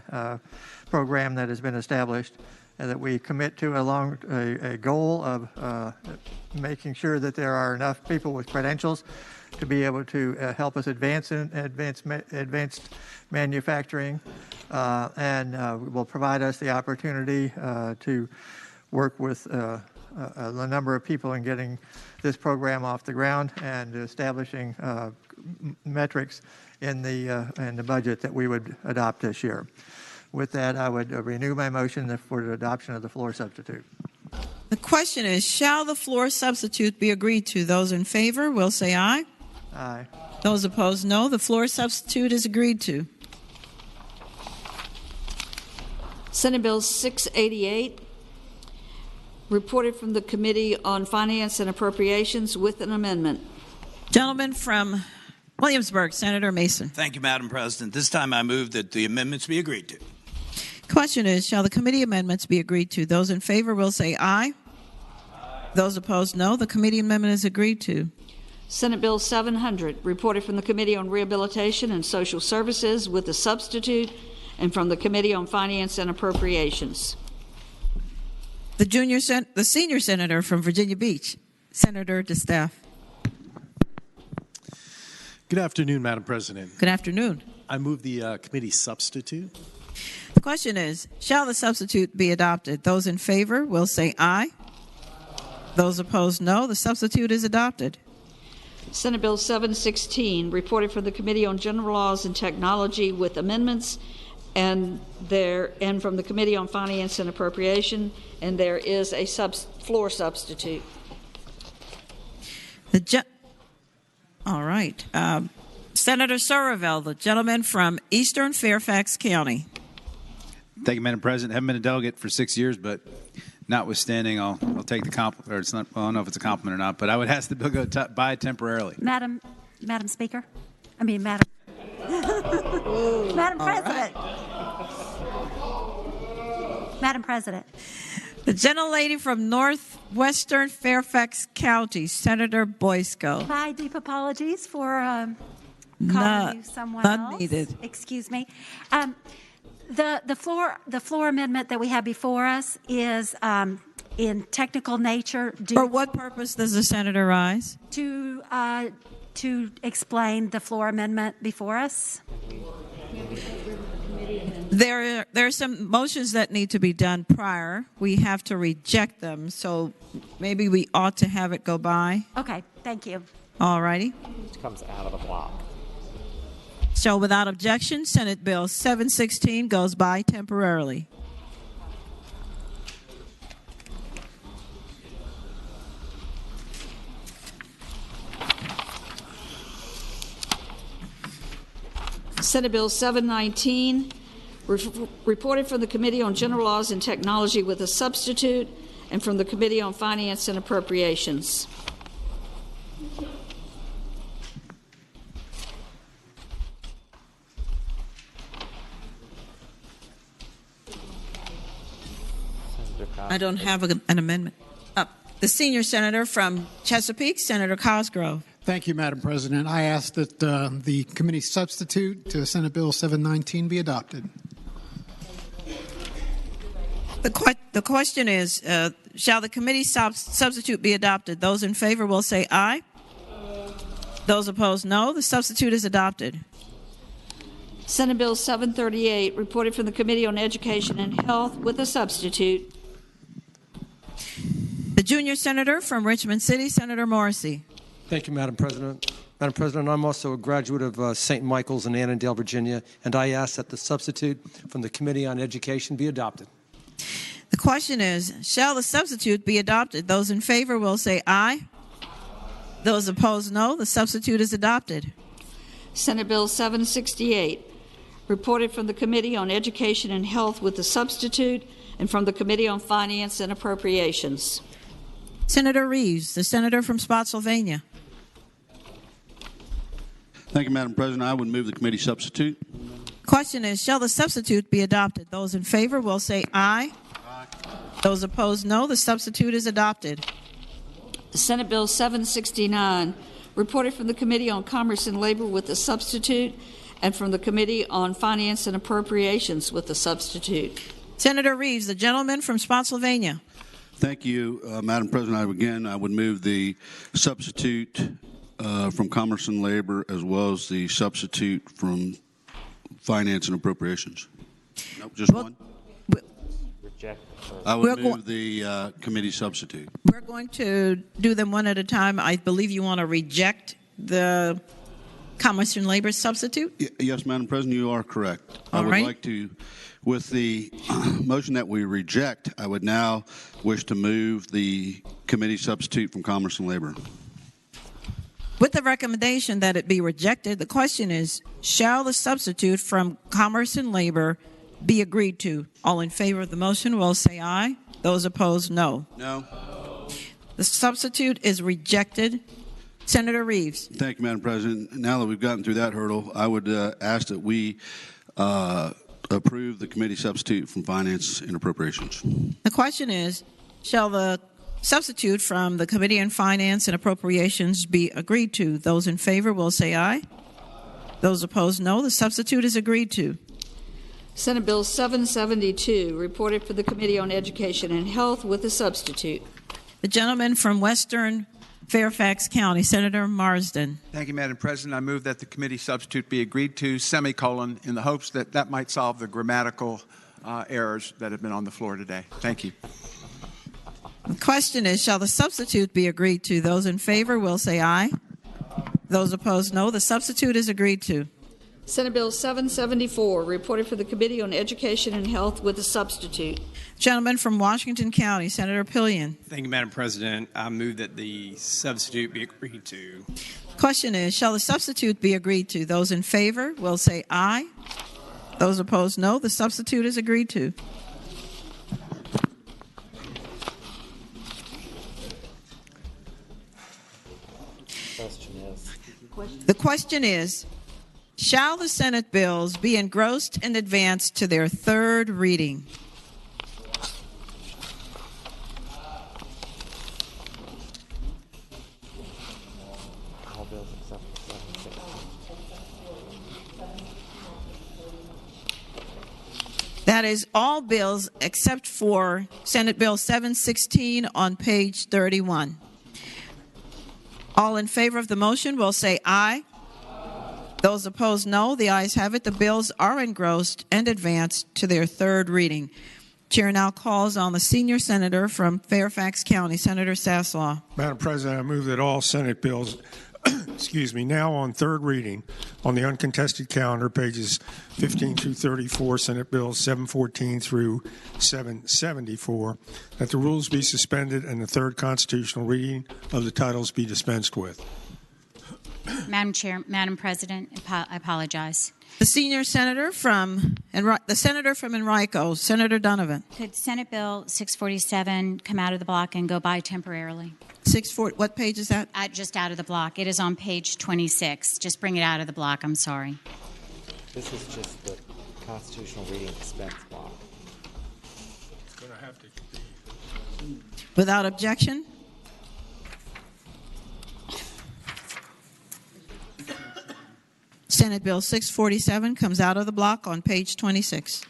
program that has been established, and that we commit to a goal of making sure that there are enough people with credentials to be able to help us advance in advanced manufacturing, and will provide us the opportunity to work with a number of people in getting this program off the ground and establishing metrics in the budget that we would adopt this year. With that, I would renew my motion for the adoption of the floor substitute. The question is, shall the floor substitute be agreed to? Those in favor will say aye. Aye. Those opposed, no. The floor substitute is agreed to. Senate Bill 688, reported from the Committee on Finance and Appropriations with an amendment. Gentleman from Williamsburg, Senator Mason. Thank you, Madam President. This time I move that the amendments be agreed to. Question is, shall the committee amendments be agreed to? Those in favor will say aye. Those opposed, no. The committee amendment is agreed to. Senate Bill 700, reported from the Committee on Rehabilitation and Social Services with a substitute, and from the Committee on Finance and Appropriations. The senior senator from Virginia Beach, Senator DeStaff. Good afternoon, Madam President. Good afternoon. I move the committee substitute. The question is, shall the substitute be adopted? Those in favor will say aye. Those opposed, no. The substitute is adopted. Senate Bill 716, reported from the Committee on General Laws and Technology with amendments, and from the Committee on Finance and Appropriation, and there is a floor substitute. All right. Senator Sorovell, the gentleman from Eastern Fairfax County. Thank you, Madam President. Haven't been a delegate for 6 years, but notwithstanding, I'll take the compliment. Or it's not. Well, I don't know if it's a compliment or not, but I would ask the bill go by temporarily. Madam Speaker, Madam President. Madam President. The gentlelady from northwestern Fairfax County, Senator Boysko. My deep apologies for calling you someone else. None needed. Excuse me. The floor amendment that we have before us is in technical nature. For what purpose does the senator rise? To explain the floor amendment before us. There are some motions that need to be done prior. We have to reject them, so maybe we ought to have it go by. Okay, thank you. All righty. Which comes out of the block. So without objection, Senate Bill 716 goes by temporarily. Senate Bill 719, reported from the Committee on General Laws and Technology with a substitute, and from the Committee on Finance and Appropriations. I don't have an amendment. The senior senator from Chesapeake, Senator Cosgrove. Thank you, Madam President. I ask that the committee substitute to Senate Bill 719 be adopted. The question is, shall the committee substitute be adopted? Those in favor will say aye. Those opposed, no. The substitute is adopted. Senate Bill 738, reported from the Committee on Education and Health with a substitute. The junior senator from Richmond City, Senator Morrissey. Thank you, Madam President. Madam President, I'm also a graduate of St. Michael's in Annandale, Virginia, and I ask that the substitute from the Committee on Education be adopted. The question is, shall the substitute be adopted? Those in favor will say aye. Those opposed, no. The substitute is adopted. Senate Bill 768, reported from the Committee on Education and Health with a substitute, and from the Committee on Finance and Appropriations. Senator Reeves, the senator from Spotsylvania. Thank you, Madam President. I would move the committee substitute. Question is, shall the substitute be adopted? Those in favor will say aye. Those opposed, no. The substitute is adopted. Senate Bill 769, reported from the Committee on Commerce and Labor with a substitute, and from the Committee on Finance and Appropriations with a substitute. Senator Reeves, the gentleman from Spotsylvania. Thank you, Madam President. I would move the substitute from Commerce and Labor, as well as the substitute from Finance and Appropriations. Nope, just one. I would move the committee substitute. We're going to do them one at a time. I believe you want to reject the Commerce and Labor substitute? Yes, Madam President, you are correct. All I would right. like to, with the motion that we reject, I would now wish to move the committee substitute from Commerce and Labor. With the recommendation that it be rejected, the question is, shall the substitute from Commerce and Labor be agreed to? All in favor of the motion will say aye. Those opposed, no. No. The substitute is rejected. Senator Reeves. Thank you, Madam President. Now that we've gotten through that hurdle, I would ask that we approve the committee substitute from Finance and Appropriations. The question is, shall the substitute from the Committee on Finance and Appropriations be agreed to? Those in favor will say aye. Those opposed, no. The substitute is agreed to. Senate Bill 772, reported for the Committee on Education and Health with a substitute. The gentleman from Western Fairfax County, Senator Marsden. Thank you, Madam President. I move that the committee substitute be agreed to, semicolon, in the hopes that that might solve the grammatical errors that have been on the floor today. Thank you. The question is, shall the substitute be agreed to? Those in favor will say aye. Those opposed, no. The substitute is agreed to. Senate Bill 774, reported for the Committee on Education and Health with a substitute. Gentleman from Washington County, Senator Pillion. Thank you, Madam President. I move that the substitute be agreed to. Question is, shall the substitute be agreed to? Those in favor will say aye. Those opposed, no. The substitute is agreed to. The question is, shall the Senate bills be engrossed and advanced to their third reading? All bills except for 716. That is all bills except for Senate Bill 716 on page 31. All in favor of the motion will say aye. Those opposed, no. The ayes have it. The bills are engrossed and advanced to their third reading. Chair now calls on the senior senator from Fairfax County, Senator Sasslaw. Madam President, I move that all Senate bills now on third reading on the uncontested calendar, pages 15 through 34, Senate Bill 714 through 774, that the rules be suspended and the third constitutional reading of the titles be dispensed with. Madam Chair, Madam President, I apologize. The senior senator from Enrico, Senator Donovan. Could Senate Bill 647 come out of the block and go by temporarily? 640. What page is that? Just out of the block. It is on page 26. Just bring it out of the block. I'm sorry. This is just the constitutional reading dispense block. It's going to have to be. Without objection? Senate Bill 647 comes out of the block on page 26.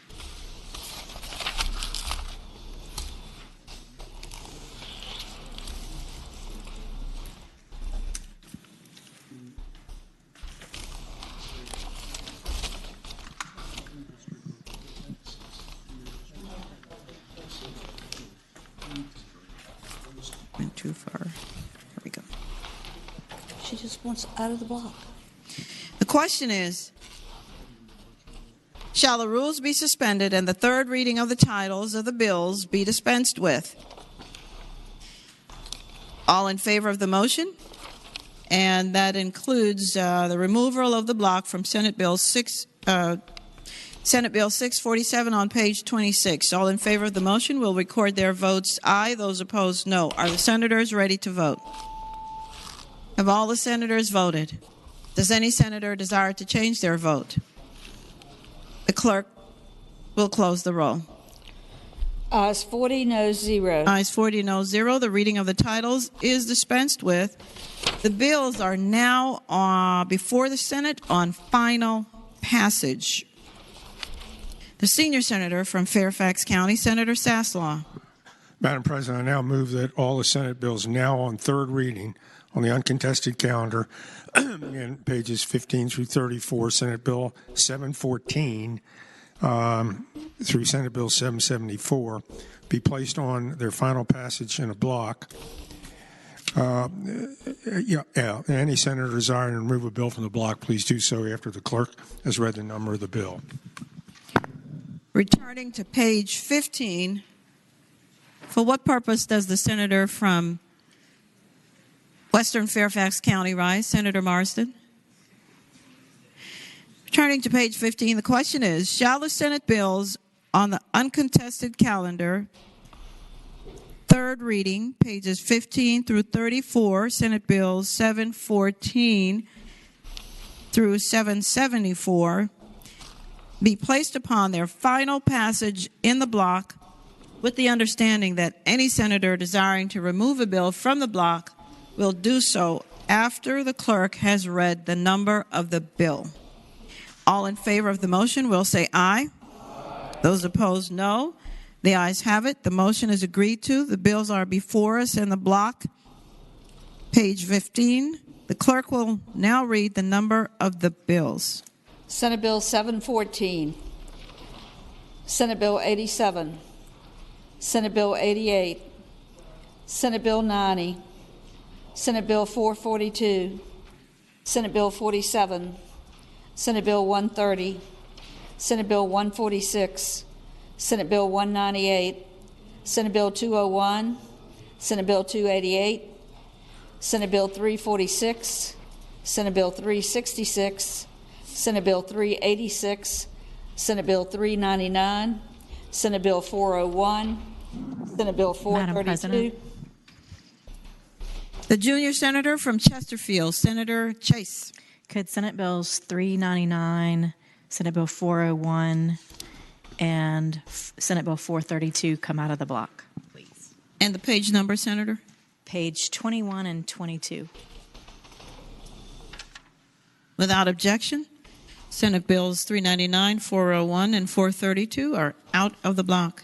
Went too far. Here we go. She just wants out of the block. The question is, shall the rules be suspended and the third reading of the titles of the bills be dispensed with? All in favor of the motion? And that includes the removal of the block from Senate Bill 647 on page 26. All in favor of the motion will record their votes aye. Those opposed, no. Are the senators ready to vote? Have all the senators voted? Does any senator desire to change their vote? The clerk will close the roll. Ayes 40, noes 0. Ayes 40, noes 0. The reading of the titles is dispensed with. The bills are now before the Senate on final passage. The senior senator from Fairfax County, Senator Saslaw. Madam President, I now move that all the Senate bills now on third reading on the uncontested calendar, in pages 15 through 34, Senate Bill 714 through Senate Bill 774, be placed on their final passage in a block. Any senator desiring to remove a bill from the block, please do so after the clerk has read the number of the bill. Returning to page 15, for what purpose does the senator from Western Fairfax County rise? Senator Marsden. Turning to page 15, the question is, shall the Senate bills on the uncontested calendar, third reading, pages 15 through 34, Senate Bills 714 through 774, be placed upon their final passage in the block with the understanding that any senator desiring to remove a bill from the block will do so after the clerk has read the number of the bill. All in favor of the motion will say aye. Aye. Those opposed, no. The ayes have it. The motion is agreed to. The bills are before us in the block. Page 15. The clerk will now read the number of the bills. Senate Bill 714, Senate Bill 87, Senate Bill 88, Senate Bill 90, Senate Bill 442, Senate Bill 47, Senate Bill 130, Senate Bill 146, Senate Bill 198, Senate Bill 201, Senate Bill 288, Senate Bill 346, Senate Bill 366, Senate Bill 386, Senate Bill 399, Senate Bill 401, Senate Bill 432. The junior senator from Chesterfield, Senator Chase. Could Senate Bills 399, Senate Bill 401, and Senate Bill 432 come out of the block, please? And the page number, Senator? Page 21 and 22. Without objection, Senate Bills 399, 401, and 432 are out of the block.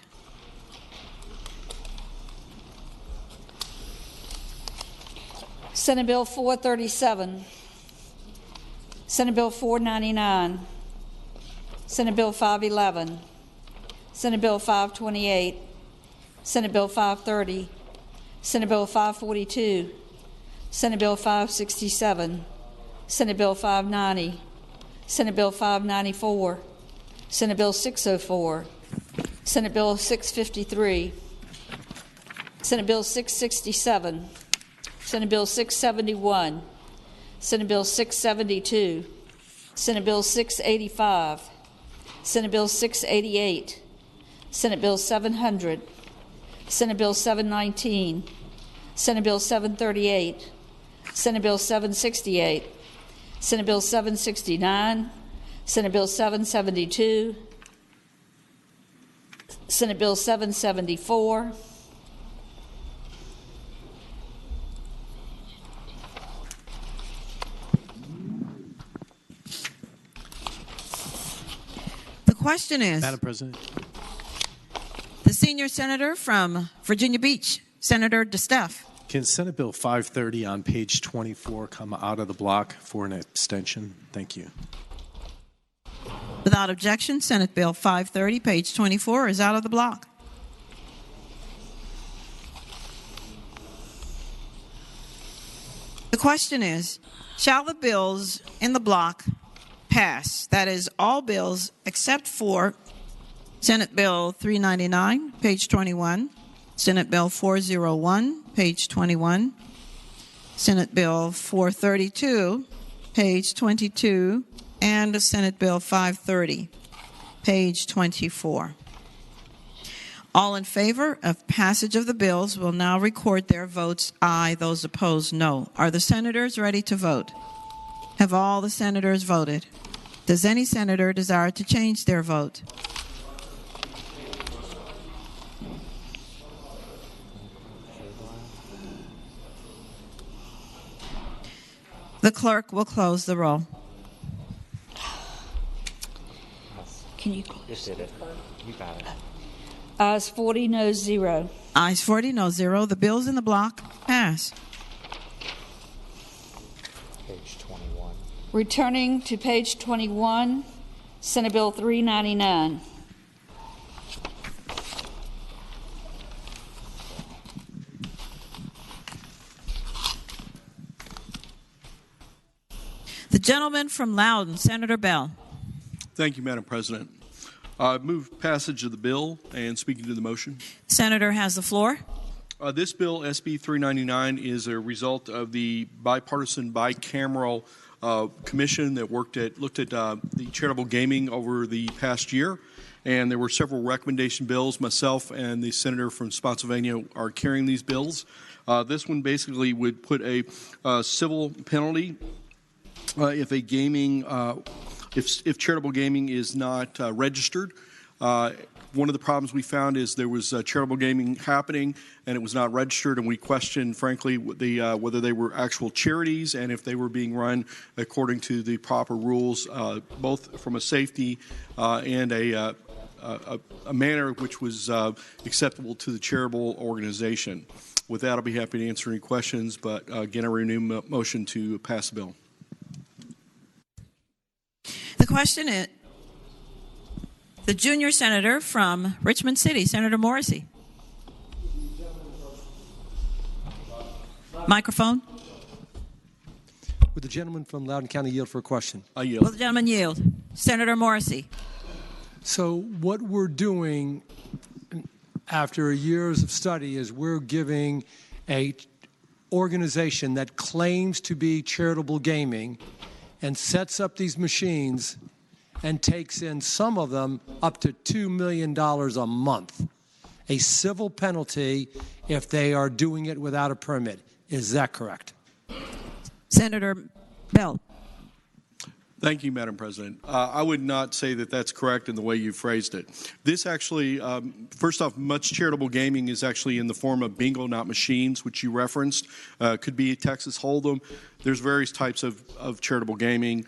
Senate Bill 437, Senate Bill 499, Senate Bill 511, Senate Bill 528, Senate Bill 530, Senate Bill 542, Senate Bill 567, Senate Bill 590, Senate Bill 594, Senate Bill 604, Senate Bill 653, Senate Bill 667, Senate Bill 671, Senate Bill 672, Senate Bill 685, Senate Bill 688, Senate Bill 700, Senate Bill 719, Senate Bill 738, Senate Bill 768, Senate Bill 769, Senate Bill 772, Senate Bill 774, The question is, Madam President. the senior senator from Virginia Beach, Senator DeSteff. Can Senate Bill 530 on page 24 come out of the block for an abstention? Thank you. Without objection, Senate Bill 530, page 24, is out of the block. The question is, shall the bills in the block pass? That is, all bills except for Senate Bill 399, page 21, Senate Bill 401, page 21, Senate Bill 432, page 22, and Senate Bill 530, page 24. All in favor of passage of the bills will now record their votes aye. Those opposed, no. Are the senators ready to vote? Have all the senators voted? Does any senator desire to change their vote? The clerk will close the roll. Can you Just did it. You got it. Ayes 40, no 0. Ayes 40, no 0. The bills in the block pass. Page 21. Returning to page 21, Senate Bill 399. The gentleman from Loudoun, Senator Bell. Thank you, Madam President. I move passage of the bill and speaking to the motion. Senator has the floor. This bill, SB 399, is a result of the bipartisan bicameral commission that looked at the charitable gaming over the past year. And there were several recommendation bills. Myself and the senator from Spotsylvania are carrying these bills. This one basically would put a civil penalty if a gaming if charitable gaming is not registered. One of the problems we found is there was charitable gaming happening and it was not registered, and we questioned, frankly, whether they were actual charities and if they were being run according to the proper rules, both from a safety and a manner which was acceptable to the charitable organization. With that, I'll be happy to answer any questions, but again, I renew motion to pass the bill. The question is, the junior senator from Richmond City, Senator Morrissey. Microphone. Would the gentleman from Loudoun County yield for a question? I yield. Will the gentleman yield? Senator Morrissey. So what we're doing after years of study is we're giving a organization that claims to be charitable gaming and sets up these machines and takes in, some of them, up to $2 million a month, a civil penalty if they are doing it without a permit. Is that correct? Senator Bell. Thank you, Madam President. I would not say that that's correct in the way you phrased it. This actually, first off, much charitable gaming is actually in the form of bingo, not machines, which you referenced. Could be Texas Hold'em. There's various types of charitable gaming.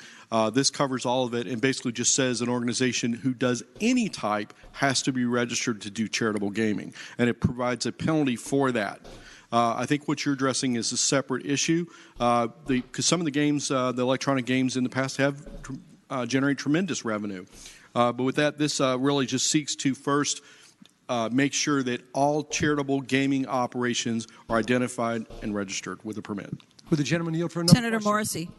This covers all of it and basically just says an organization who does any type has to be registered to do charitable gaming, and it provides a penalty for that. I think what you're addressing is a separate issue because some of the games, the electronic games in the past have generated tremendous revenue. But with that, this really just seeks to first make sure that all charitable gaming operations are identified and registered with a permit. Would the gentleman yield for another Senator question? Morrissey.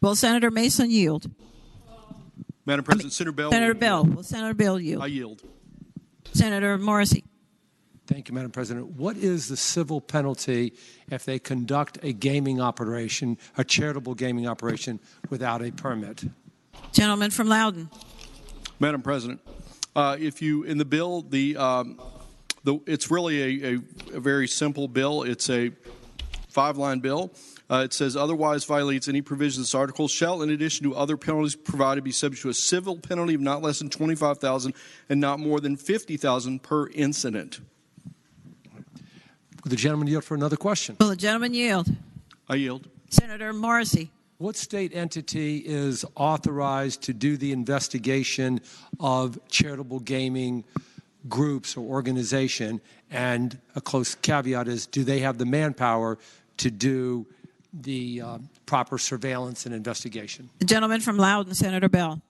Will Senator Mason yield? Madam President, Senator Bell. Senator Bell. Will Senator Bell yield? I yield. Senator Morrissey. Thank you, Madam President. What is the civil penalty if they conduct a gaming operation, a charitable gaming operation, without a permit? Gentleman from Loudoun. Madam President, if you in the bill, it's really a very simple bill. It's a 5-line bill. It says, otherwise violates any provision of this article shall, in addition to other penalties provided, be subject to a civil penalty of not less than $25,000 and not more than $50,000 per incident. Will the gentleman yield for another question? Will the gentleman yield? I yield. Senator Morrissey. What state entity is authorized to do the investigation of charitable gaming groups or organization? And a close caveat is, do they have the manpower to do the proper surveillance and investigation? The gentleman from Loudoun, Senator Bell.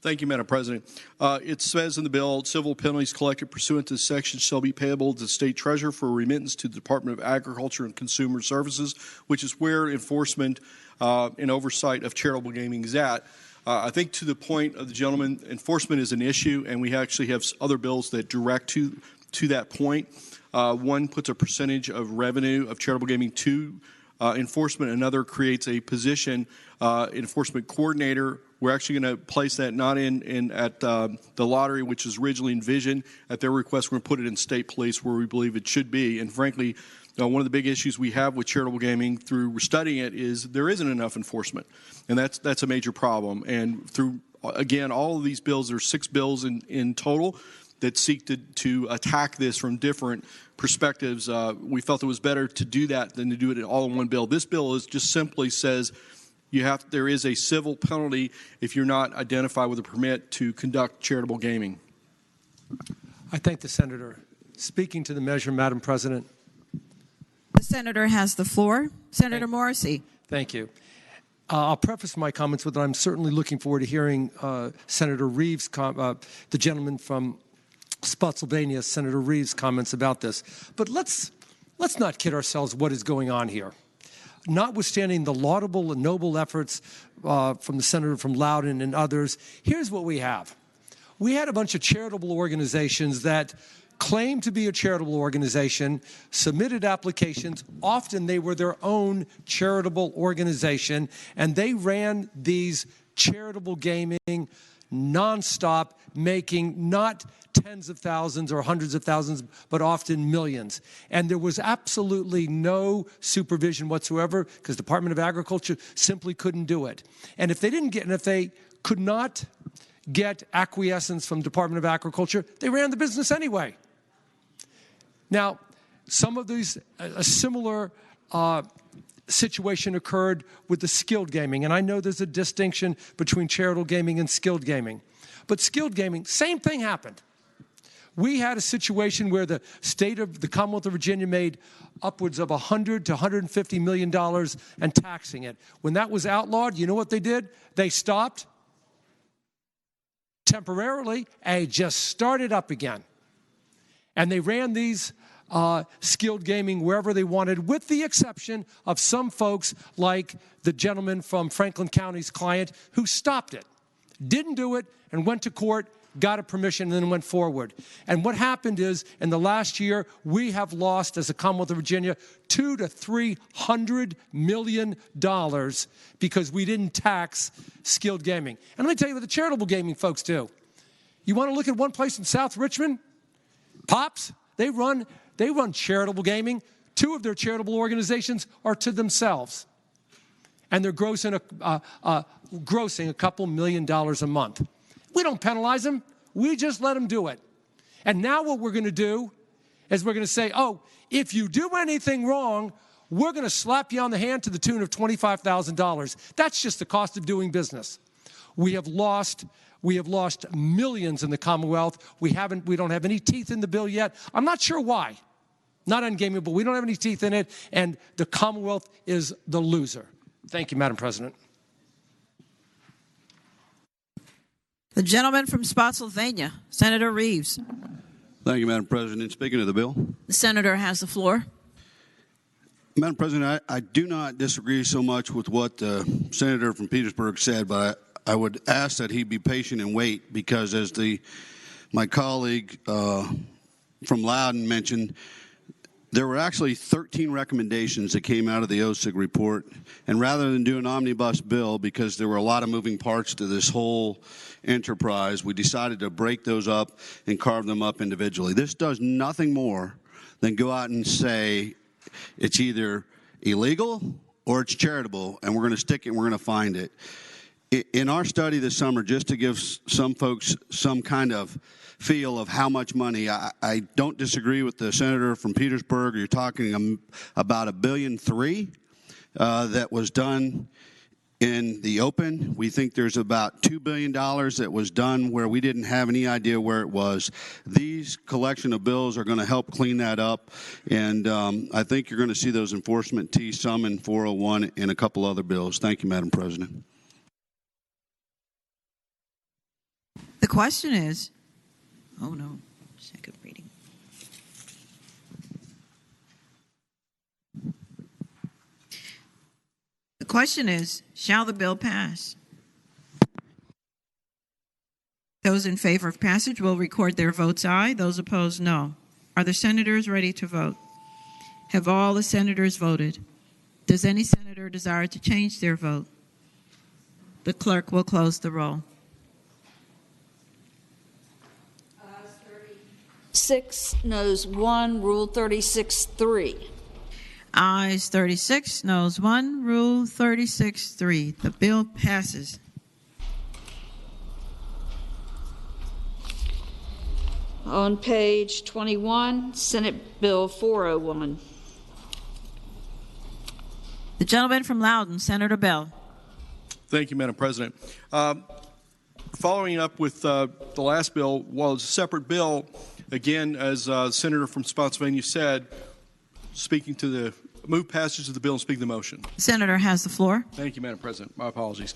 Thank you, Madam President. It says in the bill, civil penalties collected pursuant to this section shall be payable to the state treasurer for remittance to the Department of Agriculture and Consumer Services, which is where enforcement and oversight of charitable gaming is at. I think to the point of the gentleman, enforcement is an issue, and we actually have other bills that direct to that point. One puts a percentage of revenue of charitable gaming to enforcement. Another creates a position, enforcement coordinator. We're actually going to place that not at the lottery, which is originally envisioned. At their request, we're going to put it in state police where we believe it should be. And frankly, one of the big issues we have with charitable gaming through studying it is there isn't enough enforcement. And that's a major problem. And through, again, all of these bills, there's 6 bills in total that seek to attack this from different perspectives. We felt it was better to do that than to do it all in one bill. This bill just simply says there is a civil penalty if you're not identified with a permit to conduct charitable gaming. I thank the senator. Speaking to the measure, Madam President. The senator has the floor. Senator Morrissey. Thank you. I'll preface my comments with that I'm certainly looking forward to hearing Senator Reeves, the gentleman from Spotsylvania, Senator Reeves' comments about this. But let's not kid ourselves what is going on here. Notwithstanding the laudable and noble efforts from the senator from Loudoun and others, here's what we have. We had a bunch of charitable organizations that claimed to be a charitable organization, submitted applications. Often they were their own charitable organization, and they ran these charitable gaming nonstop, making not tens of thousands or hundreds of thousands, but often millions. And there was absolutely no supervision whatsoever because the Department of Agriculture simply couldn't do it. And if they could not get acquiescence from the Department of Agriculture, they ran the business anyway. Now, some of these, a similar situation occurred with the skilled gaming. And I know there's a distinction between charitable gaming and skilled gaming. But skilled gaming, same thing happened. We had a situation where the state of the Commonwealth of Virginia made upwards of $100 to $150 million and taxing it. When that was outlawed, you know what they did? They stopped temporarily and just started up again. And they ran these skilled gaming wherever they wanted, with the exception of some folks like the gentleman from Franklin County's client who stopped it, didn't do it, and went to court, got a permission, and then went forward. And what happened is, in the last year, we have lost, as a Commonwealth of Virginia, $200 to $300 million because we didn't tax skilled gaming. And let me tell you what the charitable gaming folks do. You want to look at one place in South Richmond? Pops, they run charitable gaming. 2 of their charitable organizations are to themselves. And they're grossing a couple $1 million a month. We don't penalize them. We just let them do it. And now what we're going to do is we're going to say, oh, if you do anything wrong, we're going to slap you on the hand to the tune of $25,000. That's just the cost of doing business. We have lost millions in the Commonwealth. We don't have any teeth in the bill yet. I'm not sure why. Not ungaming, but we don't have any teeth in it, and the Commonwealth is the loser. Thank you, Madam President. The gentleman from Spotsylvania, Senator Reeves. Thank you, Madam President. Speaking of the bill, The senator has the floor. Madam President, I do not disagree so much with what the senator from Petersburg said, but I would ask that he be patient and wait, because as my colleague from Loudon mentioned, there were actually 13 recommendations that came out of the OSIG report, and rather than do an omnibus bill, because there were a lot of moving parts to this whole enterprise, we decided to break those up and carve them up individually. This does nothing more than go out and say it's either illegal or it's charitable, and we're going to stick it and we're going to find it. In our study this summer, just to give some folks some kind of feel of how much money, I don't disagree with the senator from Petersburg. You're talking about $1.3 billion that was done in the open. We think there's about $2 billion that was done where we didn't have any idea where it was. These collection of bills are going to help clean that up, and I think you're going to see those enforcement T's, some in 401 and a couple other bills. Thank you, Madam President. The question is, oh no, second reading. The question is, shall the bill pass? Those in favor of passage will record their votes aye. Those opposed, no. Are the senators ready to vote? Have all the senators voted? Does any senator desire to change their vote? The clerk will close the roll. 6, noes 1, Rule 36-3. Ayes 36, noes 1, Rule 36-3. The bill passes. On page 21, Senate Bill 401. The gentleman from Loudon, Senator Bell. Thank you, Madam President. Following up with the last bill, while it's a separate bill, again, as Senator from Spotsylvania said, speaking to the move passage of the bill and speak the motion. The senator has the floor. Thank you, Madam President. My apologies.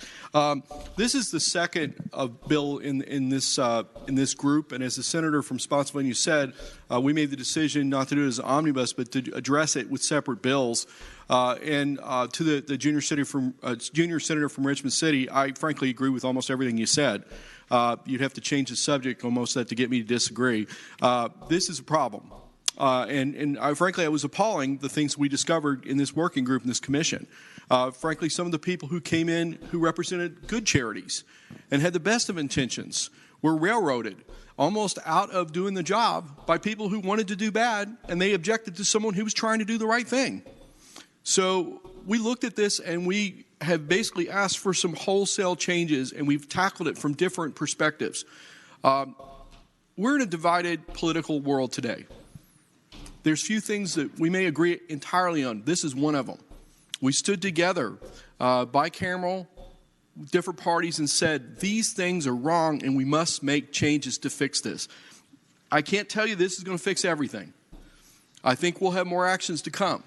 This is the second bill in this group, and as the senator from Spotsylvania said, we made the decision not to do it as an omnibus, but to address it with separate bills. And to the junior senator from Richmond City, I frankly agree with almost everything you said. You'd have to change the subject almost to get me to disagree. This is a problem. Frankly, I was appalling the things we discovered in this working group in this commission. Frankly, some of the people who came in who represented good charities and had the best of intentions were railroaded almost out of doing the job by people who wanted to do bad, and they objected to someone who was trying to do the right thing. So we looked at this and we have basically asked for some wholesale changes, and we've tackled it from different perspectives. We're in a divided political world today. There's few things that we may agree entirely on. This is one of them. We stood together, bicameral, different parties, and said, these things are wrong and we must make changes to fix this. I can't tell you this is going to fix everything. I think we'll have more actions to come.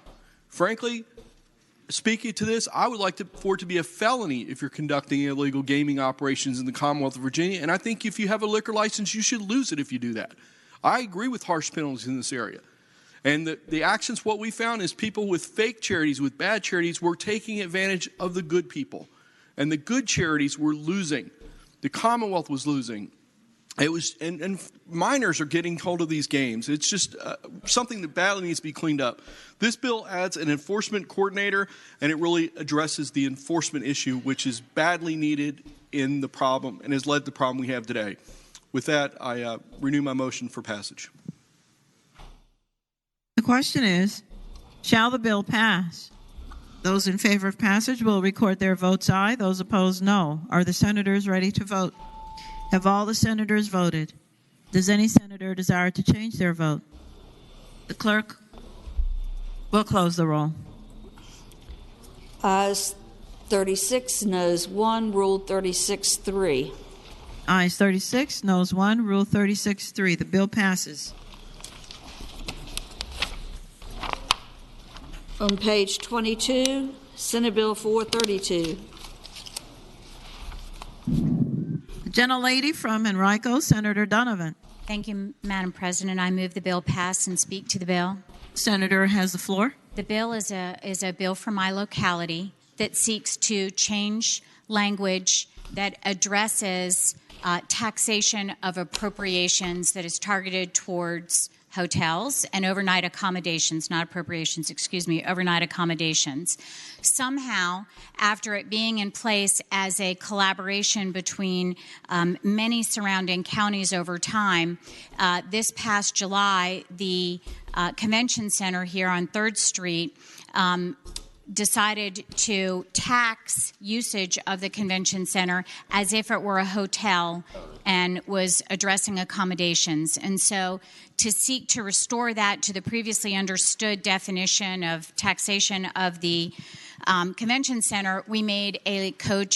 Frankly, speaking to this, I would like for it to be a felony if you're conducting illegal gaming operations in the Commonwealth of Virginia, and I think if you have a liquor license, you should lose it if you do that. I agree with harsh penalties in this area. And the actions, what we found is people with fake charities, with bad charities, were taking advantage of the good people. And the good charities were losing. The Commonwealth was losing. It was, and minors are getting hold of these games. It's just something that badly needs to be cleaned up. This bill adds an enforcement coordinator, and it really addresses the enforcement issue, which is badly needed in the problem and has led to the problem we have today. With that, I renew my motion for passage. The question is, shall the bill pass? Those in favor of passage will record their votes aye. Those opposed, no. Are the senators ready to vote? Have all the senators voted? Does any senator desire to change their vote? The clerk will close the roll. Ayes 36, noes 1, Rule 36-3. Ayes 36, noes 1, Rule 36-3. The bill passes. On page 22, Senate Bill 432. The gentlelady from Enrico, Senator Donovan. Thank you, Madam President. I move the bill pass and speak to the bill. Senator has the floor. The bill is a bill from my locality that seeks to change language that addresses taxation of appropriations that is targeted towards hotels and overnight accommodations, not appropriations, excuse me, overnight accommodations. Somehow, after it being in place as a collaboration between many surrounding counties over time, this past July, the Convention Center here on 3rd Street decided to tax usage of the convention center as if it were a hotel and was addressing accommodations. And so to seek to restore that to the previously understood definition of taxation of the convention center, we made a code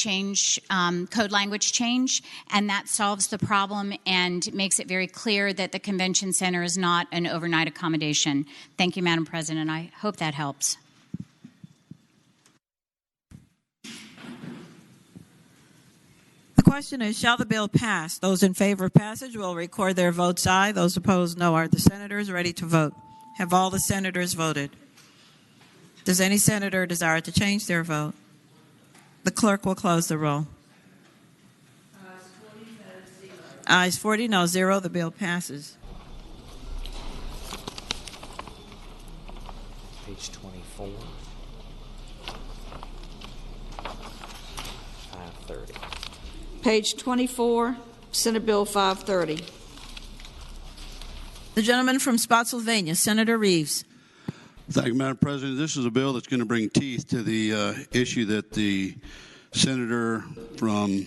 language change, and that solves the problem and makes it very clear that the convention center is not an overnight accommodation. Thank you, Madam President. I hope that helps. The question is, shall the bill pass? Those in favor of passage will record their votes aye. Those opposed, no. Are the senators ready to vote? Have all the senators voted? Does any senator desire to change their vote? The clerk will close the roll. Ayes 40, no 0. The bill passes. Page 24. 530. Page 24, Senate Bill 530. The gentleman from Spotsylvania, Senator Reeves. Thank you, Madam President. This is a bill that's going to bring teeth to the issue that the senator from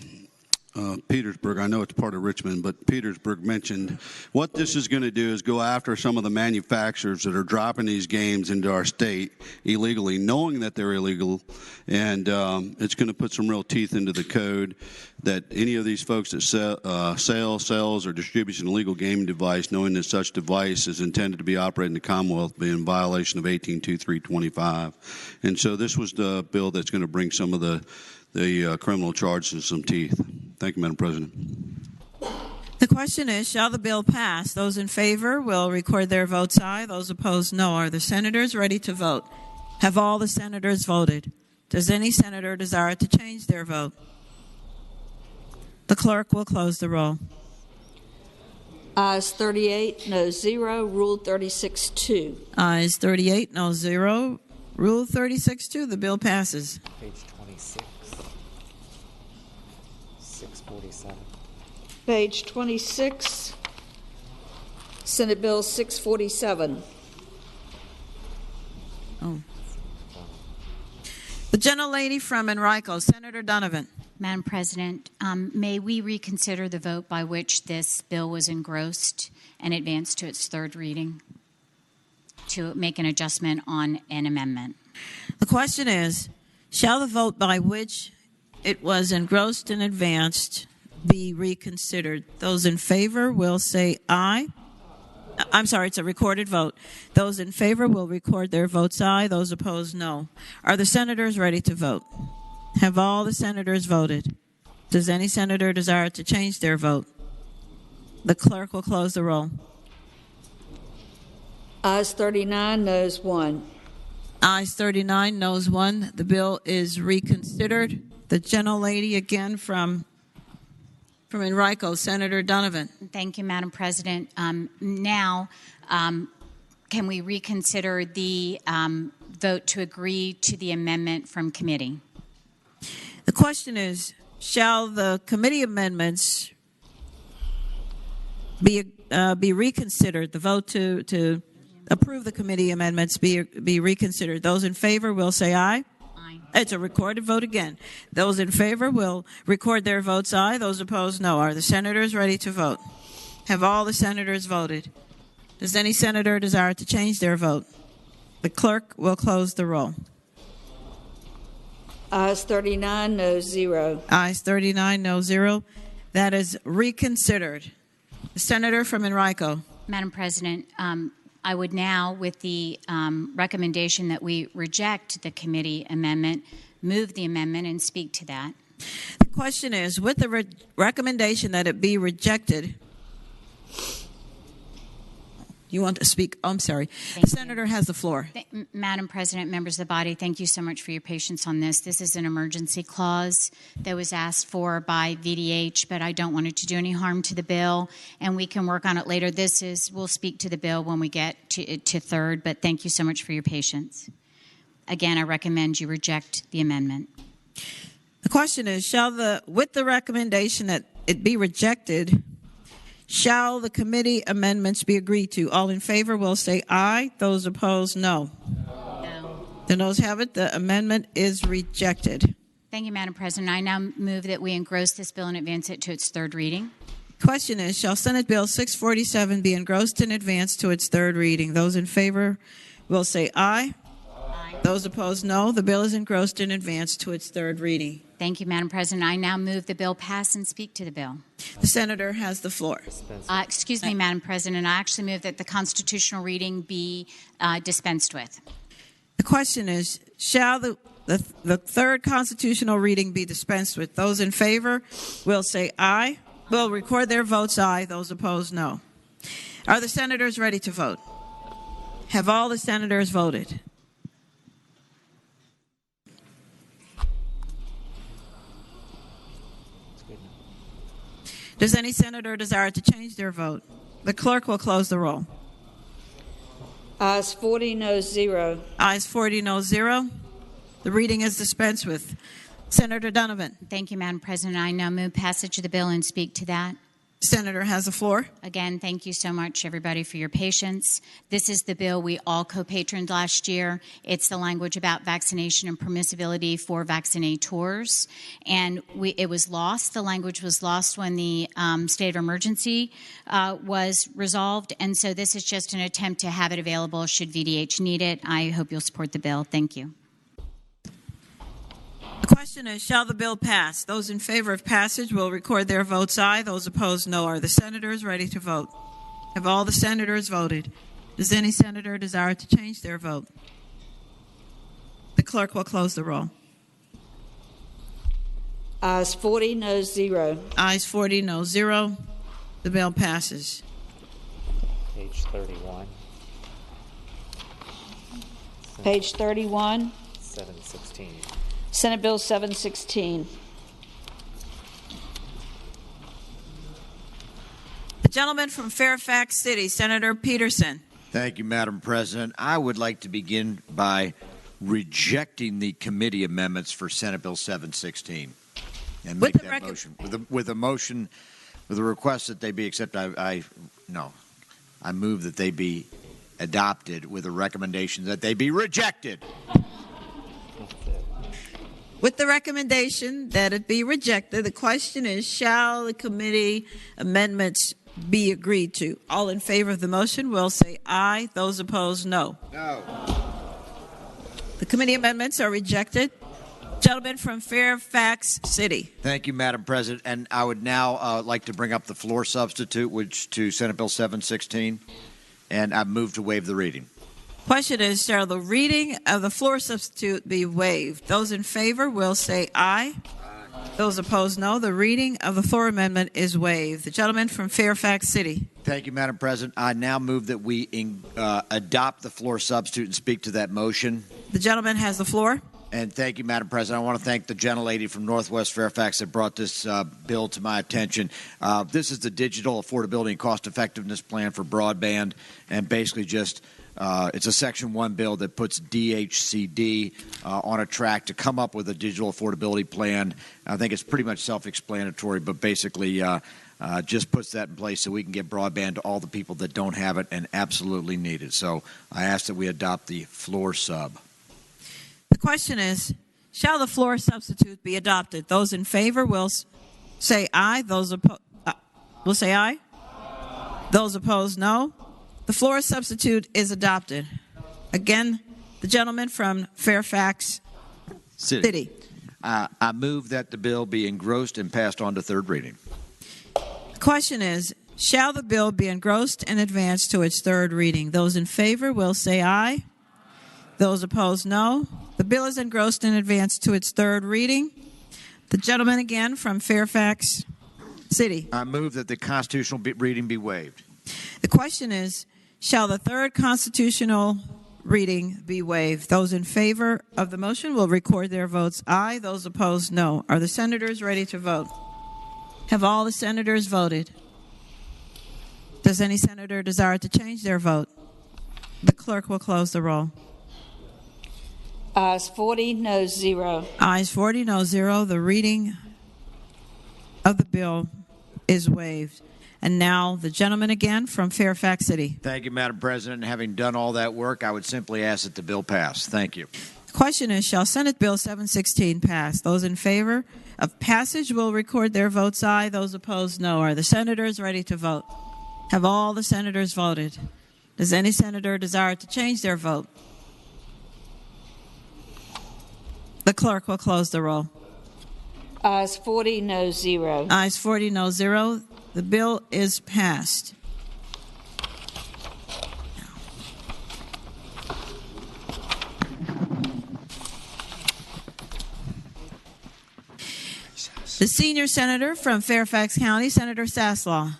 Petersburg, I know it's part of Richmond, but Petersburg mentioned. What this is going to do is go after some of the manufacturers that are dropping these games into our state illegally, knowing that they're illegal, and it's going to put some real teeth into the code that any of these folks that sells, or distributes an illegal gaming device, knowing that such device is intended to be operated in the Commonwealth, be in violation of 182325. And so this was the bill that's going to bring some of the criminal charges some teeth. Thank you, Madam President. The question is, shall the bill pass? Those in favor will record their votes aye. Those opposed, no. Are the senators ready to vote? Have all the senators voted? Does any senator desire to change their vote? The clerk will close the roll. Ayes 38, no 0. Rule 36-2. Ayes 38, no 0. Rule 36-2. The bill passes. Page 26. 647. Page 26, Senate Bill 647. Oh. The gentlelady from Enrico, Senator Donovan. Madam President, may we reconsider the vote by which this bill was engrossed and advanced to its 3rd reading to make an adjustment on an amendment? The question is, shall the vote by which it was engrossed and advanced be reconsidered? Those in favor will say aye. I'm sorry, it's a recorded vote. Those in favor will record their votes aye. Those opposed, no. Are the senators ready to vote? Have all the senators voted? Does any senator desire to change their vote? The clerk will close the roll. Ayes 39, noes 1. Ayes 39, noes 1. The bill is reconsidered. The gentlelady again from Enrico, Senator Donovan. Thank you, Madam President. Now, can we reconsider the vote to agree to the amendment from committee? The question is, shall the committee amendments be reconsidered? The vote to approve the committee amendments be reconsidered. Those in favor will say aye. Aye. It's a recorded vote again. Those in favor will record their votes aye. Those opposed, no. Are the senators ready to vote? Have all the senators voted? Does any senator desire to change their vote? The clerk will close the roll. Ayes 39, no 0. Ayes 39, no 0. That is reconsidered. The senator from Enrico. Madam President, I would now, with the recommendation that we reject the committee amendment, move the amendment and speak to that. The question is, with the recommendation that it be rejected, you want to speak? Oh, I'm sorry. The senator has the floor. Madam President, members of the body, thank you so much for your patience on this. This is an emergency clause that was asked for by VDH, but I don't want it to do any harm to the bill, and we can work on it later. We'll speak to the bill when we get to third, but thank you so much for your patience. Again, I recommend you reject the amendment. The question is, with the recommendation that it be rejected, shall the committee amendments be agreed to? All in favor will say aye. Those opposed, no. No. The noes have it. The amendment is rejected. Thank you, Madam President. I now move that we engross this bill and advance it to its third reading. Question is, shall Senate Bill 647 be engrossed and advanced to its third reading? Those in favor will say aye. Aye. Those opposed, no. The bill is engrossed and advanced to its third reading. Thank you, Madam President. I now move the bill pass and speak to the bill. The senator has the floor. Excuse me, Madam President. I actually move that the constitutional reading be dispensed with. The question is, shall the third constitutional reading be dispensed with? Those in favor will say aye. Will record their votes aye. Those opposed, no. Are the senators ready to vote? Have all the senators voted? Does any senator desire to change their vote? The clerk will close the roll. Ayes 40, noes 0. Ayes 40, noes 0. The reading is dispensed with. Senator Donovan. Thank you, Madam President. I now move passage of the bill and speak to that. Senator has the floor. Again, thank you so much, everybody, for your patience. This is the bill we all co-patroned last year. It's the language about vaccination and permissibility for vaccinators. And it was lost. The language was lost when the state of emergency was resolved. And so this is just an attempt to have it available should VDH need it. I hope you'll support the bill. Thank you. The question is, shall the bill pass? Those in favor of passage will record their votes aye. Those opposed, no. Are the senators ready to vote? Have all the senators voted? Does any senator desire to change their vote? The clerk will close the roll. Ayes 40, noes 0. Ayes 40, noes 0. The bill passes. Page 31. Page 31. 716. Senate Bill 716. The gentleman from Fairfax City, Senator Peterson. Thank you, Madam President. I would like to begin by rejecting the committee amendments for Senate Bill 716 and make that motion. With a request that they be accepted, I move that they be adopted with a recommendation that they be rejected. With the recommendation that it be rejected, the question is, shall the committee amendments be agreed to? All in favor of the motion will say aye. Those opposed, no. No. The committee amendments are rejected. Gentleman from Fairfax City. Thank you, Madam President. And I would now like to bring up the floor substitute, to Senate Bill 716, and I move to waive the reading. Question is, shall the reading of the floor substitute be waived? Those in favor will say aye. Those opposed, no. The reading of the floor amendment is waived. The gentleman from Fairfax City. Thank you, Madam President. I now move that we adopt the floor substitute and speak to that motion. The gentleman has the floor. And thank you, Madam President. I want to thank the gentlelady from Northwest Fairfax that brought this bill to my attention. This is the Digital Affordability and Cost Effectiveness Plan for Broadband, and basically just it's a Section 1 bill that puts DHCD on a track to come up with a digital affordability plan. I think it's pretty much self-explanatory, but basically just puts that in place so we can get broadband to all the people that don't have it and absolutely need it. So I ask that we adopt the floor sub. The question is, shall the floor substitute be adopted? Those in favor will say aye. Those opposed will say aye. Those opposed, no. The floor substitute is adopted. Again, the gentleman from Fairfax City. I move that the bill be engrossed and passed on to third reading. The question is, shall the bill be engrossed and advanced to its third reading? Those in favor will say aye. Those opposed, no. The bill is engrossed and advanced to its third reading. The gentleman again from Fairfax City. I move that the constitutional reading be waived. The question is, Shall the third constitutional reading be waived? Those in favor of the motion will record their votes aye. Those opposed, no. Are the senators ready to vote? Have all the senators voted? Does any senator desire to change their vote? The clerk will close the roll. Ayes 40, noes 0. Ayes 40, no 0. The reading of the bill is waived. And now the gentleman again from Fairfax City. Thank you, Madam President. Having done all that work, I would simply ask that the bill pass. Thank you. The question is, shall Senate Bill 716 pass? Those in favor of passage will record their votes aye. Those opposed, no. Are the senators ready to vote? Have all the senators voted? Does any senator desire to change their vote? The clerk will close the roll. Ayes 40, noes 0. Ayes 40, no 0. The bill is passed. The senior senator from Fairfax County, Senator Saslaw.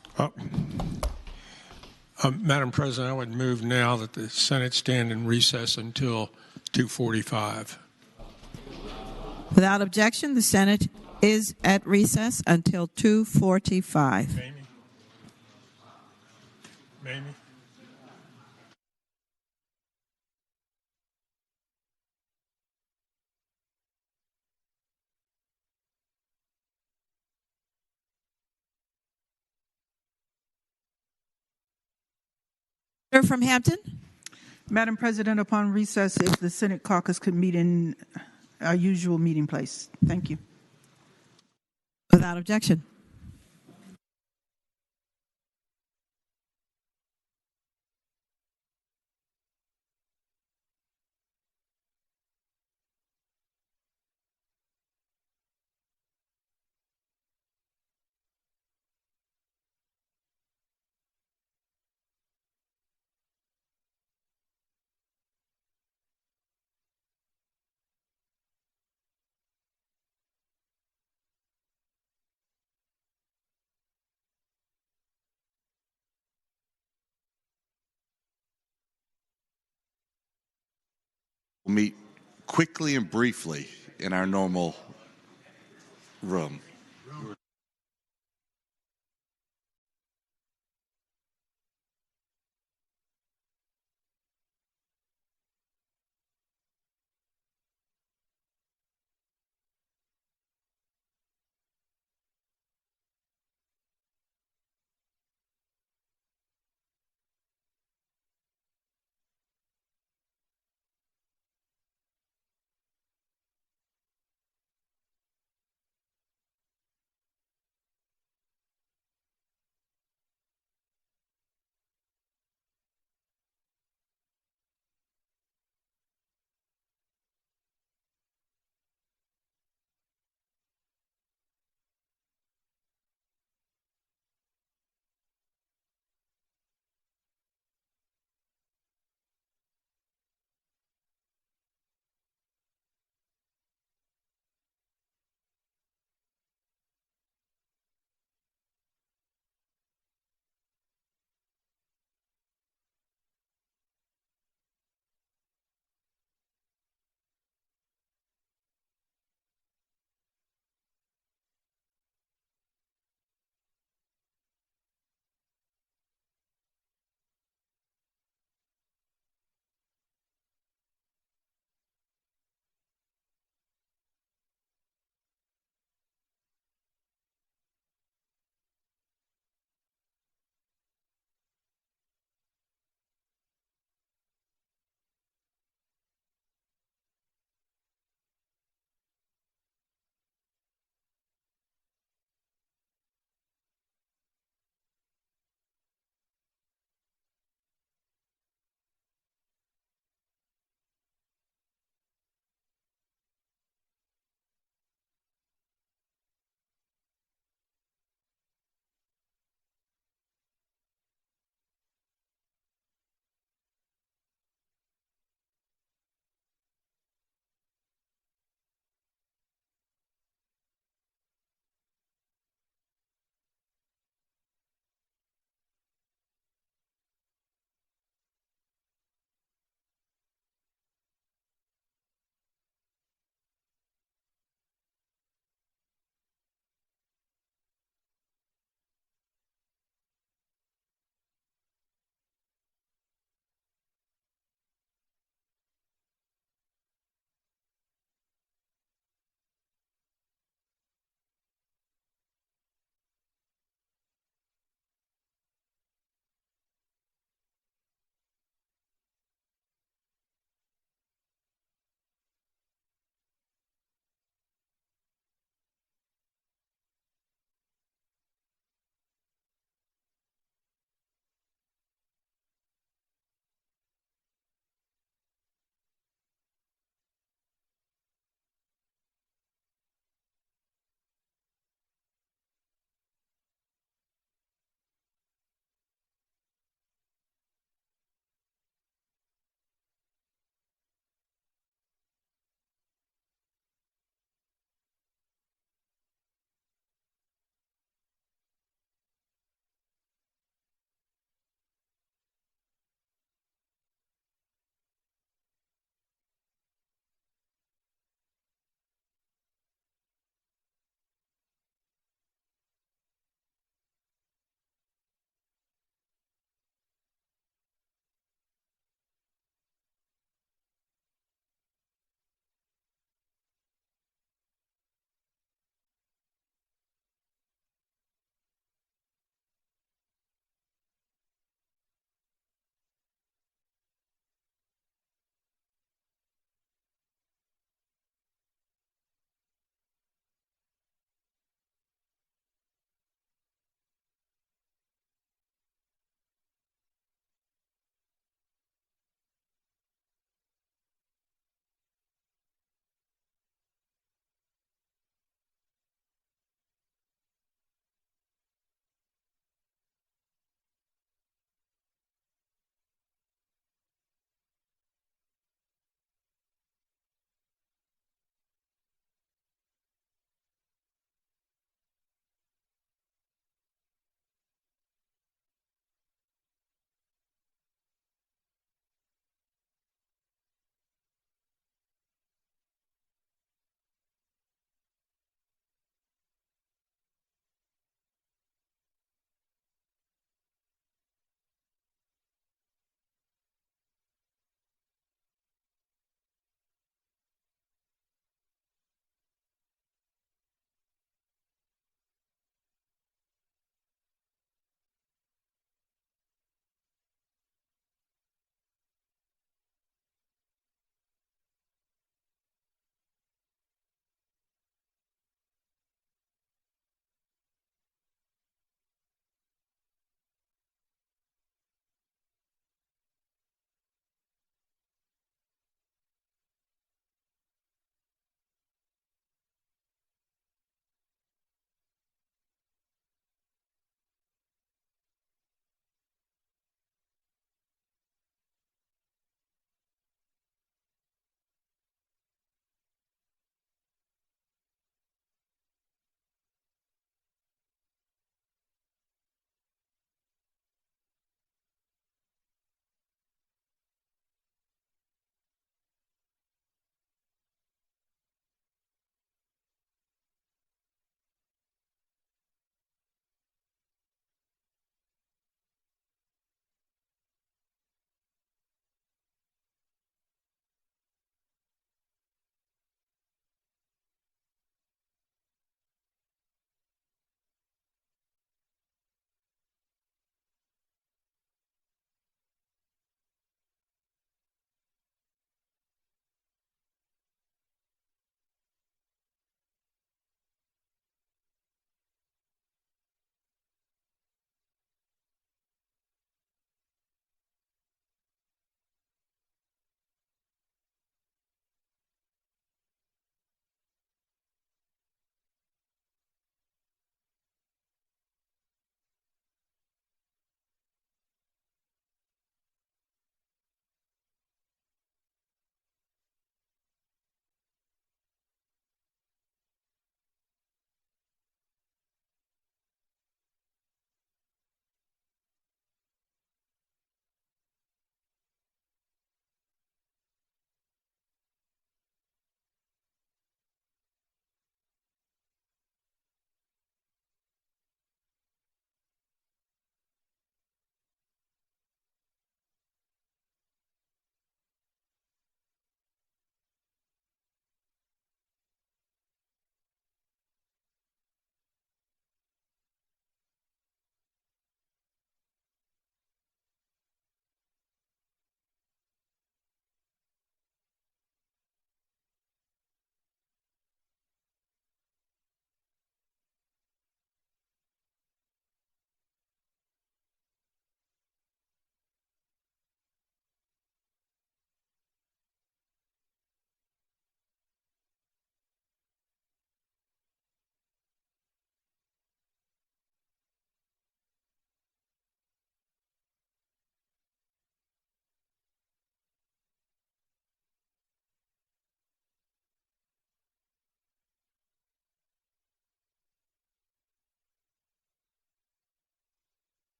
Madam President, I would move now that the Senate stand in recess until 2:45. Without objection, the Senate is at recess until 2:45. Mamie? Senator from Hampton. Madam President, upon recess, if the Senate caucus could meet in our usual meeting place. Thank you. Without objection. We'll meet quickly and briefly in our normal room.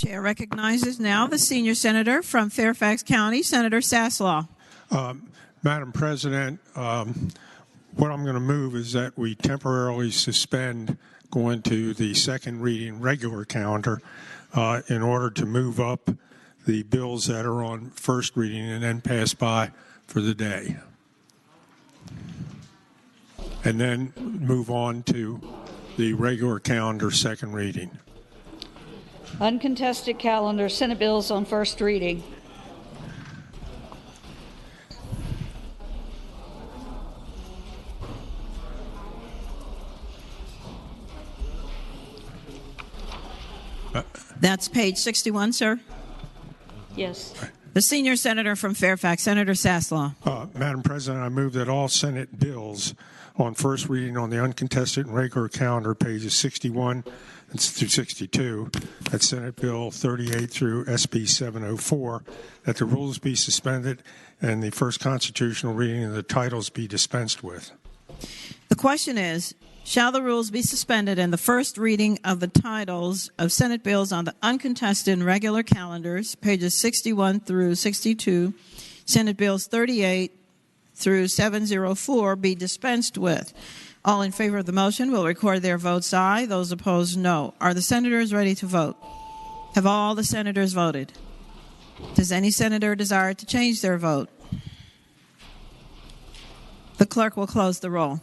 Chair recognizes now the senior senator from Fairfax County, Senator Saslaw. Madam President, what I'm going to move is that we temporarily suspend going to the second reading regular calendar in order to move up the bills that are on first reading and then pass by for the day. And then move on to the regular calendar second reading. Uncontested calendar, Senate bills on first reading. That's page 61, sir. Yes. The senior senator from Fairfax, Senator Saslaw. Madam President, I move that all Senate bills on first reading on the uncontested and regular calendar, pages 61 through 62, that's Senate Bill 38 through SB 704, that the rules be suspended and the first constitutional reading of the titles be dispensed with. The question is, shall the rules be suspended and the first reading of the titles of Senate bills on the uncontested and regular calendars, pages 61 through 62, Senate bills 38 through 704, be dispensed with? All in favor of the motion will record their votes aye. Those opposed, no. Are the senators ready to vote? Have all the senators voted? Does any senator desire to change their vote? The clerk will close the roll.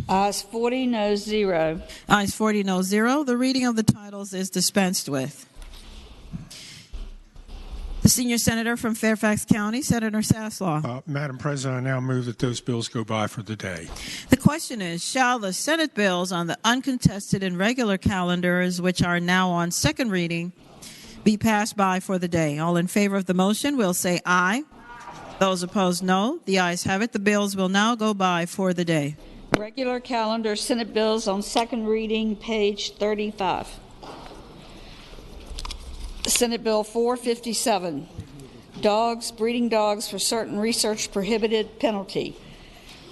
Ayes 40, noes 0. Ayes 40, no 0. The reading of the titles is dispensed with. The senior senator from Fairfax County, Senator Saslaw. Madam President, I now move that those bills go by for the day. The question is, shall the Senate bills on the uncontested and regular calendars, which are now on second reading, be passed by for the day? All in favor of the motion will say aye. Those opposed, no. The ayes have it. The bills will now go by for the day. Regular calendar, Senate bills on second reading, page 35. Senate Bill 457, dogs, breeding dogs for certain research prohibited penalty.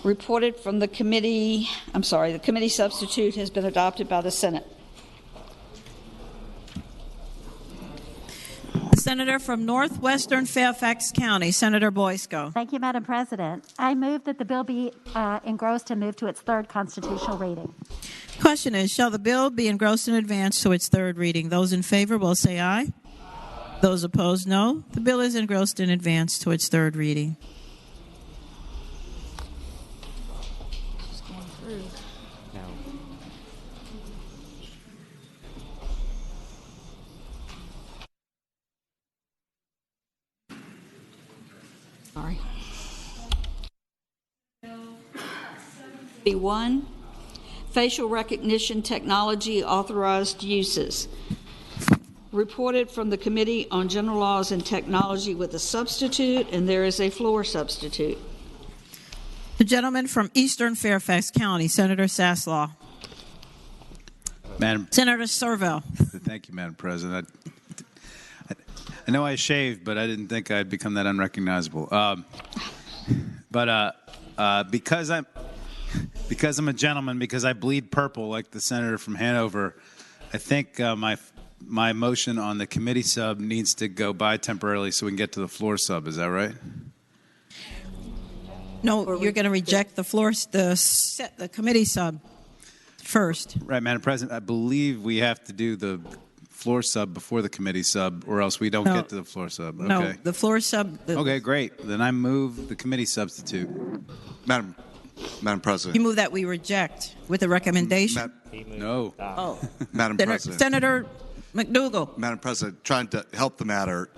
Reported from the committee, the committee substitute has been adopted by the Senate. The senator from northwestern Fairfax County, Senator Boysko. Thank you, Madam President. I move that the bill be engrossed and moved to its third constitutional reading. Question is, shall the bill be engrossed in advance to its third reading? Those in favor will say aye. Those opposed, no. The bill is engrossed in advance to its third reading. Sorry. 1. Facial recognition technology authorized uses. Reported from the Committee on General Laws and Technology with a substitute, and there is a floor substitute. The gentleman from eastern Fairfax County, Senator Saslaw. Senator Servell. Thank you, Madam President. I know I shaved, but I didn't think I'd become that unrecognizable. Because I'm a gentleman, because I bleed purple like the senator from Hanover, I think my motion on the committee sub needs to go by temporarily so we can get to the floor sub. Is that right? No, you're going to reject the committee sub first. Right, Madam President. I believe we have to do the floor sub before the committee sub, or else we don't get to the floor sub. Okay. No, the floor sub. Okay, great. Then I move the committee substitute. Madam President. You move that we reject with a recommendation. No. Oh. Madam President. Senator McDougall. Madam President, trying to help the matter,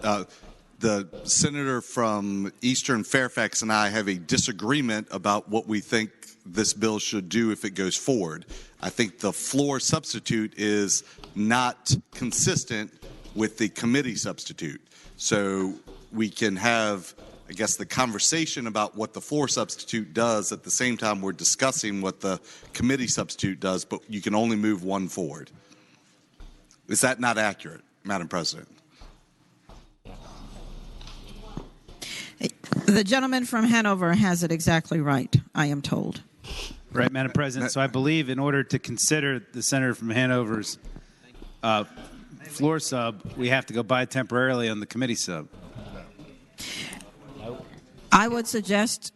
the senator from Eastern Fairfax and I have a disagreement about what we think this bill should do if it goes forward. I think the floor substitute is not consistent with the committee substitute. So we can have, I guess, the conversation about what the floor substitute does at the same time we're discussing what the committee substitute does, but you can only move one forward. Is that not accurate, Madam President? The gentleman from Hanover has it exactly right, I am told. Right, Madam President. So I believe in order to consider the senator from Hanover's floor sub, we have to go by temporarily on the committee sub. I would suggest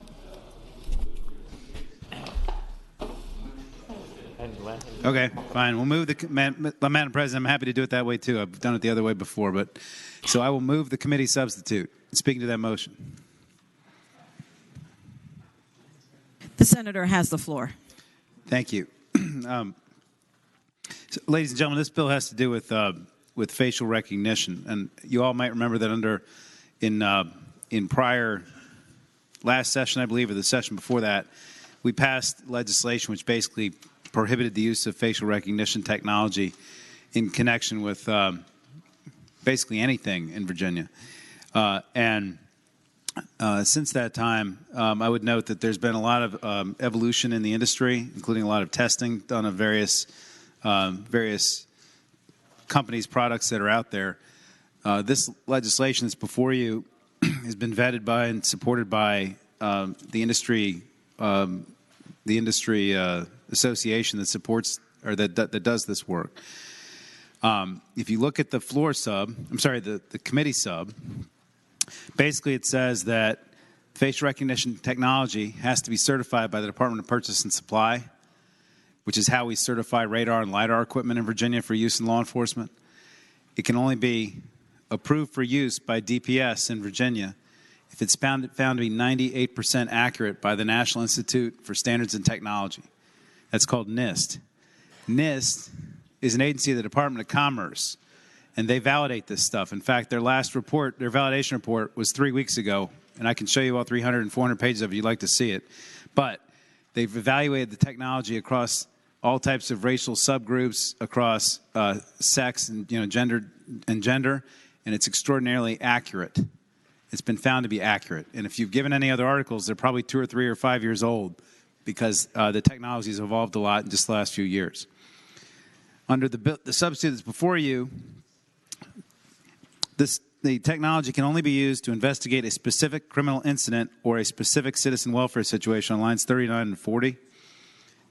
Okay, fine. We'll move Madam President, I'm happy to do it that way too. I've done it the other way before, but so I will move the committee substitute. Speaking to that motion. the senator has the floor. Thank you. So, ladies and gentlemen, this bill has to do with facial recognition, and you all might remember that in prior last session, I believe, or the session before that, we passed legislation which basically prohibited the use of facial recognition technology in connection with basically anything in Virginia. Since that time, I would note that there's been a lot of evolution in the industry, including a lot of testing done of various companies' products that are out there. This legislation that's before you has been vetted by and supported by the industry association that supports or that does this work. If you look at the the committee sub, basically it says that facial recognition technology has to be certified by the Department of Purchase and Supply, which is how we certify radar and LiDAR equipment in Virginia for use in law enforcement. It can only be approved for use by DPS in Virginia if it's found to be 98% accurate by the National Institute for Standards and Technology. That's called NIST. NIST is an agency of the Department of Commerce, and they validate this stuff. In fact, their last report, their validation report, was 3 weeks ago, and I can show you all 300 and 400 pages of it if you'd like to see it. But they've evaluated the technology across all types of racial subgroups, across sex and gender, and it's extraordinarily accurate. It's been found to be accurate. And if you've given any other articles, they're probably 2 or 3 or 5 years old because the technology has evolved a lot in just the last few years. Under the substitute that's before you, the technology can only be used to investigate a specific criminal incident or a specific citizen welfare situation on lines 39 and 40.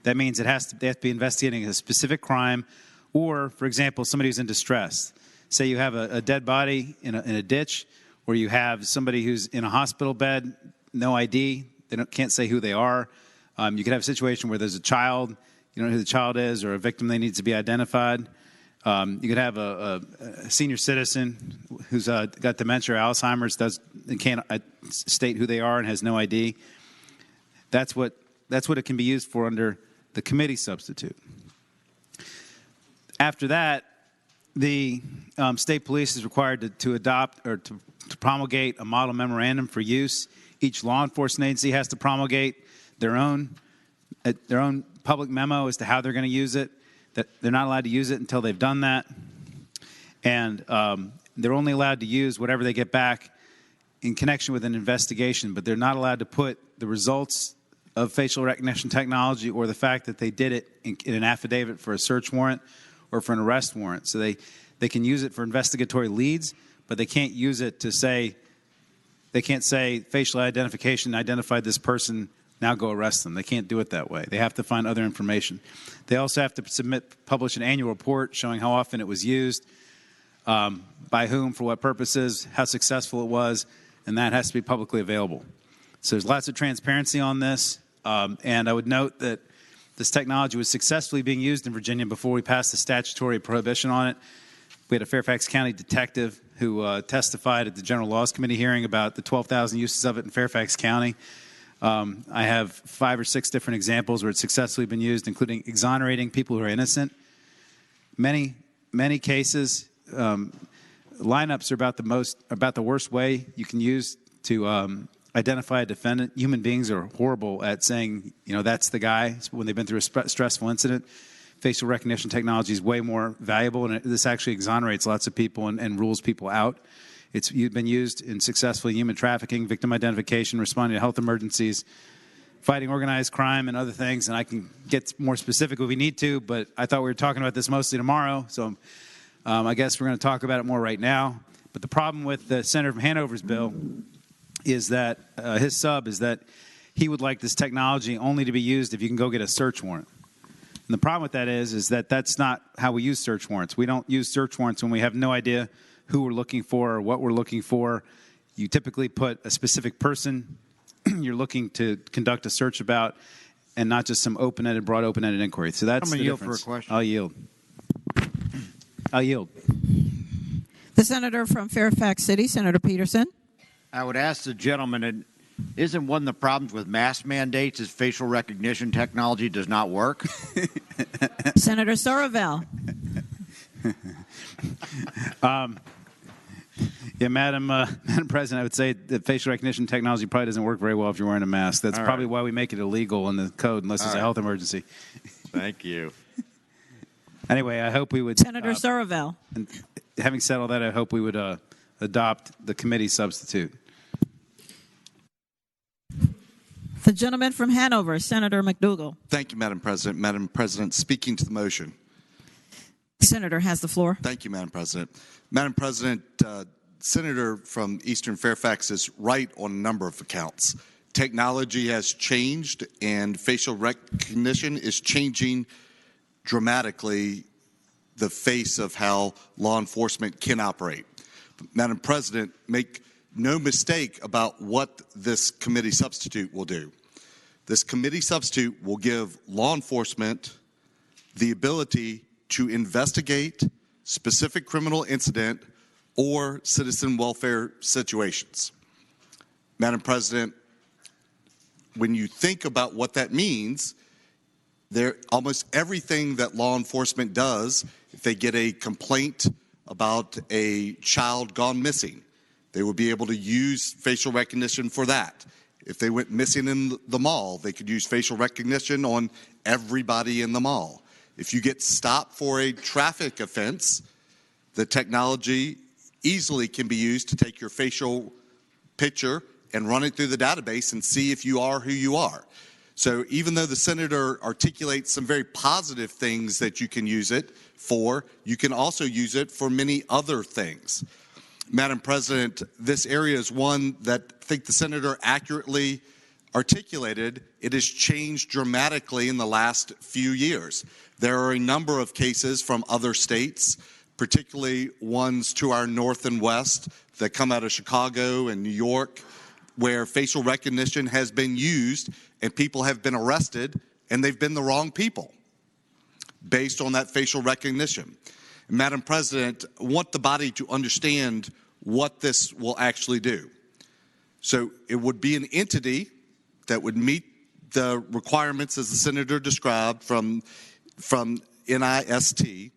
That means they have to be investigating a specific crime or, for example, somebody who's in distress. Say you have a dead body in a ditch, or you have somebody who's in a hospital bed, no ID, can't say who they are. You could have a situation where there's a child, you don't know who the child is, or a victim that needs to be identified. You could have a senior citizen who's got dementia or Alzheimer's, and can't state who they are and has no ID. That's what it can be used for under the committee substitute. After that, the state police is required to adopt or to promulgate a model memorandum for use. Each law enforcement agency has to promulgate their own public memo as to how they're going to use it. That they're not allowed to use it until they've done that, and they're only allowed to use whatever they get back in connection with an investigation, but they're not allowed to put the results of facial recognition technology or the fact that they did it in an affidavit for a search warrant or for an arrest warrant. So they can use it for investigatory leads, but they can't use it to say, they can't say facial identification identified this person, now go arrest them. They can't do it that way. They have to find other information. They also have to publish an annual report showing how often it was used, by whom, for what purposes, how successful it was, and that has to be publicly available. So there's lots of transparency on this, and I would note that this technology was successfully being used in Virginia before we passed the statutory prohibition on it. We had a Fairfax County detective who testified at the General Laws Committee hearing about the 12,000 uses of it in Fairfax County. I have 5 or 6 different examples where it's successfully been used, including exonerating people who are innocent. Many cases, lineups are about the worst way you can use to identify a defendant. Human beings are horrible at saying, that's the guy when they've been through a stressful incident. Facial recognition technology is way more valuable, and this actually exonerates lots of people and rules people out. It's been used in successful human trafficking, victim identification, responding to health emergencies, fighting organized crime, and other things. And I can get more specific if we need to, but I thought we were talking about this mostly tomorrow, so I guess we're going to talk about it more right now. But the problem with the Senator from Hanover's bill is that his sub is that he would like this technology only to be used if you can go get a search warrant. And the problem with that is that that's not how we use search warrants. We don't use search warrants when we have no idea who we're looking for or what we're looking for. You typically put a specific person you're looking to conduct a search about, and not just some open-ended, broad open-ended inquiry. So that's I'm the going to yield difference. for a question. I'll yield. The senator from Fairfax City, Senator Peterson. I would ask the gentleman, and isn't one of the problems with mask mandates is facial recognition technology does not work? Senator Sorovel. Yeah, Madam President, I would say that facial recognition technology probably doesn't work very well if you're wearing a mask. That's probably why we make it illegal in the code unless it's a health emergency. Thank you. Anyway, I hope we would... Senator Sorovel. And having said all that, I hope we would adopt the committee substitute. The gentleman from Hanover, Senator McDougall. Thank you, Madam President. Madam President, speaking to the motion. The senator has the floor. Thank you, Madam President. Madam President, Senator from Eastern Fairfax is right on a number of accounts. Technology has changed, and facial recognition is changing dramatically the face of how law enforcement can operate. Madam President, make no mistake about what this committee substitute will do. This committee substitute will give law enforcement the ability to investigate specific criminal incident or citizen welfare situations. Madam President, when you think about what that means, almost everything that law enforcement does, if they get a complaint about a child gone missing, they would be able to use facial recognition for that. If they went missing in the mall, they could use facial recognition on everybody in the mall. If you get stopped for a traffic offense, the technology easily can be used to take your facial picture and run it through the database and see if you are who you are. So even though the senator articulates some very positive things that you can use it for, you can also use it for many other things. Madam President, this area is one that I think the senator accurately articulated. It has changed dramatically in the last few years. There are a number of cases from other states, particularly ones to our north and west that come out of Chicago and New York, where facial recognition has been used and people have been arrested and they've been the wrong people based on that facial recognition. Madam President, I want the body to understand what this will actually do. So it would be an entity that would meet the requirements as the senator described from NIST,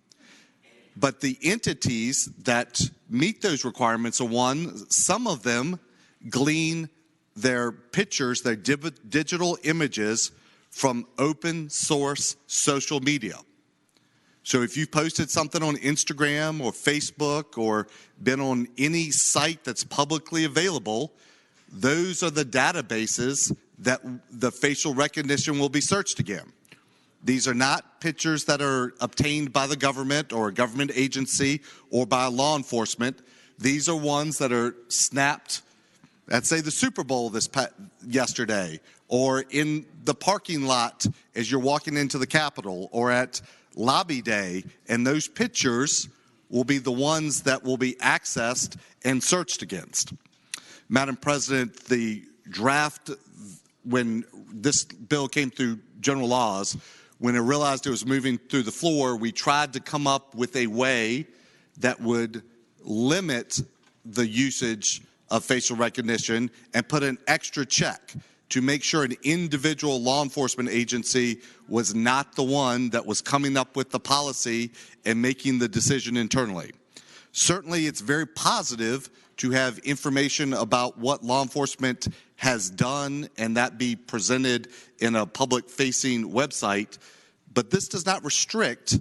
but the entities that meet those requirements are some of them glean their pictures, their digital images from open source social media. So if you've posted something on Instagram or Facebook or been on any site that's publicly available, those are the databases that the facial recognition will be searched again. These are not pictures that are obtained by the government or a government agency or by law enforcement. These are ones that are snapped at, say, the Super Bowl yesterday, or in the parking lot as you're walking into the Capitol, or at Lobby Day, and those pictures will be the ones that will be accessed and searched against. Madam President, the draft, when this bill came through general laws, when it realized it was moving through the floor, we tried to come up with a way that would limit the usage of facial recognition and put an extra check to make sure an individual law enforcement agency was not the one that was coming up with the policy and making the decision internally. Certainly, it's very positive to have information about what law enforcement has done and that be presented in a public-facing website, but this does not restrict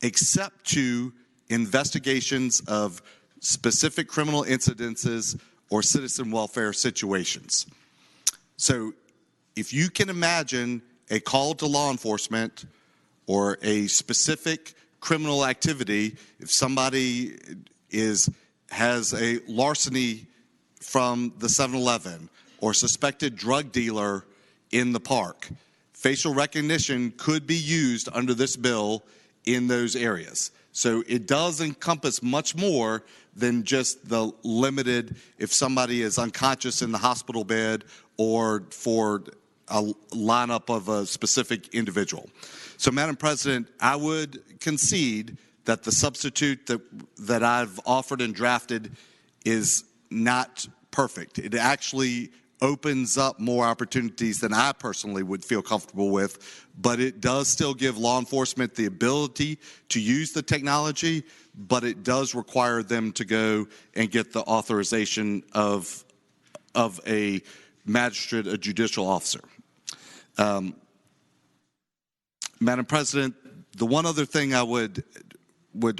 except to investigations of specific criminal incidences or citizen welfare situations. So if you can imagine a call to law enforcement or a specific criminal activity, if somebody has a larceny from the 7-Eleven or suspected drug dealer in the park, facial recognition could be used under this bill in those areas. So it does encompass much more than just the limited if somebody is unconscious in the hospital bed or for a lineup of a specific individual. So, Madam President, I would concede that the substitute that I've offered and drafted is not perfect. It actually opens up more opportunities than I personally would feel comfortable with, but it does still give law enforcement the ability to use the technology, but it does require them to go and get the authorization of a magistrate, a judicial officer. Madam President, the one other thing I would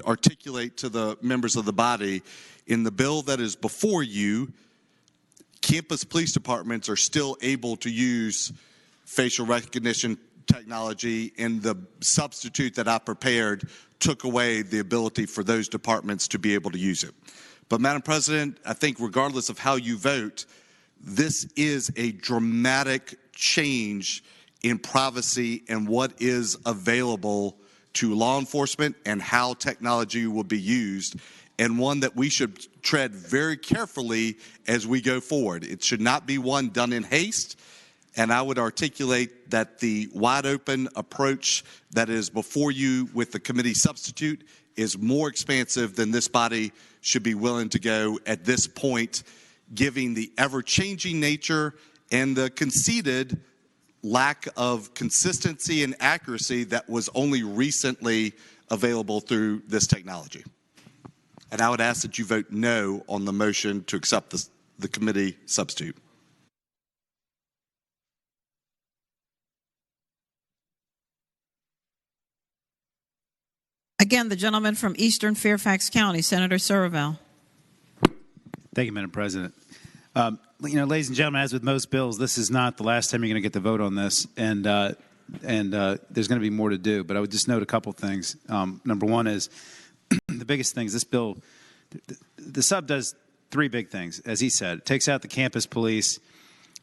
articulate to the members of the body, in the bill that is before you, campus police departments are still able to use facial recognition technology, and the substitute that I prepared took away the ability for those departments to be able to use it. But, Madam President, I think regardless of how you vote, this is a dramatic change in privacy and what is available to law enforcement and how technology will be used, and one that we should tread very carefully as we go forward. It should not be one done in haste, and I would articulate that the wide-open approach that is before you with the committee substitute is more expansive than this body should be willing to go at this point, given the ever-changing nature and the conceded lack of consistency and accuracy that was only recently available through this technology. And I would ask that you vote no on the motion to accept the committee substitute. Again, the gentleman from Eastern Fairfax County, Senator Surville. Thank you, Madam President. Ladies and gentlemen, as with most bills, this is not the last time you're going to get the vote on this, and there's going to be more to do. But I would just note a couple things. Number one is the biggest things. This bill, the sub does three big things, as he said. It takes out the campus police,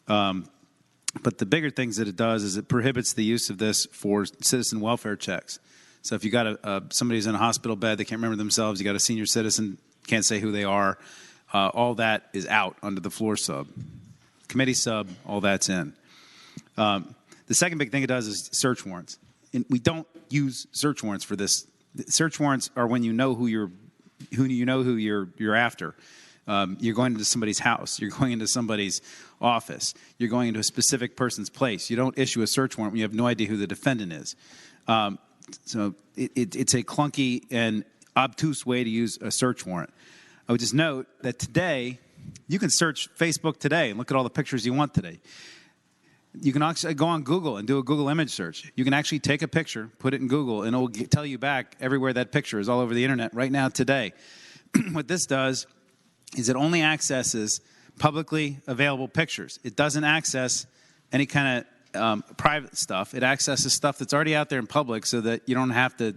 but the bigger things that it does is it prohibits the use of this for citizen welfare checks. So if you got somebody who's in a hospital bed, they can't remember themselves, you got a senior citizen, can't say who they are, all that is out under the floor sub. Committee sub, all that's in. The second big thing it does is search warrants. And we don't use search warrants for this. Search warrants are when you know who you're after. You're going into somebody's house. You're going into somebody's office. You're going into a specific person's place. You don't issue a search warrant when you have no idea who the defendant is. So it's a clunky and obtuse way to use a search warrant. I would just note that today, you can search Facebook today and look at all the pictures you want today. You can actually go on Google and do a Google image search. You can actually take a picture, put it in Google, and it will tell you back everywhere that picture is all over the internet right now today. What this does is it only accesses publicly available pictures. It doesn't access any kind of private stuff. It accesses stuff that's already out there in public so that you don't have to,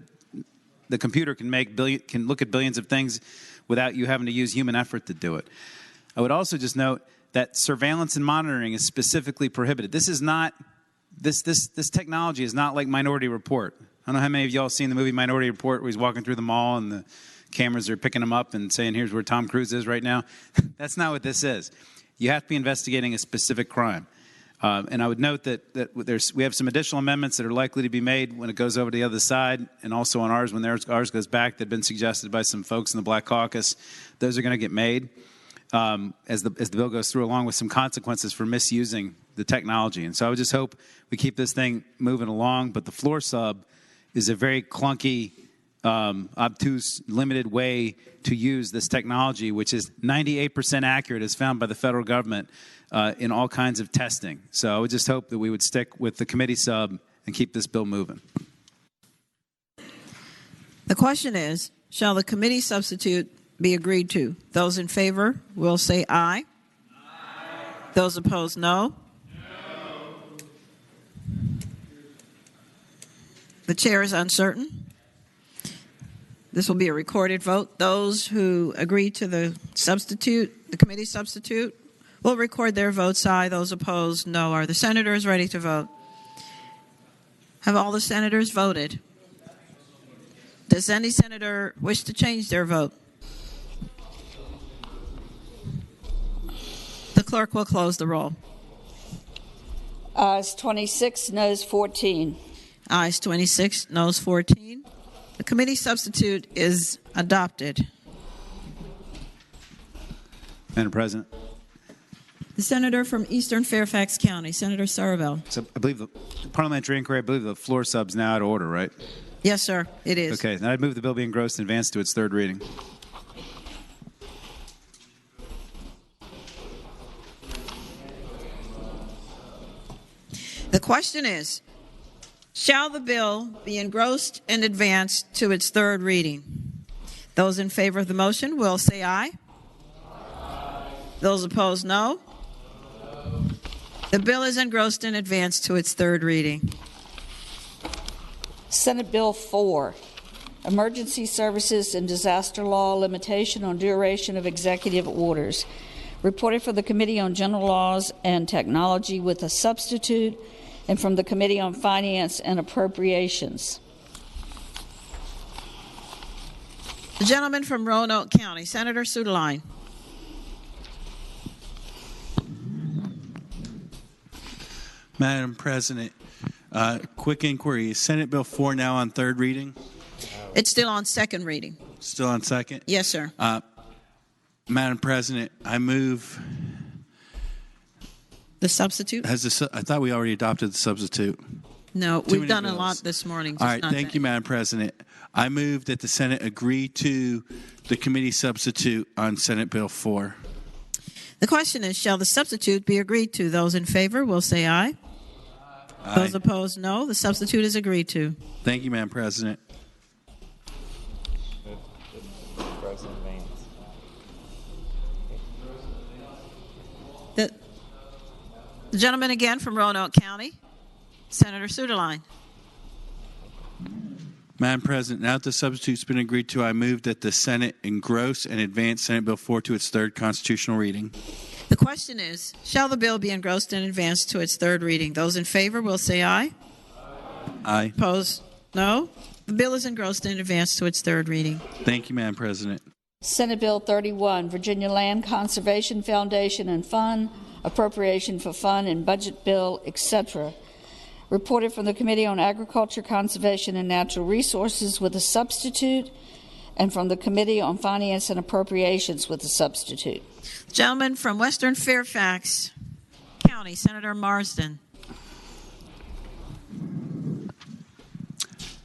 the computer can look at billions of things without you having to use human effort to do it. I would also just note that surveillance and monitoring is specifically prohibited. This is not, this technology is not like Minority Report. I don't know how many of y'all seen the movie Minority Report where he's walking through the mall and the cameras are picking him up and saying, here's where Tom Cruise is right now. That's not what this is. You have to be investigating a specific crime. And I would note that we have some additional amendments that are likely to be made when it goes over to the other side, and also on ours when ours goes back that have been suggested by some folks in the Black Caucus. Those are going to get made as the bill goes through, along with some consequences for misusing the technology. And so I would just hope we keep this thing moving along. But the floor sub is a very clunky, obtuse, limited way to use this technology, which is 98% accurate as found by the federal government in all kinds of testing. So I would just hope that we would stick with the committee sub and keep this bill moving. The question is, shall the committee substitute be agreed to? Those in favor will say aye. Aye. Those opposed, no. The chair is uncertain. This will be a recorded vote. Those who agree to the substitute, the committee substitute, will record their votes aye. Those opposed, no. Are the senators ready to vote? Have all the senators voted? Does any senator wish to change their vote? The clerk will close the roll. Ayes 26, noes 14. Ayes 26, noes 14. The committee substitute is adopted. Madam President. The senator from Eastern Fairfax County, Senator Sarabel. So I believe the parliamentary inquiry, I believe the floor sub's now out of order, right? Yes, sir, it is. Okay, then I'd move the bill be engrossed and advanced to its third reading. The question is, shall the bill be engrossed and advanced to its third reading? Those in favor of the motion will say aye. Those opposed, no. The bill is engrossed and advanced to its third reading. Senate Bill 4, Emergency Services and Disaster Law Limitation on Duration of Executive Orders. Reported for the Committee on General Laws and Technology with a substitute, and from the Committee on Finance and Appropriations. The gentleman from Roanoke County, Senator Sudeline. Madam President, quick inquiry. Is Senate Bill 4 now on third reading? It's still on second reading. Still on second? Yes, sir. Madam President, I move. The substitute? I thought we already adopted the substitute. No, Too we've done many a lot bills. this morning. All right, thank you, Madam President. I move that the Senate agree to the committee substitute on Senate Bill 4. The question is, shall the substitute be agreed to? Those in favor will say aye. Aye. Those opposed, no. The substitute is agreed to. Thank you, Madam President. The gentleman again from Roanoke County, Senator Sudeline. Madam President, now that the substitute's been agreed to, I move that the Senate engross and advance Senate Bill 4 to its third constitutional reading. The question is, shall the bill be engrossed and advanced to its third reading? Those in favor will say aye. Aye. Opposed, no. The bill is engrossed and advanced to its third reading. Thank you, Madam President. Senate Bill 31, Virginia Land Conservation Foundation and Fund, appropriation for fund and budget bill, etc. Reported from the Committee on Agriculture, Conservation, and Natural Resources with a substitute, and from the Committee on Finance and Appropriations with a substitute. Gentleman from Western Fairfax County, Senator Marsden.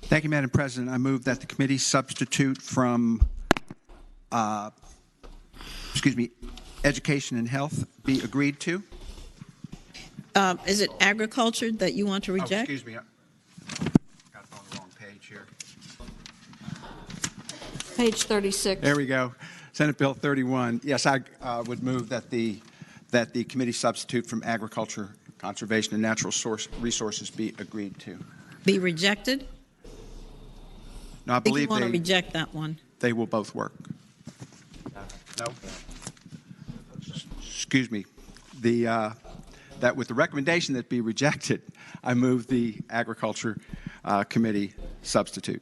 Thank you, Madam President. I move that the committee substitute from, Education and Health be agreed to. Is it agriculture that you want to reject? Oh, excuse me. Got it on the wrong page here. Page 36. There we go. Senate Bill 31. Yes, I would move that the committee substitute from Agriculture, Conservation, and Natural Resources be agreed to. Be rejected? No, I think believe you want to reject that one. They will both work. No. Excuse me. That with the recommendation that be rejected, I move the Agriculture Committee substitute.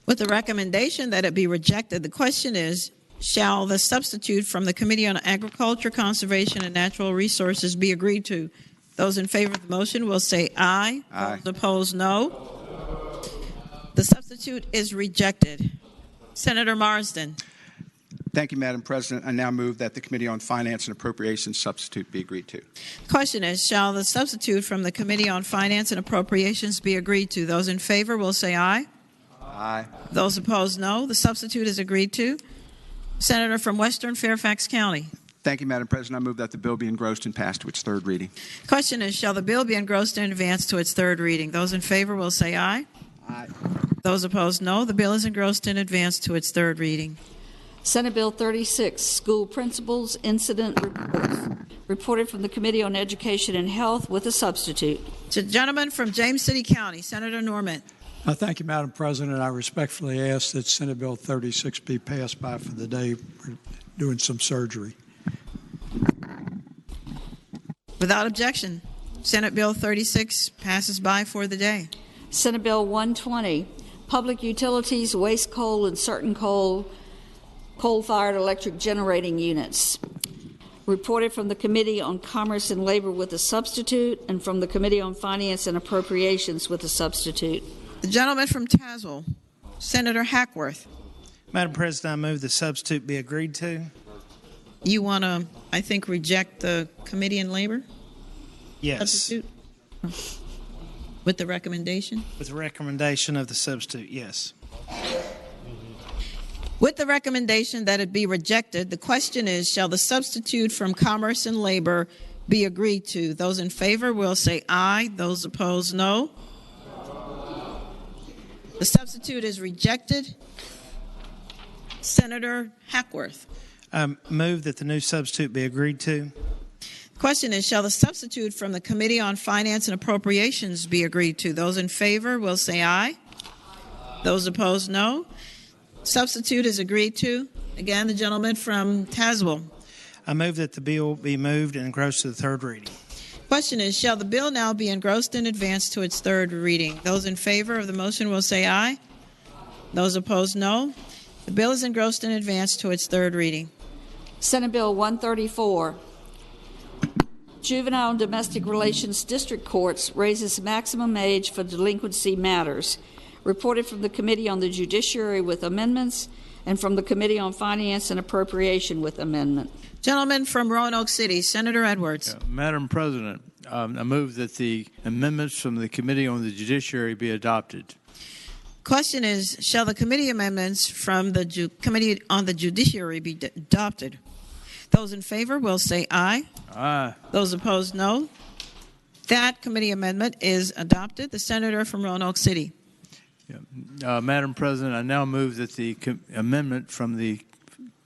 With the recommendation that it be rejected, the question is, shall the substitute from the Committee on Agriculture, Conservation, and Natural Resources be agreed to? Those in favor of the motion will say aye. Aye. Those opposed, no. The substitute is rejected. Senator Marsden. Thank you, Madam President. I now move that the Committee on Finance and Appropriations substitute be agreed to. The question is, shall the substitute from the Committee on Finance and Appropriations be agreed to? Those in favor will say aye. Aye. Those opposed, no. The substitute is agreed to. Senator from Western Fairfax County. Thank you, Madam President. I move that the bill be engrossed and passed to its third reading. The question is, shall the bill be engrossed and advanced to its third reading? Those in favor will say aye. Aye. Those opposed, no. The bill is engrossed and advanced to its third reading. Senate Bill 36, School Principals Incident Reports. Reported from the Committee on Education and Health with a substitute. The gentleman from James City County, Senator Norman. Thank you, Madam President. I respectfully ask that Senate Bill 36 be passed by for the day. We're doing some surgery. Without objection, Senate Bill 36 passes by for the day. Senate Bill 120, Public Utilities, Waste Coal, and Certain Coal-Fired Electric Generating Units. Reported from the Committee on Commerce and Labor with a substitute, and from the Committee on Finance and Appropriations with a substitute. The gentleman from Tazewell, Senator Hackworth. Madam President, I move the substitute be agreed to. You want to, I think, reject the Committee on Labor? Yes. Substitute? With the recommendation? With the recommendation of the substitute, yes. With the recommendation that it be rejected, the question is, shall the substitute from Commerce and Labor be agreed to? Those in favor will say aye. Those opposed, no. The substitute is rejected. Senator Hackworth. Move that the new substitute be agreed to. The question is, shall the substitute from the Committee on Finance and Appropriations be agreed to? Those in favor will say aye. Those opposed, no. Substitute is agreed to. Again, the gentleman from Tazewell. I move that the bill be moved and engrossed to the third reading. Question is, shall the bill now be engrossed and advanced to its third reading? Those in favor of the motion will say aye. Those opposed, no. The bill is engrossed and advanced to its third reading. Senate Bill 134, Juvenile and Domestic Relations District Courts raises maximum age for delinquency matters. Reported from the Committee on the Judiciary with amendments, and from the Committee on Finance and Appropriation with amendment. Gentleman from Roanoke City, Senator Edwards. Madam President, I move that the amendments from the Committee on the Judiciary be adopted. Question is, shall the committee amendments from the Committee on the Judiciary be adopted? Those in favor will say aye. Aye. Those opposed, no. That committee amendment is adopted. The senator from Roanoke City. Madam President, I now move that the amendment from the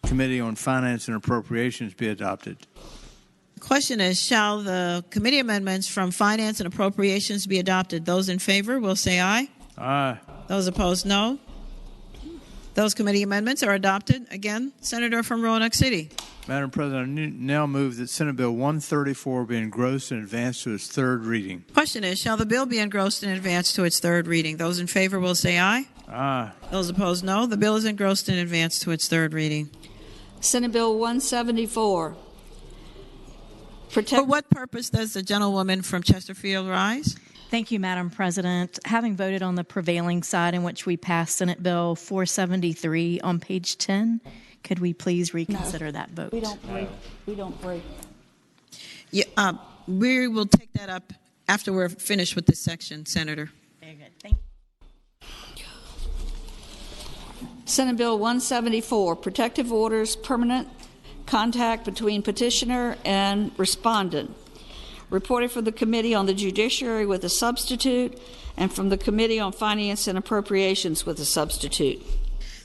Committee on Finance and Appropriations be adopted. The question is, shall the committee amendments from Finance and Appropriations be adopted? Those in favor will say aye. Aye. Those opposed, no. Those committee amendments are adopted. Again, Senator from Roanoke City. Madam President, I now move that Senate Bill 134 be engrossed and advanced to its third reading. Question is, shall the bill be engrossed and advanced to its third reading? Those in favor will say aye. Aye. Those opposed, no. The bill is engrossed and advanced to its third reading. Senate Bill 174. For what purpose does the gentlewoman from Chesterfield rise? Thank you, Madam President. Having voted on the prevailing side in which we passed Senate Bill 473 on page 10, could we please reconsider that vote? We don't break. We don't break. Yeah, we will take that up after we're finished with this section, Senator. Very good. Thank you. Senate Bill 174, Protective Orders, Permanent Contact Between Petitioner and Respondent. Reported from the Committee on the Judiciary with a substitute, and from the Committee on Finance and Appropriations with a substitute.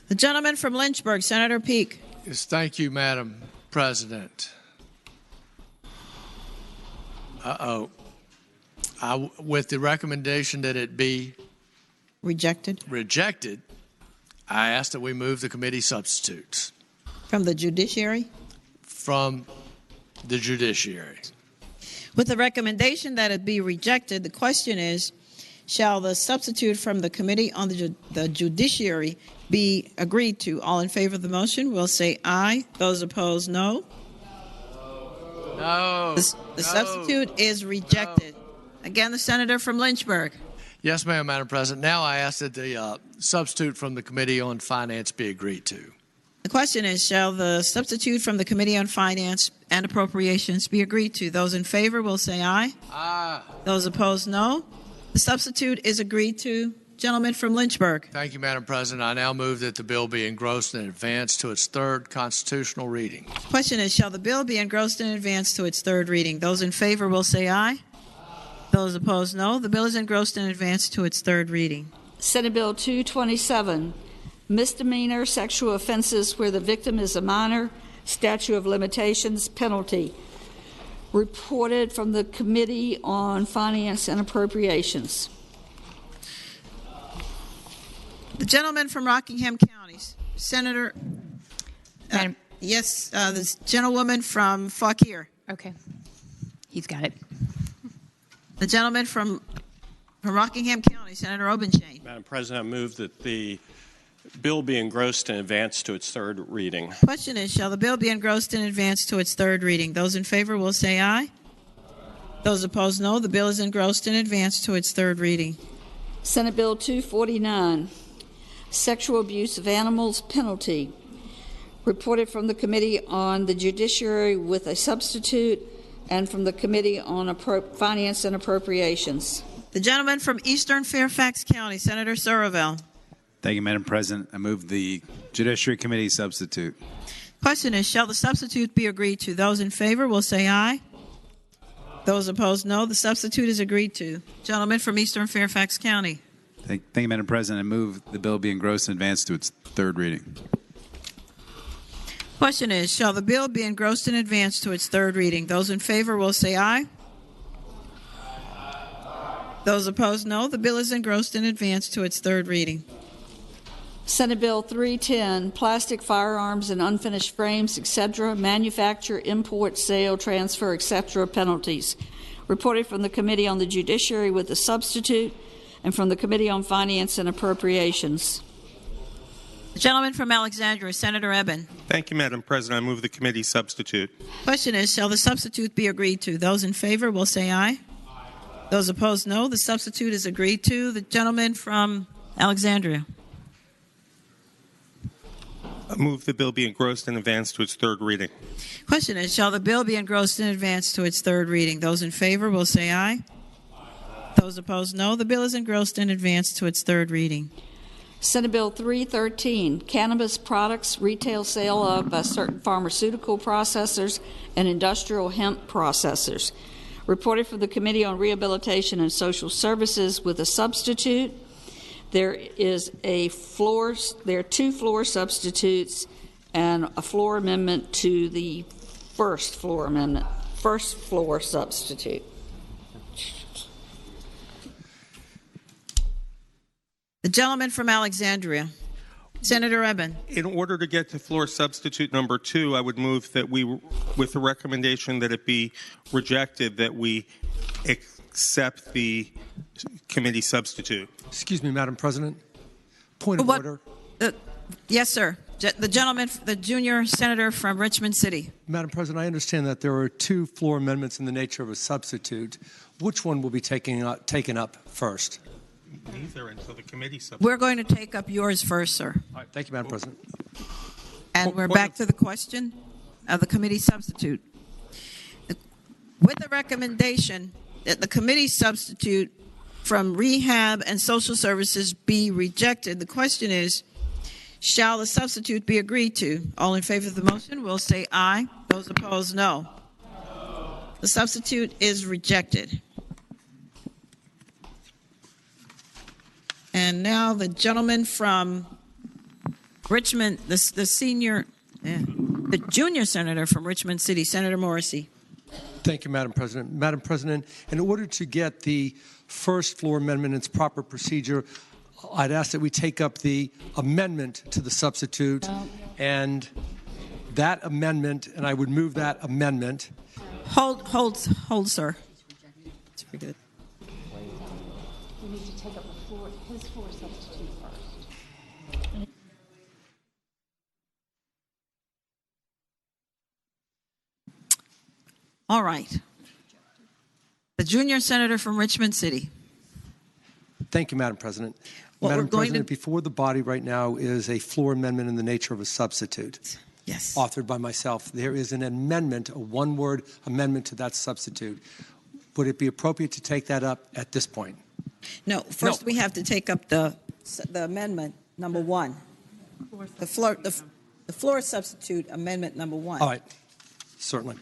The gentleman from Lynchburg, Senator Peake. Yes, thank you, Madam President. With the recommendation that it be rejected, I ask that we move the committee substitutes. From the Judiciary? From the Judiciary. With the recommendation that it be rejected, the question is, shall the substitute from the Committee on the Judiciary be agreed to? All in favor of the motion will say aye. Those opposed, no. No. The substitute is rejected. Again, the senator from Lynchburg. Yes, ma'am, Madam President. Now I ask that the substitute from the Committee on Finance be agreed to. The question is, shall the substitute from the Committee on Finance and Appropriations be agreed to? Those in favor will say aye. Aye. Those opposed, no. The substitute is agreed to. Gentleman from Lynchburg. Thank you, Madam President. I now move that the bill be engrossed and advanced to its third constitutional reading. The question is, shall the bill be engrossed and advanced to its third reading? Those in favor will say aye. Those opposed, no. The bill is engrossed and advanced to its third reading. Senate Bill 227, Misdemeanor Sexual Offenses Where the Victim is a Minor, Statute of Limitations, Penalty. Reported from the Committee on Finance and Appropriations. The gentleman from Rockingham County, Senator. Yes, this gentlewoman from Fauquier. Okay. He's got it. The gentleman from From Rockingham County, Senator Obenshain. Madam President, I move that the bill be engrossed and advanced to its third reading. Question is, shall the bill be engrossed and advanced to its third reading? Those in favor will say aye. Those opposed, no. The bill is engrossed and advanced to its third reading. Senate Bill 249, Sexual Abuse of Animals Penalty, reported from the Committee on the Judiciary with a substitute and from the Committee on Finance and Appropriations. The gentleman from Eastern Fairfax County, Senator Surville. Thank you, Madam President. I move the Judiciary Committee substitute. Question is, shall the substitute be agreed to? Those in favor will say aye. Those opposed, no. The substitute is agreed to. Gentleman from Eastern Fairfax County. Thank you, Madam President. I move the bill be engrossed and advanced to its third reading. Question is, shall the bill be engrossed and advanced to its third reading? Those in favor will say aye. Those opposed, no. The bill is engrossed and advanced to its third reading. Senate Bill 310, Plastic Firearms and Unfinished Frames, etc., Manufacture, Import, Sale, Transfer, etc., Penalties, reported from the Committee on the Judiciary with a substitute and from the Committee on Finance and Appropriations. The gentleman from Alexandria, Senator Eben. Thank you, Madam President. I move the committee substitute. Question is, shall the substitute be agreed to? Those in favor will say aye. Those opposed, no. The substitute is agreed to. The gentleman from Alexandria. I move the bill be engrossed and advanced to its third reading. Question is, shall the bill be engrossed and advanced to its third reading? Those in favor will say aye. Those opposed, no. The bill is engrossed and advanced to its third reading. Senate Bill 313, Cannabis Products Retail Sale of by certain pharmaceutical processors and industrial hemp processors, reported from the Committee on Rehabilitation and Social Services with a substitute. There are two floor substitutes and a floor amendment to the first floor substitute. The gentleman from Alexandria, Senator Eben. In order to get to floor substitute number 2, I would move that we, with the recommendation that it be rejected, that we accept the committee substitute. Excuse me, Madam President. Point of order. Yes, sir. The gentleman, the junior senator from Richmond City. Madam President, I understand that there are 2 floor amendments in the nature of a substitute. Which one will be taken up first? Neither until the committee substitute. We're going to take up yours first, sir. All right, thank you, Madam President. And we're back to the question of the committee substitute. With the recommendation that the committee substitute from Rehab and Social Services be rejected, the question is, shall the substitute be agreed to? All in favor of the motion will say aye. Those opposed, no. The substitute is rejected. And now the gentleman from Richmond, the junior senator from Richmond City, Senator Morrissey. Thank you, Madam President. Madam President, in order to get the first floor amendment in its proper procedure, I'd ask that we take up the amendment to the substitute, and that amendment, and I would move that amendment. Hold, sir. It's pretty good. We need to take up his floor substitute first. All right. The junior senator from Richmond City. Thank you, Madam President. What Madam we're going President, before the body right now is a floor amendment in the nature of a substitute. Yes. Authored by myself. There is an amendment, a one-word amendment to that substitute. Would it be appropriate to take that up at this point? No. First, we have to take up the amendment number 1. The floor substitute amendment number 1. All right. Certainly.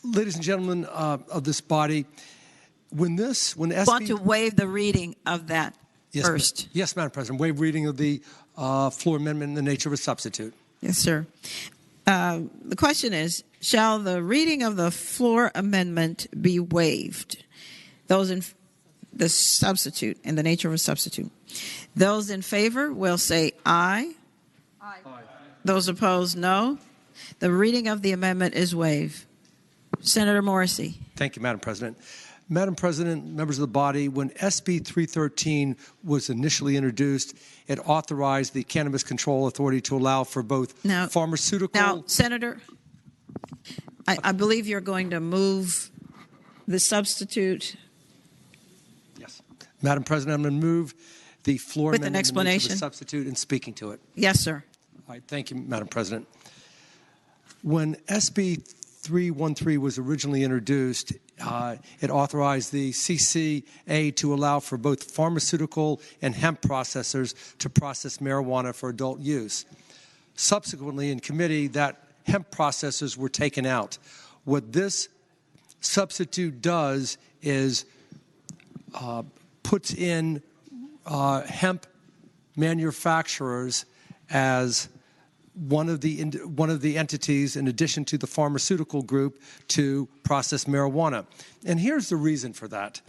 Ladies and gentlemen of this body, when SB... want to waive the reading of that first. Yes, Madam President. Waive reading of the floor amendment in the nature of a substitute. Yes, sir. The question is, shall the reading of the floor amendment be waived? Those in the substitute, in the nature of a substitute. Those in favor will say aye. Aye. Those opposed, no. The reading of the amendment is waived. Senator Morrissey. Thank you, Madam President. Madam President, members of the body, when SB 313 was initially introduced, it authorized the Cannabis Control Authority to allow for both pharmaceutical. Now, Senator, I believe you're going to move the substitute. Yes. Madam President, I'm going to move the floor With an amendment explanation. to the substitute and speaking to it. Yes, sir. All right, thank you, Madam President. When SB 313 was originally introduced, it authorized the CCA to allow for both pharmaceutical and hemp processors to process marijuana for adult use. Subsequently, in committee, that hemp processors were taken out. What this substitute does is puts in hemp manufacturers as one of the entities, in addition to the pharmaceutical group, to process marijuana. And here's the reason for that.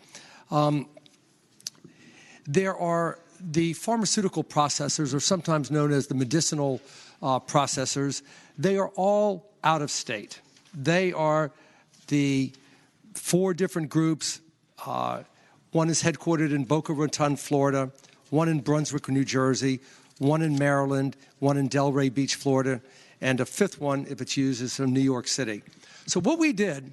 There are the pharmaceutical processors, or sometimes known as the medicinal processors. They are all out of state. They are the 4 different groups. One is headquartered in Boca Raton, Florida, one in Brunswick, New Jersey, one in Maryland, one in Delray Beach, Florida, and a 5th one, if it's used, is from New York City. So what we did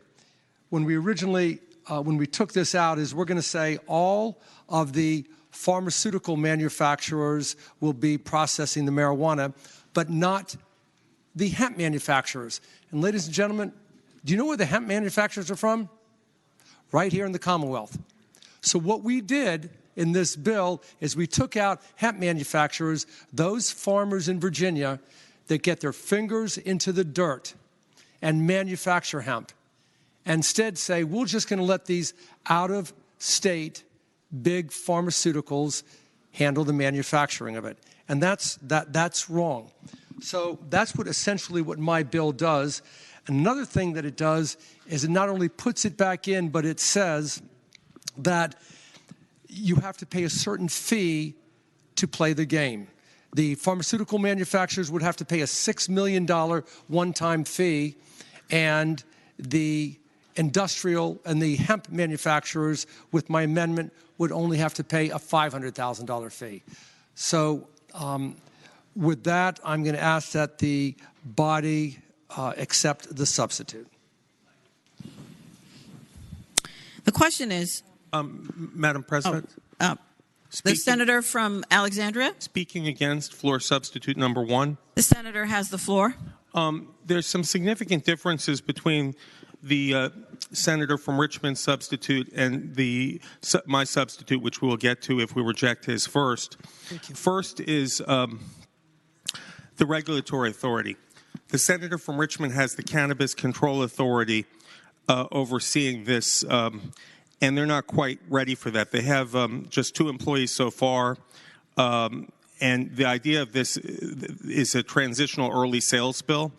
when we originally, when we took this out, is we're going to say all of the pharmaceutical manufacturers will be processing the marijuana, but not the hemp manufacturers. And ladies and gentlemen, do you know where the hemp manufacturers are from? Right here in the Commonwealth. So what we did in this bill is we took out hemp manufacturers, those farmers in Virginia that get their fingers into the dirt and manufacture hemp. Instead say, we're just going to let these out-of-state big pharmaceuticals handle the manufacturing of it. And that's wrong. So that's essentially what my bill does. Another thing that it does is it not only puts it back in, but it says that you have to pay a certain fee to play the game. The pharmaceutical manufacturers would have to pay a $6 million one-time fee, and the industrial and the hemp manufacturers, with my amendment, would only have to pay a $500,000 fee. So with that, I'm going to ask that the body accept the substitute. The question is, Madam President? the senator from Alexandria? Speaking against floor substitute number 1. The senator has the floor. There's some significant differences between the senator from Richmond substitute and my substitute, which we'll get to if we reject his first. First is the regulatory authority. The senator from Richmond has the Cannabis Control Authority overseeing this, and they're not quite ready for that. They have just 2 employees so far, and the idea of this is a transitional early sales bill.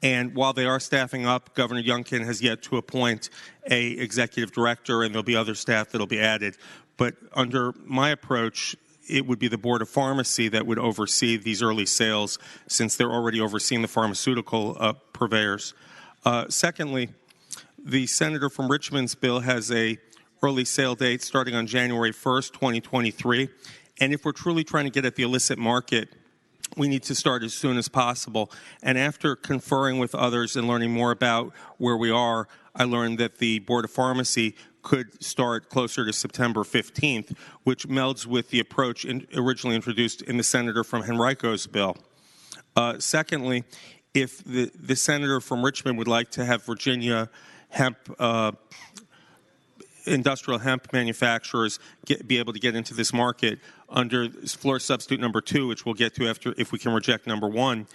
And while they are staffing up, Governor Youngkin has yet to appoint a executive director, and there'll be other staff that'll be added. But under my approach, it would be the Board of Pharmacy that would oversee these early sales, since they're already overseeing the pharmaceutical purveyors. Secondly, the senator from Richmond's bill has a early sale date starting on January 1st, 2023. And if we're truly trying to get at the illicit market, we need to start as soon as possible. And after conferring with others and learning more about where we are, I learned that the Board of Pharmacy could start closer to September 15th, which melds with the approach originally introduced in the senator from Henrico's bill. Secondly, if the senator from Richmond would like to have Virginia hemp industrial hemp manufacturers be able to get into this market under floor substitute number 2, which we'll get to after if we can reject number 1,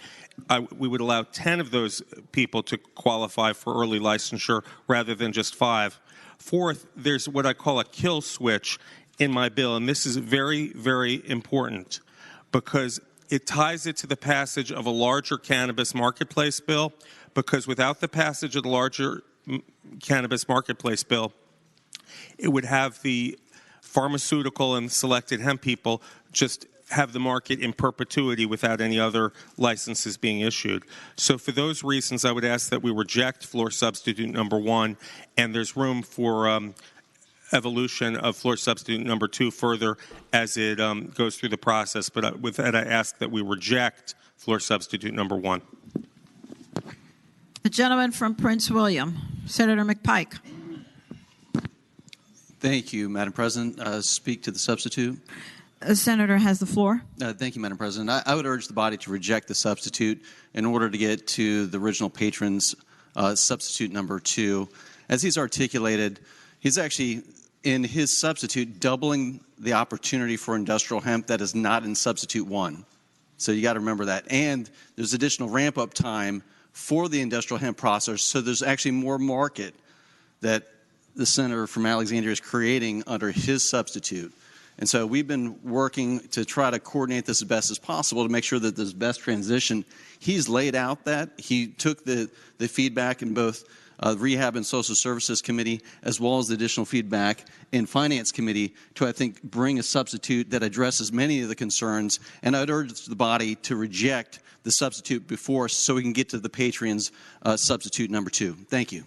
we would allow 10 of those people to qualify for early licensure rather than just 5. Fourth, there's what I call a kill switch in my bill, and this is very, very important because it ties it to the passage of a larger cannabis marketplace bill, because without the passage of the larger cannabis marketplace bill, it would have the pharmaceutical and selected hemp people just have the market in perpetuity without any other licenses being issued. So for those reasons, I would ask that we reject floor substitute number 1, and there's room for evolution of floor substitute number 2 further as it goes through the process. But with that, I ask that we reject floor substitute number 1. The gentleman from Prince William, Senator McPike. Thank you, Madam President. Speak to the substitute. The senator has the floor. Thank you, Madam President. I would urge the body to reject the substitute in order to get to the original patron's substitute number 2. As he's articulated, he's actually, in his substitute, doubling the opportunity for industrial hemp that is not in substitute 1. So you got to remember that. And there's additional ramp-up time for the industrial hemp process, so there's actually more market that the senator from Alexandria is creating under his substitute. And so we've been working to try to coordinate this as best as possible to make sure that there's best transition. He's laid out that. He took the feedback in both Rehab and Social Services Committee as well as the additional feedback in Finance Committee to, I think, bring a substitute that addresses many of the concerns. And I'd urge the body to reject the substitute before us so we can get to the patron's substitute number 2. Thank you.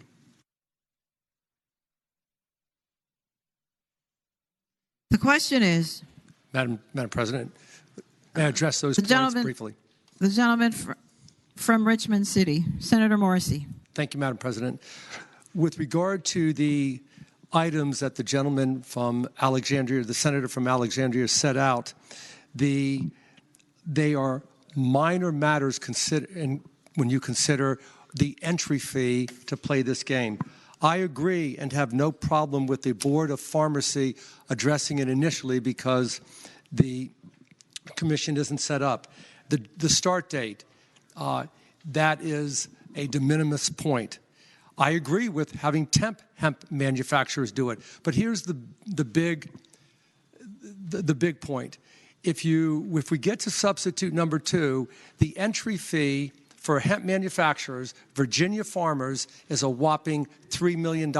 The question is, Madam President, may I address those points briefly? The gentleman from Richmond City, Senator Morrissey. Thank you, Madam President. With regard to the items that the gentleman from Alexandria, the senator from Alexandria, set out, they are minor matters when you consider the entry fee to play this game. I agree and have no problem with the Board of Pharmacy addressing it initially because the commission isn't set up. The start date, that is a de minimis point. I agree with having hemp manufacturers do it, but here's the big point. If we get to substitute number 2, the entry fee for hemp manufacturers, Virginia farmers, is a whopping $3 million.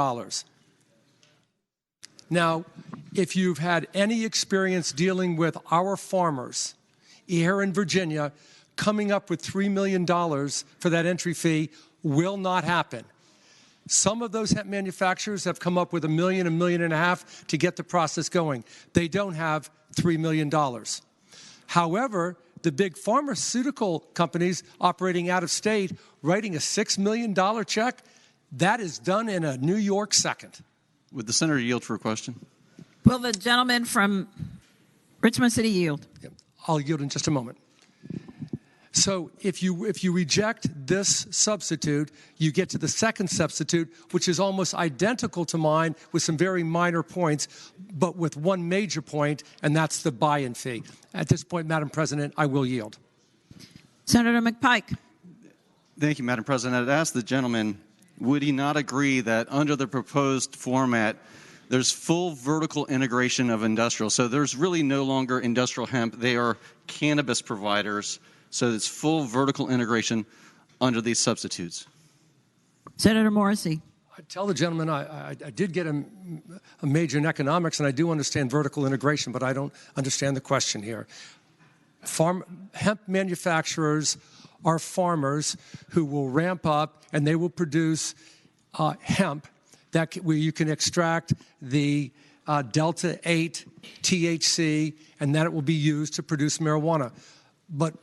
Now, if you've had any experience dealing with our farmers here in Virginia, coming up with $3 million for that entry fee will not happen. Some of those hemp manufacturers have come up with $1 million, $1.5 million to get the process going. They don't have $3 million. However, the big pharmaceutical companies operating out of state, writing a $6 million check, that is done in a New York second. Would the senator yield for a question? Will the gentleman from Richmond City yield? I'll yield in just a moment. So if you reject this substitute, you get to the second substitute, which is almost identical to mine with some very minor points, but with one major point, and that's the buy-in fee. At this point, Madam President, I will yield. Senator McPike. Thank you, Madam President. I'd ask the gentleman, would he not agree that under the proposed format, there's full vertical integration of industrial? So there's really no longer industrial hemp. They are cannabis providers. So it's full vertical integration under these substitutes. Senator Morrissey. I tell the gentleman I did get a major in economics, and I do understand vertical integration, but I don't understand the question here. Hemp manufacturers are farmers who will ramp up, and they will produce hemp where you can extract the Delta 8 THC, and that it will be used to produce marijuana. But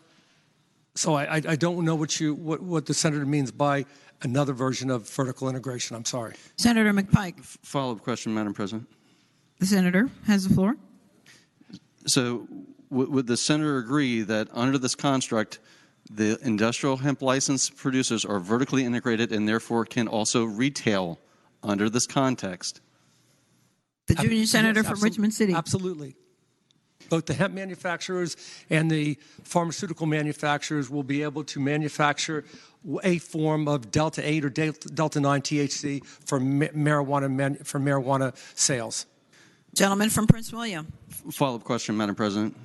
so I don't know what the senator means by another version of vertical integration. I'm sorry. Senator McPike. Follow-up question, Madam President. The senator has the floor. So would the senator agree that under this construct, the industrial hemp license producers are vertically integrated and therefore can also retail under this context? The junior senator from Richmond City. Absolutely. Both the hemp manufacturers and the pharmaceutical manufacturers will be able to manufacture a form of Delta 8 or Delta 9 THC for marijuana sales. Gentleman from Prince William. Follow-up question, Madam President.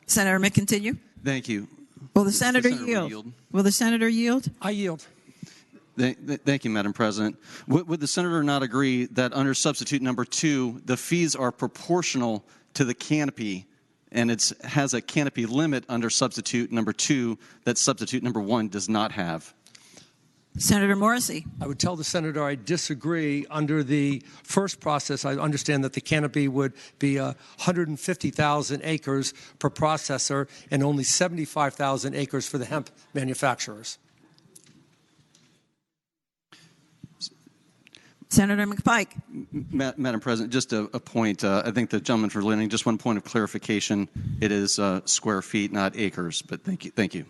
Senator, may continue. Thank you. Will the senator yield? Will the senator yield? I yield. Thank you, Madam President. Would the senator not agree that under substitute number 2, the fees are proportional to the canopy, and it has a canopy limit under substitute number 2 that substitute number 1 does not have? Senator Morrissey. I would tell the senator I disagree. Under the first process, I understand that the canopy would be 150,000 acres per processor and only 75,000 acres for the hemp manufacturers. Senator McPike. Madam President, just a point. I think the gentleman for Lenning, just one point of clarification. It is square feet, not acres. But thank you. Thank you.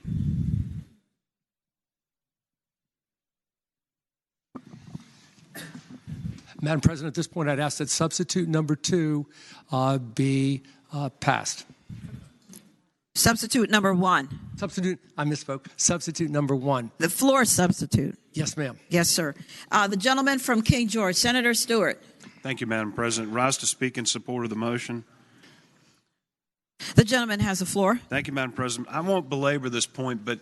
Madam President, at this point, I'd ask that substitute number 2 be passed. Substitute number 1. I misspoke. Substitute number 1. The floor substitute. Yes, ma'am. Yes, sir. The gentleman from King George, Senator Stewart. Thank you, Madam President. Rise to speak in support of the motion. The gentleman has the floor. Thank you, Madam President. I won't belabor this point, but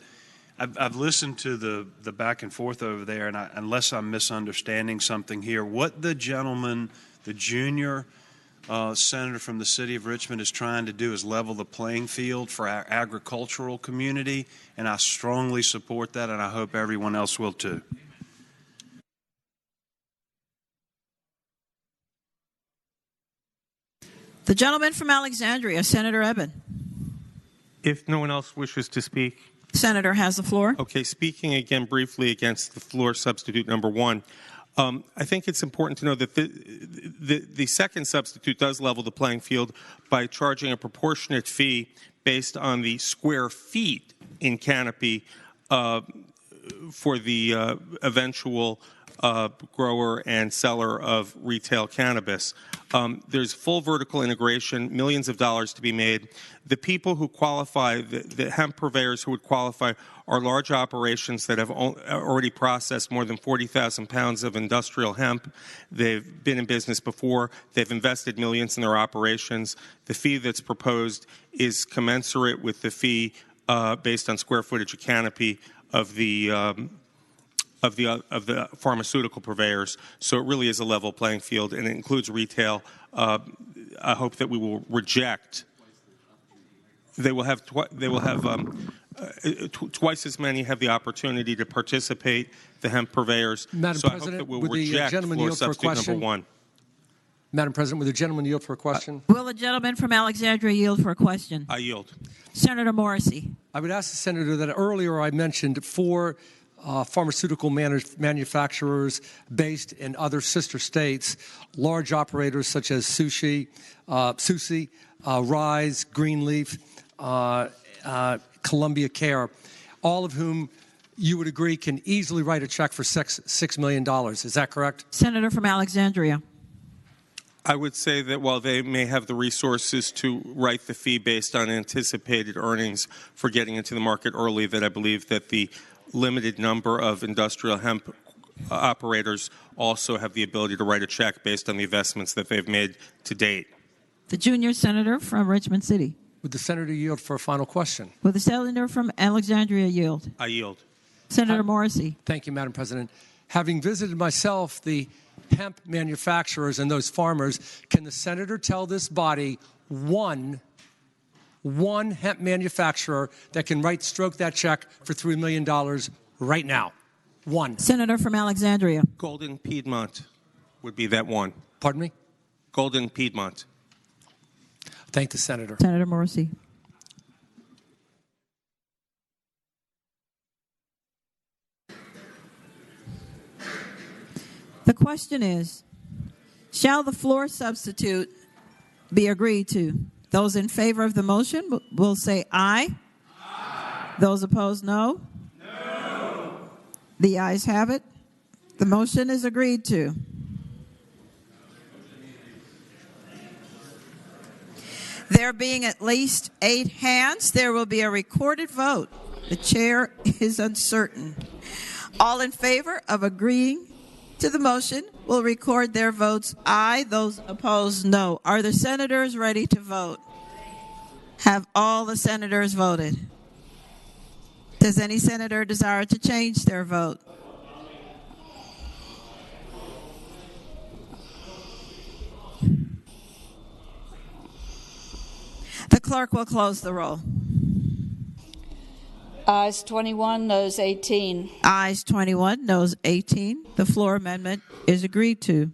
I've listened to the back and forth over there, and unless I'm misunderstanding something here, what the gentleman, the junior senator from the city of Richmond, is trying to do is level the playing field for our agricultural community, and I strongly support that, and I hope everyone else will too. The gentleman from Alexandria, Senator Eben. If no one else wishes to speak. Senator has the floor. Okay, speaking again briefly against the floor substitute number 1. I think it's important to know that the second substitute does level the playing field by charging a proportionate fee based on the square feet in canopy for the eventual grower and seller of retail cannabis. There's full vertical integration, millions of dollars to be made. The people who qualify, the hemp purveyors who would qualify, are large operations that have already processed more than 40,000 pounds of industrial hemp. They've been in business before. They've invested millions in their operations. The fee that's proposed is commensurate with the fee based on square footage of canopy of the pharmaceutical purveyors. So it really is a level playing field, and it includes retail. I hope that we will reject. They will have twice as many have the opportunity to participate. The hemp purveyors. Madam so President, I hope that we'll would the reject gentleman floor yield for a substitute question? number 1. Madam President, would the gentleman yield for a question? Will the gentleman from Alexandria yield for a question? I yield. Senator Morrissey. I would ask the senator that earlier I mentioned 4 pharmaceutical manufacturers based in other sister states, large operators such as Susi, Rise, Greenleaf, Columbia Care, all of whom you would agree can easily write a check for $6 million. Is that correct? Senator from Alexandria. I would say that while they may have the resources to write the fee based on anticipated earnings for getting into the market early, that I believe that the limited number of industrial hemp operators also have the ability to write a check based on the investments that they've made to date. The junior senator from Richmond City. Would the senator yield for a final question? Will the senator from Alexandria yield? I yield. Senator Morrissey. Thank you, Madam President. Having visited myself the hemp manufacturers and those farmers, can the senator tell this body one hemp manufacturer that can stroke that check for $3 million right now? One. Senator from Alexandria. Golden Piedmont would be that one. Pardon me? Golden Piedmont. Thank the senator. Senator Morrissey. The question is, shall the floor substitute be agreed to? Those in favor of the motion will say aye. Aye. Those opposed, no. No. The ayes have it. The motion is agreed to. There being at least 8 hands, there will be a recorded vote. The chair is uncertain. All in favor of agreeing to the motion will record their votes aye. Those opposed, no. Are the senators ready to vote? Have all the senators voted? Does any senator desire to change their vote? The clerk will close the roll. Ayes 21, noes 18. Ayes 21, noes 18. The floor amendment is agreed to.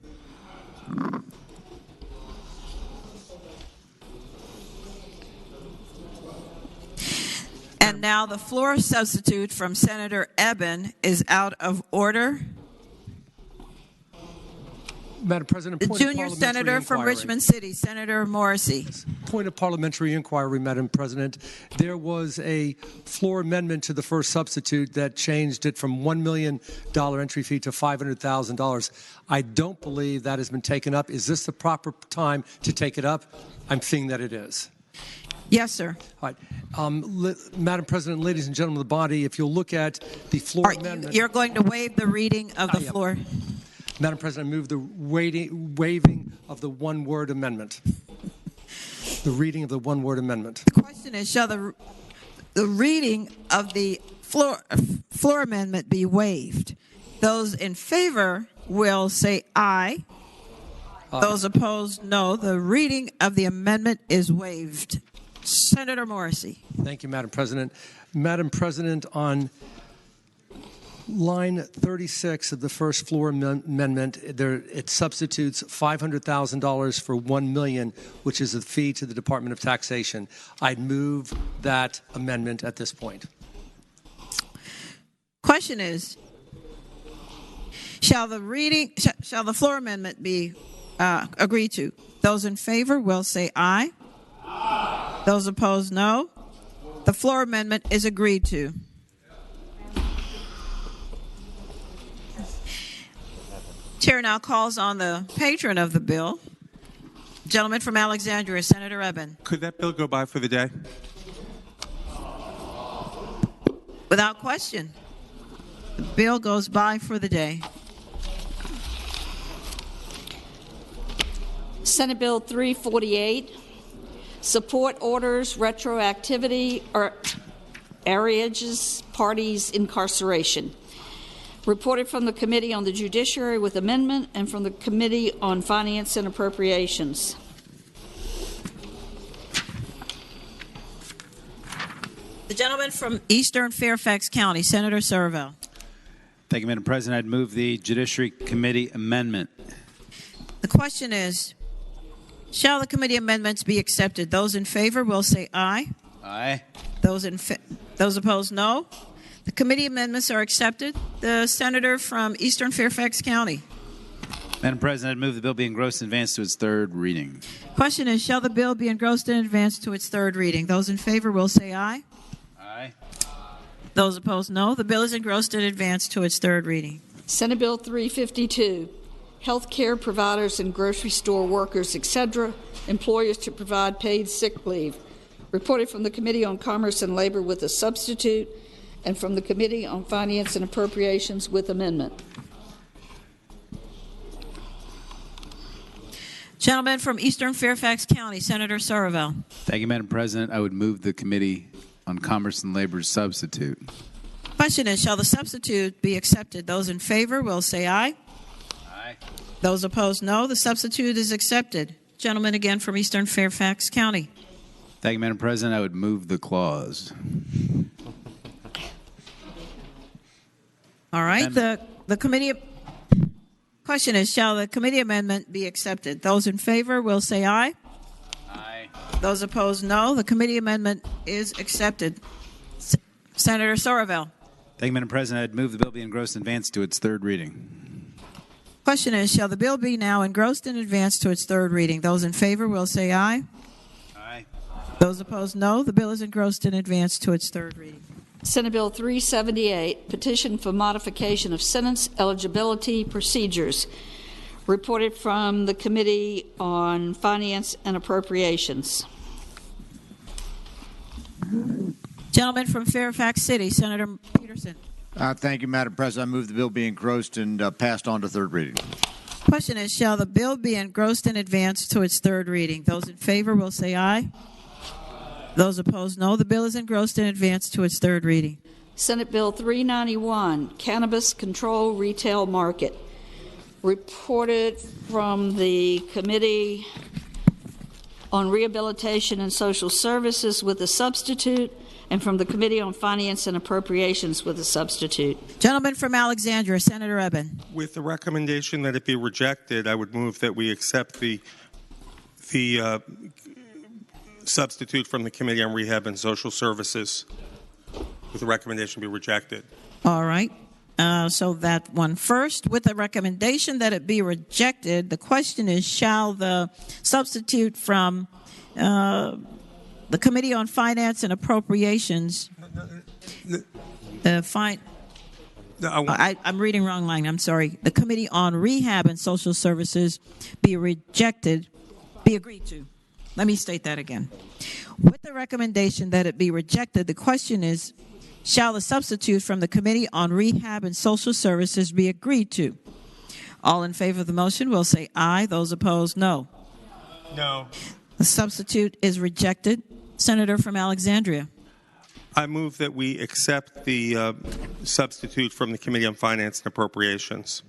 And now the floor substitute from Senator Eben is out of order. Madam President, The point of junior parliamentary senator from inquiry. Richmond City, Senator Morrissey. Point of parliamentary inquiry, Madam President. There was a floor amendment to the first substitute that changed it from $1 million entry fee to $500,000. I don't believe that has been taken up. Is this the proper time to take it up? I'm seeing that it is. Yes, sir. All right. Madam President, ladies and gentlemen of the body, if you'll look at the floor amendment. You're going to waive the reading of the floor. Madam President, I move the waiving of the one-word amendment. The reading of the one-word amendment. The question is, shall the reading of the floor amendment be waived? Those in favor will say aye. Those opposed, no. The reading of the amendment is waived. Senator Morrissey. Thank you, Madam President. Madam President, on line 36 of the first floor amendment, it substitutes $500,000 for $1 million, which is a fee to the Department of Taxation. I'd move that amendment at this point. Question is, shall the floor amendment be agreed to? Those in favor will say aye. Aye. Those opposed, no. The floor amendment is agreed to. Chair now calls on the patron of the bill, gentleman from Alexandria, Senator Eben. Could that bill go by for the day? Without question, the bill goes by for the day. Senate Bill 348, support orders, retroactivity, or arrearages, parties' incarceration. Reported from the Committee on the Judiciary with amendment and from the Committee on Finance and Appropriations. The gentleman from Eastern Fairfax County, Senator Surville. Thank you, Madam President. I'd move the Judiciary Committee amendment. The question is, shall the committee amendments be accepted? Those in favor will say aye. Aye. Those opposed, no. The committee amendments are accepted. The senator from Eastern Fairfax County. Madam President, I'd move the bill be engrossed in advance to its third reading. Question is, shall the bill be engrossed in advance to its third reading? Those in favor will say aye. Aye. Those opposed, no. The bill is engrossed in advance to its third reading. Senate Bill 352, health care providers and grocery store workers, etc., employers to provide paid sick leave. Reported from the Committee on Commerce and Labor with a substitute and from the Committee on Finance and Appropriations with amendment. Gentleman from Eastern Fairfax County, Senator Surville. Thank you, Madam President. I would move the Committee on Commerce and Labor's substitute. Question is, shall the substitute be accepted? Those in favor will say aye. Aye. Those opposed, no. The substitute is accepted. Gentleman again from Eastern Fairfax County. Thank you, Madam President. I would move the clause. All right. The committee question is, shall the committee amendment be accepted? Those in favor will say aye. Aye. Those opposed, no. The committee amendment is accepted. Senator Surville. Thank you, Madam President. I'd move the bill be engrossed in advance to its third reading. Question is, shall the bill be now engrossed in advance to its third reading? Those in favor will say aye. Aye. Those opposed, no. The bill is engrossed in advance to its third reading. Senate Bill 378, petition for modification of sentence eligibility procedures. Reported from the Committee on Finance and Appropriations. Gentleman from Fairfax City, Senator Peterson. Thank you, Madam President. I move the bill be engrossed and passed on to third reading. Question is, shall the bill be engrossed in advance to its third reading? Those in favor will say aye. Those opposed, no. The bill is engrossed in advance to its third reading. Senate Bill 391, Cannabis Control Retail Market. Reported from the Committee on Rehabilitation and Social Services with a substitute, and from the Committee on Finance and Appropriations with a substitute. Gentleman from Alexandria, Senator Eben. With the recommendation that it be rejected, I would move that we accept the substitute from the Committee on Rehab and Social Services with the recommendation be rejected. All right. So that one first, with the recommendation that it be rejected, the question is, shall the substitute from the Committee on Finance and Appropriations I'm reading wrong line. I'm sorry. The Committee on Rehab and Social Services be agreed to. Let me state that again. With the recommendation that it be rejected, the question is, shall the substitute from the Committee on Rehab and Social Services be agreed to? All in favor of the motion will say aye. Those opposed, no. No. The substitute is rejected. Senator from Alexandria. I move that we accept the substitute from the Committee on Finance and Appropriations.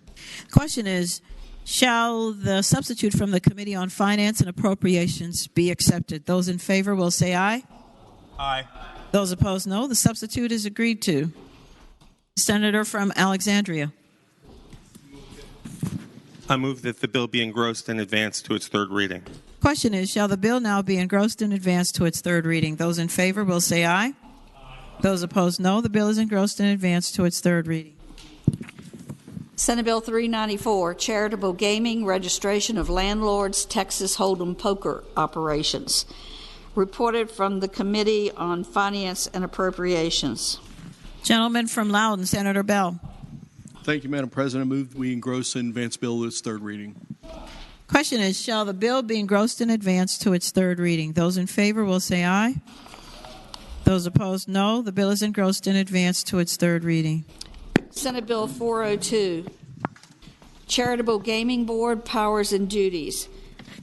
The question is, shall the substitute from the Committee on Finance and Appropriations be accepted? Those in favor will say aye. Aye. Those opposed, no. The substitute is agreed to. Senator from Alexandria. I move that the bill be engrossed and advanced to its third reading. Question is, shall the bill now be engrossed and advanced to its third reading? Those in favor will say aye. Those opposed, no. The bill is engrossed and advanced to its third reading. Senate Bill 394, Charitable Gaming, Registration of Landlords, Texas Hold'em Poker Operations. Reported from the Committee on Finance and Appropriations. Gentleman from Loudoun, Senator Bell. Thank you, Madam President. I move we engross and advance bill to its third reading. Question is, shall the bill be engrossed and advanced to its third reading? Those in favor will say aye. Those opposed, no. The bill is engrossed and advanced to its third reading. Senate Bill 402, Charitable Gaming Board, Powers and Duties.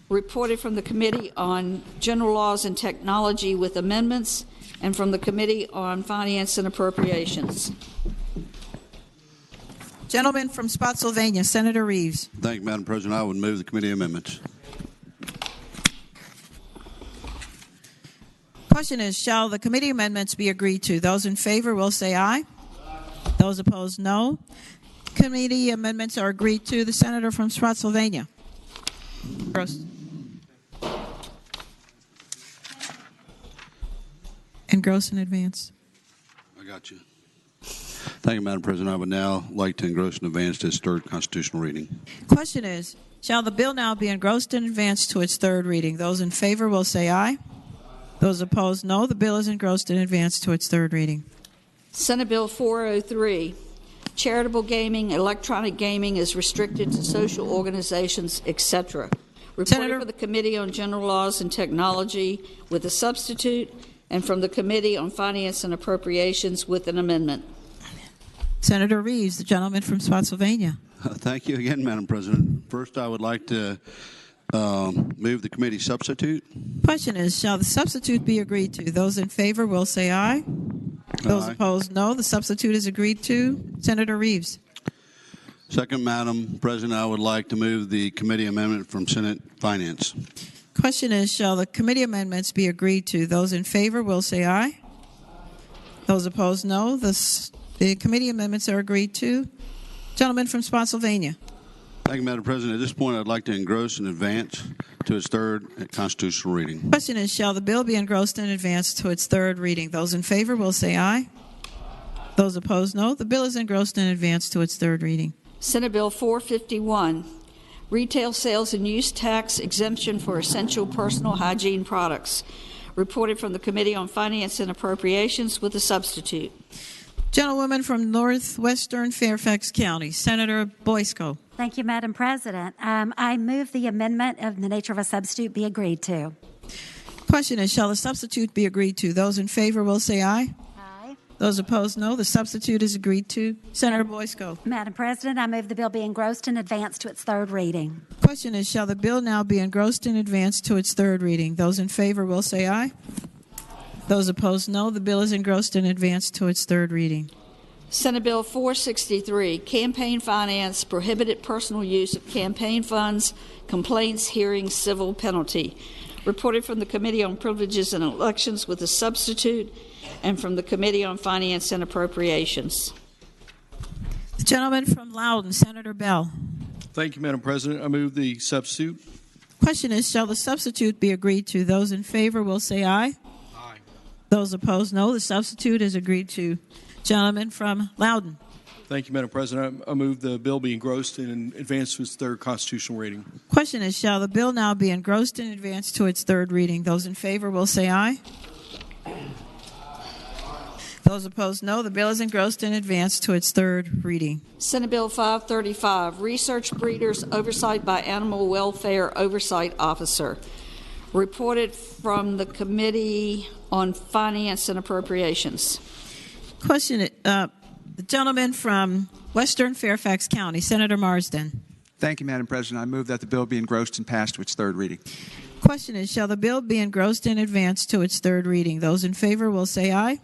Reported from the Committee on General Laws and Technology with amendments, and from the Committee on Finance and Appropriations. Gentleman from Spotsylvania, Senator Reeves. Thank you, Madam President. I would move the committee amendments. Question is, shall the committee amendments be agreed to? Those in favor will say aye. Those opposed, no. Committee amendments are agreed to. The senator from Spotsylvania. Gross. Engross and advance. I got you. Thank you, Madam President. I would now like to engross and advance to its third constitutional reading. Question is, shall the bill now be engrossed and advanced to its third reading? Those in favor will say aye. Those opposed, no. The bill is engrossed and advanced to its third reading. Senate Bill 403, Charitable Gaming, Electronic Gaming is restricted to social organizations, etc. Reported for the Committee on General Laws and Technology with a substitute, and from the Committee on Finance and Appropriations with an amendment. Senator Reeves, the gentleman from Spotsylvania. Thank you again, Madam President. First, I would like to move the committee substitute. Question is, shall the substitute be agreed to? Those in favor will say aye. Those opposed, no. The substitute is agreed to. Senator Reeves. Second, Madam President, I would like to move the committee amendment from Senate Finance. Question is, shall the committee amendments be agreed to? Those in favor will say aye. Those opposed, no. The committee amendments are agreed to. Gentleman from Spotsylvania. Thank you, Madam President. At this point, I'd like to engross and advance to its third constitutional reading. Question is, shall the bill be engrossed and advanced to its third reading? Those in favor will say aye. Those opposed, no. The bill is engrossed and advanced to its third reading. Senate Bill 451, Retail Sales and Use Tax Exemption for Essential Personal Hygiene Products. Reported from the Committee on Finance and Appropriations with a substitute. Gentlewoman from northwestern Fairfax County, Senator Boysko. Thank you, Madam President. I move the amendment of the nature of a substitute be agreed to. Question is, shall the substitute be agreed to? Those in favor will say aye. Aye. Those opposed, no. The substitute is agreed to. Senator Boysko. Madam President, I move the bill be engrossed and advanced to its third reading. Question is, shall the bill now be engrossed and advanced to its third reading? Those in favor will say aye. Those opposed, no. The bill is engrossed and advanced to its third reading. Senate Bill 463, Campaign Finance, Prohibited Personal Use of Campaign Funds, Complaints, Hearings, Civil Penalty. reported from the Committee on Privileges and Elections with a substitute, and from the Committee on Finance and Appropriations. The gentleman from Loudoun, Senator Bell. Thank you, Madam President. I move the substitute. Question is, shall the substitute be agreed to? Those in favor will say aye. Aye. Those opposed, no. The substitute is agreed to. Gentleman from Loudoun. Thank you, Madam President. I move the bill be engrossed and advanced to its third constitutional reading. Question is, shall the bill now be engrossed and advanced to its third reading? Those in favor will say aye. Those opposed, no. The bill is engrossed and advanced to its third reading. Senate Bill 535, Research Breeders Oversight by Animal Welfare Oversight Officer, reported from the Committee on Finance and Appropriations. Question, the gentleman from Western Fairfax County, Senator Marsden. Thank you, Madam President. I move that the bill be engrossed and passed to its third reading. Question is, shall the bill be engrossed and advanced to its third reading? Those in favor will say aye.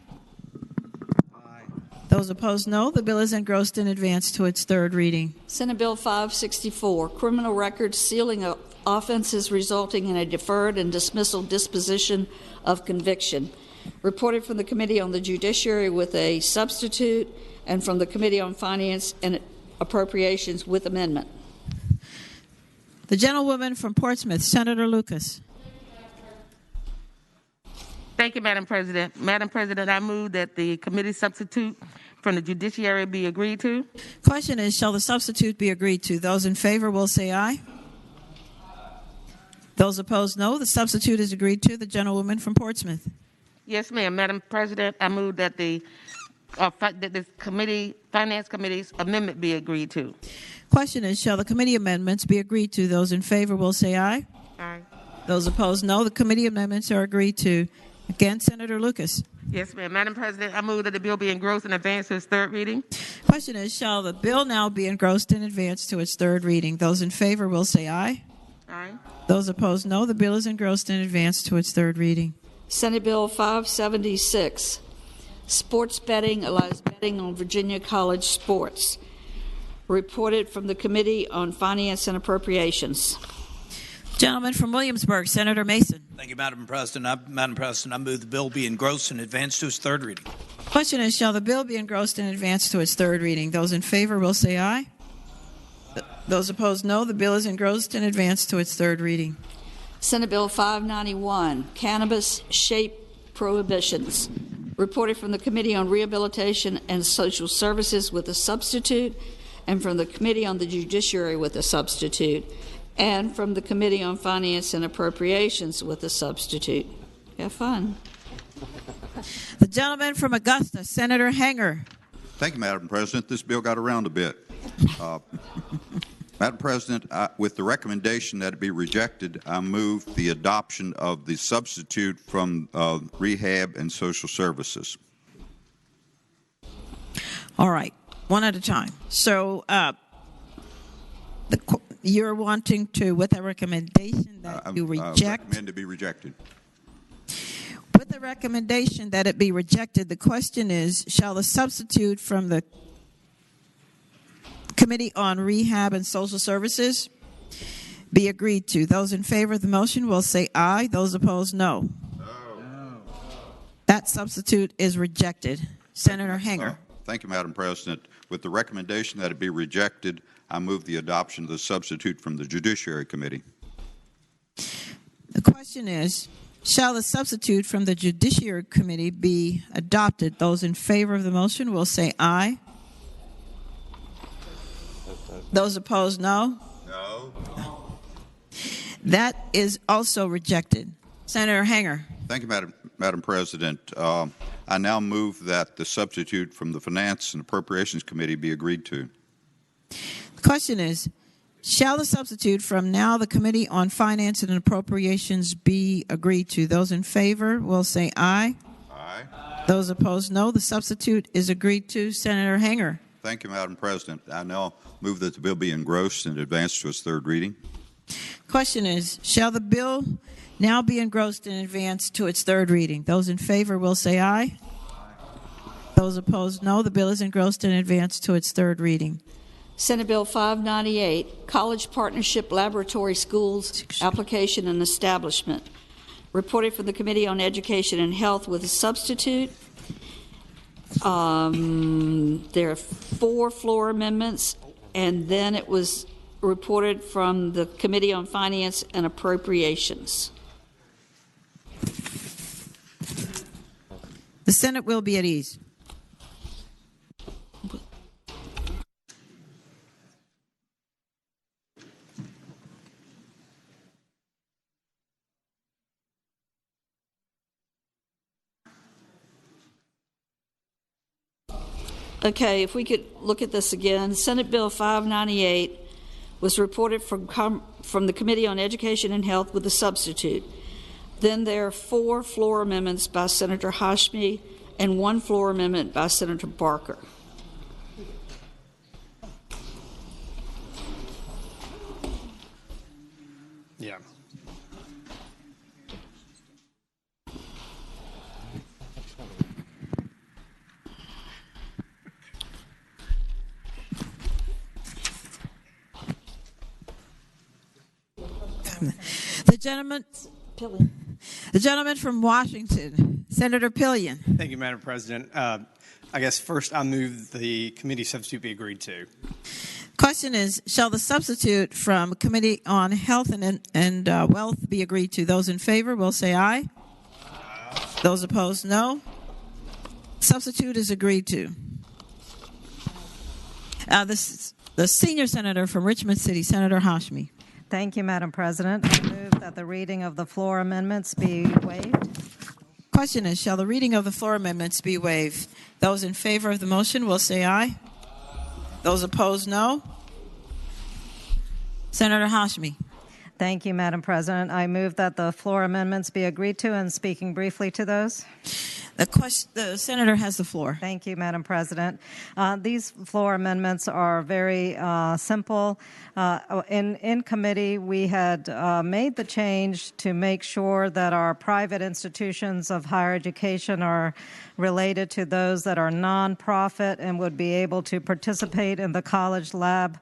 Those opposed, no. The bill is engrossed and advanced to its third reading. Senate Bill 564, Criminal Records Sealing of Offenses Resulting in a Deferred and Disposition of Conviction, reported from the Committee on the Judiciary with a substitute, and from the Committee on Finance and Appropriations with amendment. The gentlewoman from Portsmouth, Senator Lucas. Thank you, Madam President. Madam President, I move that the committee substitute from the judiciary be agreed to. Question is, shall the substitute be agreed to? Those in favor will say aye. Those opposed, no. The substitute is agreed to. The gentlewoman from Portsmouth. Yes, ma'am. Madam President, I move that the Finance Committee's amendment be agreed to. Question is, shall the committee amendments be agreed to? Those in favor will say aye. Aye. Those opposed, no. The committee amendments are agreed to. Again, Senator Lucas. Yes, ma'am. Madam President, I move that the bill be engrossed and advanced to its third reading. Question is, shall the bill now be engrossed and advanced to its third reading? Those in favor will say aye. Aye. Those opposed, no. The bill is engrossed and advanced to its third reading. Senate Bill 576, Sports Betting allows betting on Virginia College sports, reported from the Committee on Finance and Appropriations. Gentleman from Williamsburg, Senator Mason. Thank you, Madam President. I move the bill be engrossed and advanced to its third reading. Question is, shall the bill be engrossed and advanced to its third reading? Those in favor will say aye. Those opposed, no. The bill is engrossed and advanced to its third reading. Senate Bill 591, Cannabis Shape Prohibitions, reported from the Committee on Rehabilitation and Social Services with a substitute, and from the Committee on the Judiciary with a substitute, and from the Committee on Finance and Appropriations with a substitute. Have fun. The gentleman from Augusta, Senator Hanger. Thank you, Madam President. This bill got around a bit. Madam President, with the recommendation that it be rejected, I move the adoption of the substitute from Rehab and Social Services. All right, one at a time. So you're wanting to, with a recommendation that you reject? Recommend to be rejected. With the recommendation that it be rejected, the question is, shall the substitute from the Committee on Rehab and Social Services be agreed to? Those in favor of the motion will say aye. Those opposed, no. No. That substitute is rejected. Senator Hanger. Thank you, Madam President. With the recommendation that it be rejected, I move the adoption of the substitute from the Judiciary Committee. The question is, shall the substitute from the Judiciary Committee be adopted? Those in favor of the motion will say aye. Those opposed, no. No. That is also rejected. Senator Hanger. Thank you, Madam President. I now move that the substitute from the Finance and Appropriations Committee be agreed to. The question is, shall the substitute from now the Committee on Finance and Appropriations be agreed to? Those in favor will say aye. Aye. Those opposed, no. The substitute is agreed to. Senator Hanger. Thank you, Madam President. I now move that the bill be engrossed and advanced to its third reading. Question is, shall the bill now be engrossed and advanced to its third reading? Those in favor will say aye. Those opposed, no. The bill is engrossed and advanced to its third reading. Senate Bill 598, College Partnership Laboratory Schools Application and Establishment, reported from the Committee on Education and Health with a substitute. There are 4 floor amendments, and then it was reported from the Committee on Finance and Appropriations. The Senate will be at ease. Okay, if we could look at this again. Senate Bill 598 was reported from the Committee on Education and Health with a substitute. Then there are 4 floor amendments by Senator Hashmi and 1 floor amendment by Senator Barker. Yeah. The gentleman from Washington, Senator Pillion. Thank you, Madam President. I guess first I move the committee substitute be agreed to. Question is, shall the substitute from Committee on Health and Wealth be agreed to? Those in favor will say aye. Those opposed, no. Substitute is agreed to. The senior senator from Richmond City, Senator Hashmi. Thank you, Madam President. I move that the reading of the floor amendments be waived. Question is, shall the reading of the floor amendments be waived? Those in favor of the motion will say aye. Those opposed, no. Senator Hashmi. Thank you, Madam President. I move that the floor amendments be agreed to, and speaking briefly to those. The senator has the floor. Thank you, Madam President. These floor amendments are very simple. In committee, we had made the change to make sure that our private institutions of higher education are related to those that are nonprofit and would be able to participate in the college lab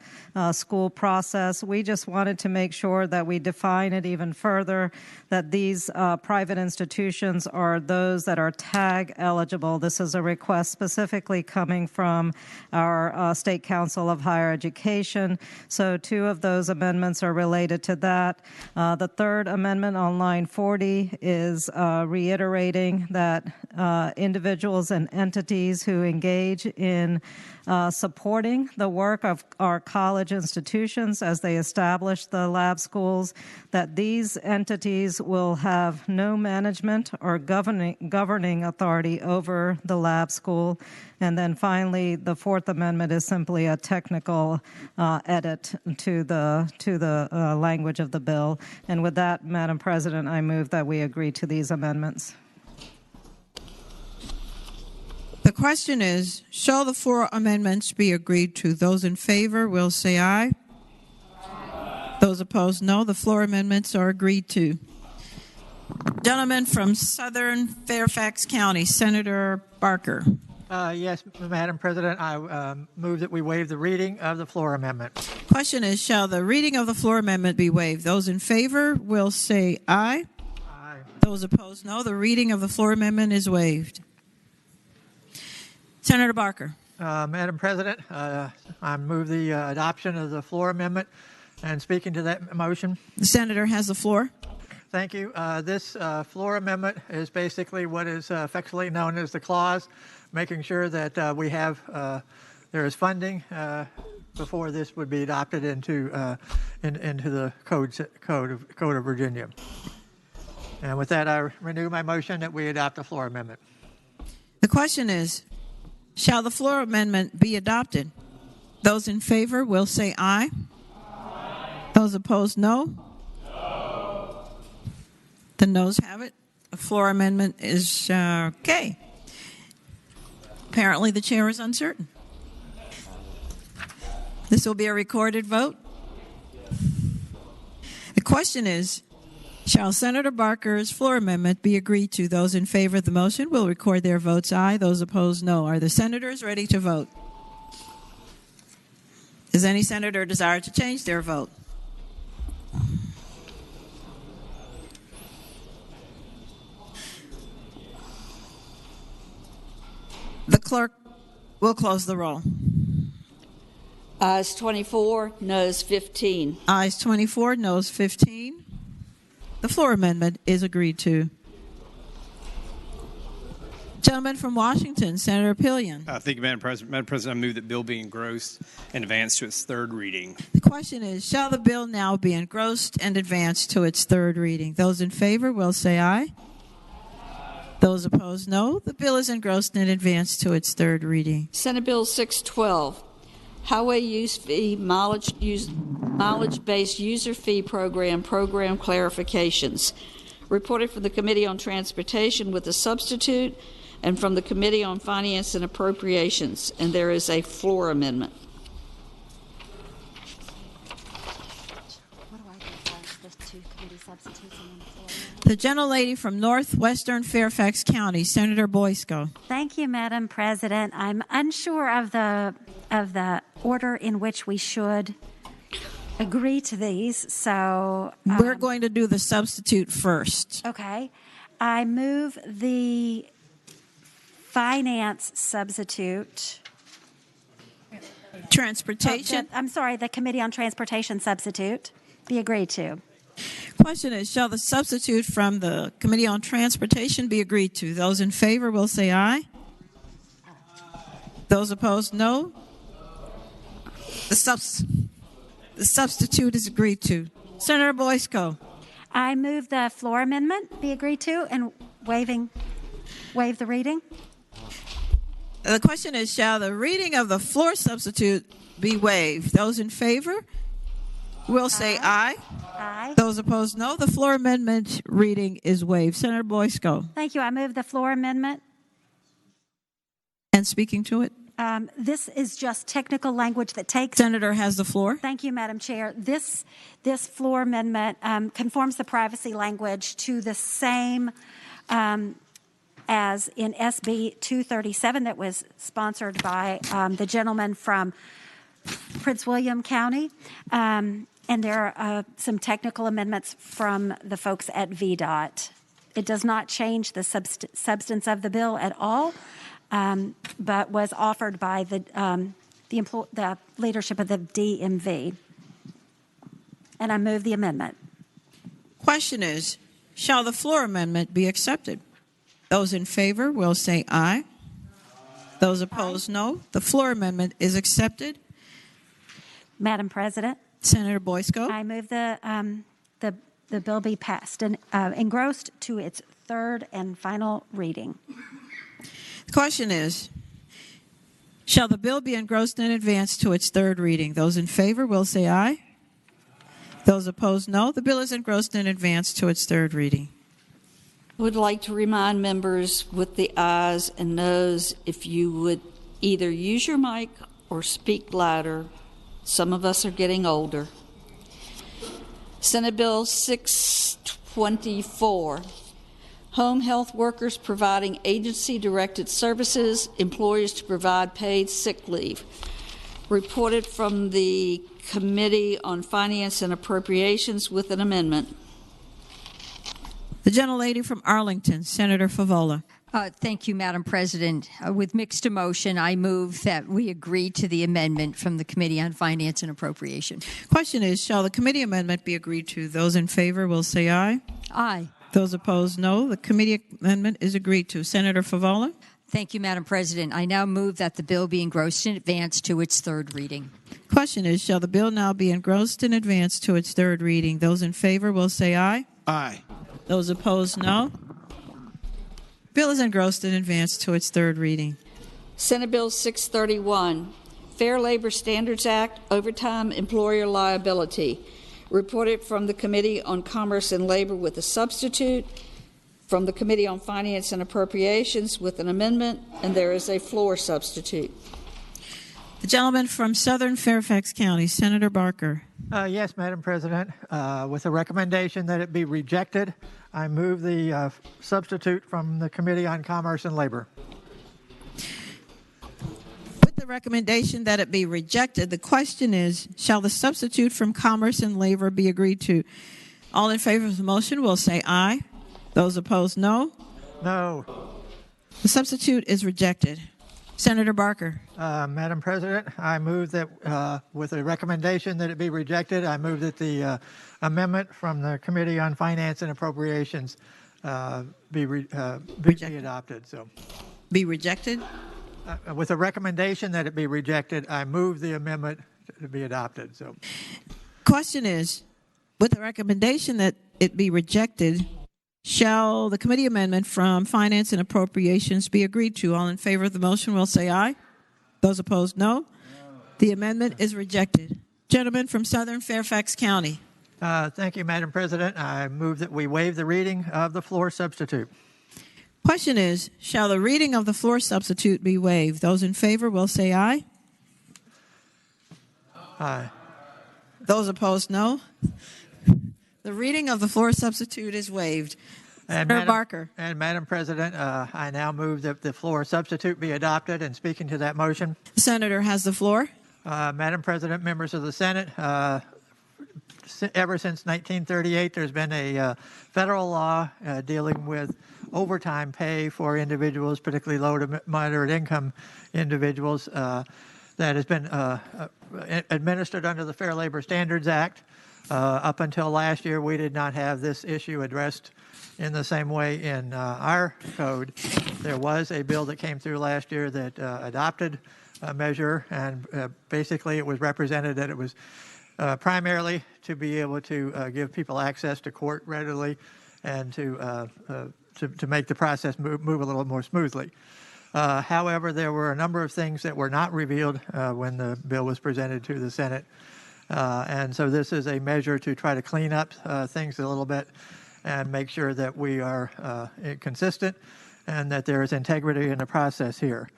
school process. We just wanted to make sure that we define it even further, that these private institutions are those that are tag eligible. This is a request specifically coming from our State Council of Higher Education. So 2 of those amendments are related to that. The 3rd amendment on line 40 is reiterating that individuals and entities who engage in supporting the work of our college institutions as they establish the lab schools, that these entities will have no management or governing authority over the lab school. And then finally, the 4th amendment is simply a technical edit to the language of the bill. And with that, Madam President, I move that we agree to these amendments. The question is, shall the 4 amendments be agreed to? Those in favor will say aye. Aye. Those opposed, no. The floor amendments are agreed to. Gentleman from Southern Fairfax County, Senator Barker. Yes, Madam President, I move that we waive the reading of the floor amendment. Question is, shall the reading of the floor amendment be waived? Those in favor will say aye. Aye. Those opposed, no. The reading of the floor amendment is waived. Senator Barker. Madam President, I move the adoption of the floor amendment, and speaking to that motion. The senator has the floor. Thank you. This floor amendment is basically what is affectionately known as the clause, making sure that we have there is funding before this would be adopted into the code of Virginia. And with that, I renew my motion that we adopt the floor amendment. The question is, shall the floor amendment be adopted? Those in favor will say aye. Aye. Those opposed, no. No. The noes have it. The floor amendment is okay. Apparently the chair is uncertain. This will be a recorded vote. The question is, shall Senator Barker's floor amendment be agreed to? Those in favor of the motion will record their votes aye. Those opposed, no. Are the senators ready to vote? Does any senator desire to change their vote? The clerk will close the roll. Ayes 24, noes 15. Ayes 24, noes 15. The floor amendment is agreed to. Gentleman from Washington, Senator Pillion. Thank you, Madam President. Madam President, I move that bill be engrossed and advanced to its third reading. The question is, shall the bill now be engrossed and advanced to its third reading? Those in favor will say aye. Those opposed, no. The bill is engrossed and advanced to its third reading. Senate Bill 612, Highway Use Fee Mileage-Based User Fee Program clarifications. Reported from the Committee on Transportation with a substitute and from the Committee on Finance and Appropriations. And there is a floor amendment. The gentlelady from northwestern Fairfax County, Senator Boysko. Thank you, Madam President. I'm unsure of the order in which we should agree to these, so we're going to do the substitute first. Okay. I move the finance substitute. Transportation. I'm sorry, the Committee on Transportation substitute be agreed to. Question is, shall the substitute from the Committee on Transportation be agreed to? Those in favor will say aye. Those opposed, no. The substitute is agreed to. Senator Boysko. I move the floor amendment be agreed to and waive the reading. The question is, shall the reading of the floor substitute be waived? Those in favor will say aye. Aye. Those opposed, no. The floor amendment reading is waived. Senator Boysko. Thank you. I move the floor amendment. And speaking to it? This is just technical language that takes... Senator has the floor. Thank you, Madam Chair. This floor amendment conforms the privacy language to the same as in SB 237 that was sponsored by the gentleman from Prince William County. And there are some technical amendments from the folks at VDOT. It does not change the substance of the bill at all, but was offered by the leadership of the DMV. And I move the amendment. Question is, shall the floor amendment be accepted? Those in favor will say aye. Those opposed, no. The floor amendment is accepted. Madam President. Senator Boysko. I move the bill be passed and engrossed to its third and final reading. The question is, shall the bill be engrossed and advanced to its third reading? Those in favor will say aye. Those opposed, no. The bill is engrossed and advanced to its third reading. I would like to remind members with the ayes and noes if you would either use your mic or speak louder. Some of us are getting older. Senate Bill 624, Home Health Workers Providing Agency-Directed Services, Employers to Provide Paid Sick Leave. Reported from the Committee on Finance and Appropriations with an amendment. The gentlelady from Arlington, Senator Favola. Thank you, Madam President. With mixed emotion, I move that we agree to the amendment from the Committee on Finance and Appropriation. Question is, shall the committee amendment be agreed to? Those in favor will say aye. Aye. Those opposed, no. The committee amendment is agreed to. Senator Favola. Thank you, Madam President. I now move that the bill be engrossed in advance to its third reading. Question is, shall the bill now be engrossed in advance to its third reading? Those in favor will say aye. Aye. Those opposed, no. Bill is engrossed in advance to its third reading. Senate Bill 631, Fair Labor Standards Act, Overtime Employer Liability. Reported from the Committee on Commerce and Labor with a substitute, from the Committee on Finance and Appropriations with an amendment, and there is a floor substitute. The gentleman from Southern Fairfax County, Senator Barker. Yes, Madam President. With a recommendation that it be rejected, I move the substitute from the Committee on Commerce and Labor. With the recommendation that it be rejected, the question is, shall the substitute from Commerce and Labor be agreed to? All in favor of the motion will say aye. Those opposed, no. No. The substitute is rejected. Senator Barker. Madam President, I move that with a recommendation that it be rejected, I move that the amendment from the Committee on Finance and Appropriations be adopted. So, be rejected? With a recommendation that it be rejected, I move the amendment to be adopted. So, question is, with the recommendation that it be rejected, shall the committee amendment from Finance and Appropriations be agreed to? All in favor of the motion will say aye. Those opposed, no. The amendment is rejected. Gentleman from Southern Fairfax County. Thank you, Madam President. I move that we waive the reading of the floor substitute. Question is, shall the reading of the floor substitute be waived? Those in favor will say aye. Aye. Those opposed, no. The reading of the floor substitute is waived. Senator Barker. And Madam President, I now move that the floor substitute be adopted. And speaking to that motion, the Senator has the floor. Madam President, members of the Senate, ever since 1938, there's been a federal law dealing with overtime pay for individuals, particularly low to moderate income individuals, that has been administered under the Fair Labor Standards Act. Up until last year, we did not have this issue addressed in the same way in our code. There was a bill that came through last year that adopted a measure, and basically it was represented that it was primarily to be able to give people access to court readily and to make the process move a little more smoothly. However, there were a number of things that were not revealed when the bill was presented to the Senate. And so this is a measure to try to clean up things a little bit and make sure that we are consistent and that there is integrity in the process here.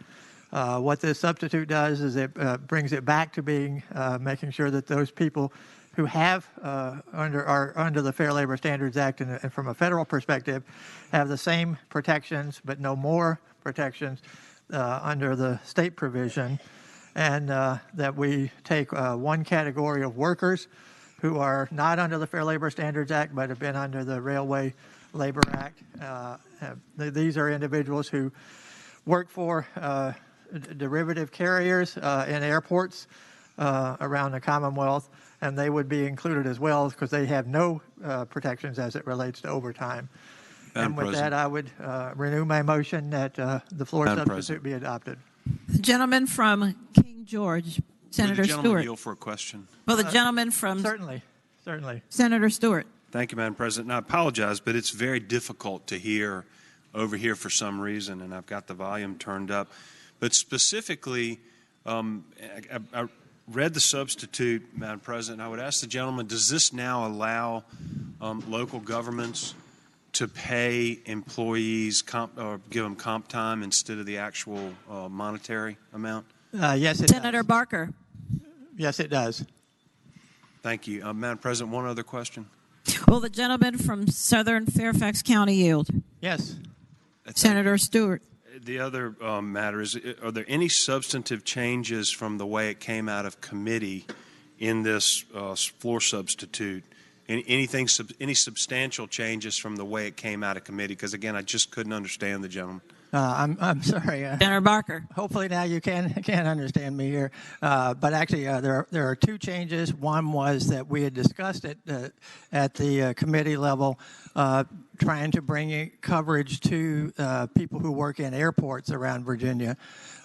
What this substitute does is it brings it back to being making sure that those people who have under the Fair Labor Standards Act and from a federal perspective have the same protections but no more protections under the state provision, and that we take one category of workers who are not under the Fair Labor Standards Act but have been under the Railway Labor Act. These are individuals who work for derivative carriers in airports around the Commonwealth, and they would be included as well because they have no protections as it relates to overtime. And with that, I would renew my motion that the floor substitute be adopted. The gentleman from King George, Senator Stewart. Will the gentleman yield for a question? Well, the gentleman from... Certainly. Senator Stewart. Thank you, Madam President. And I apologize, but it's very difficult to hear over here for some reason, and I've got the volume turned up. But specifically, I read the substitute, Madam President. I would ask the gentleman, does this now allow local governments to pay employees or give them comp time instead of the actual monetary amount? Yes, it Senator does. Barker. Yes, it does. Thank you. Madam President, one other question. Will the gentleman from Southern Fairfax County yield? Yes. Senator Stewart. The other matter is, are there any substantive changes from the way it came out of committee in this floor substitute? Any substantial changes from the way it came out of committee? Because, again, I just couldn't understand the gentleman. I'm sorry. Senator Barker. Hopefully now you can understand me here. But actually, there are two changes. One was that we had discussed it at the committee level, trying to bring coverage to people who work in airports around Virginia,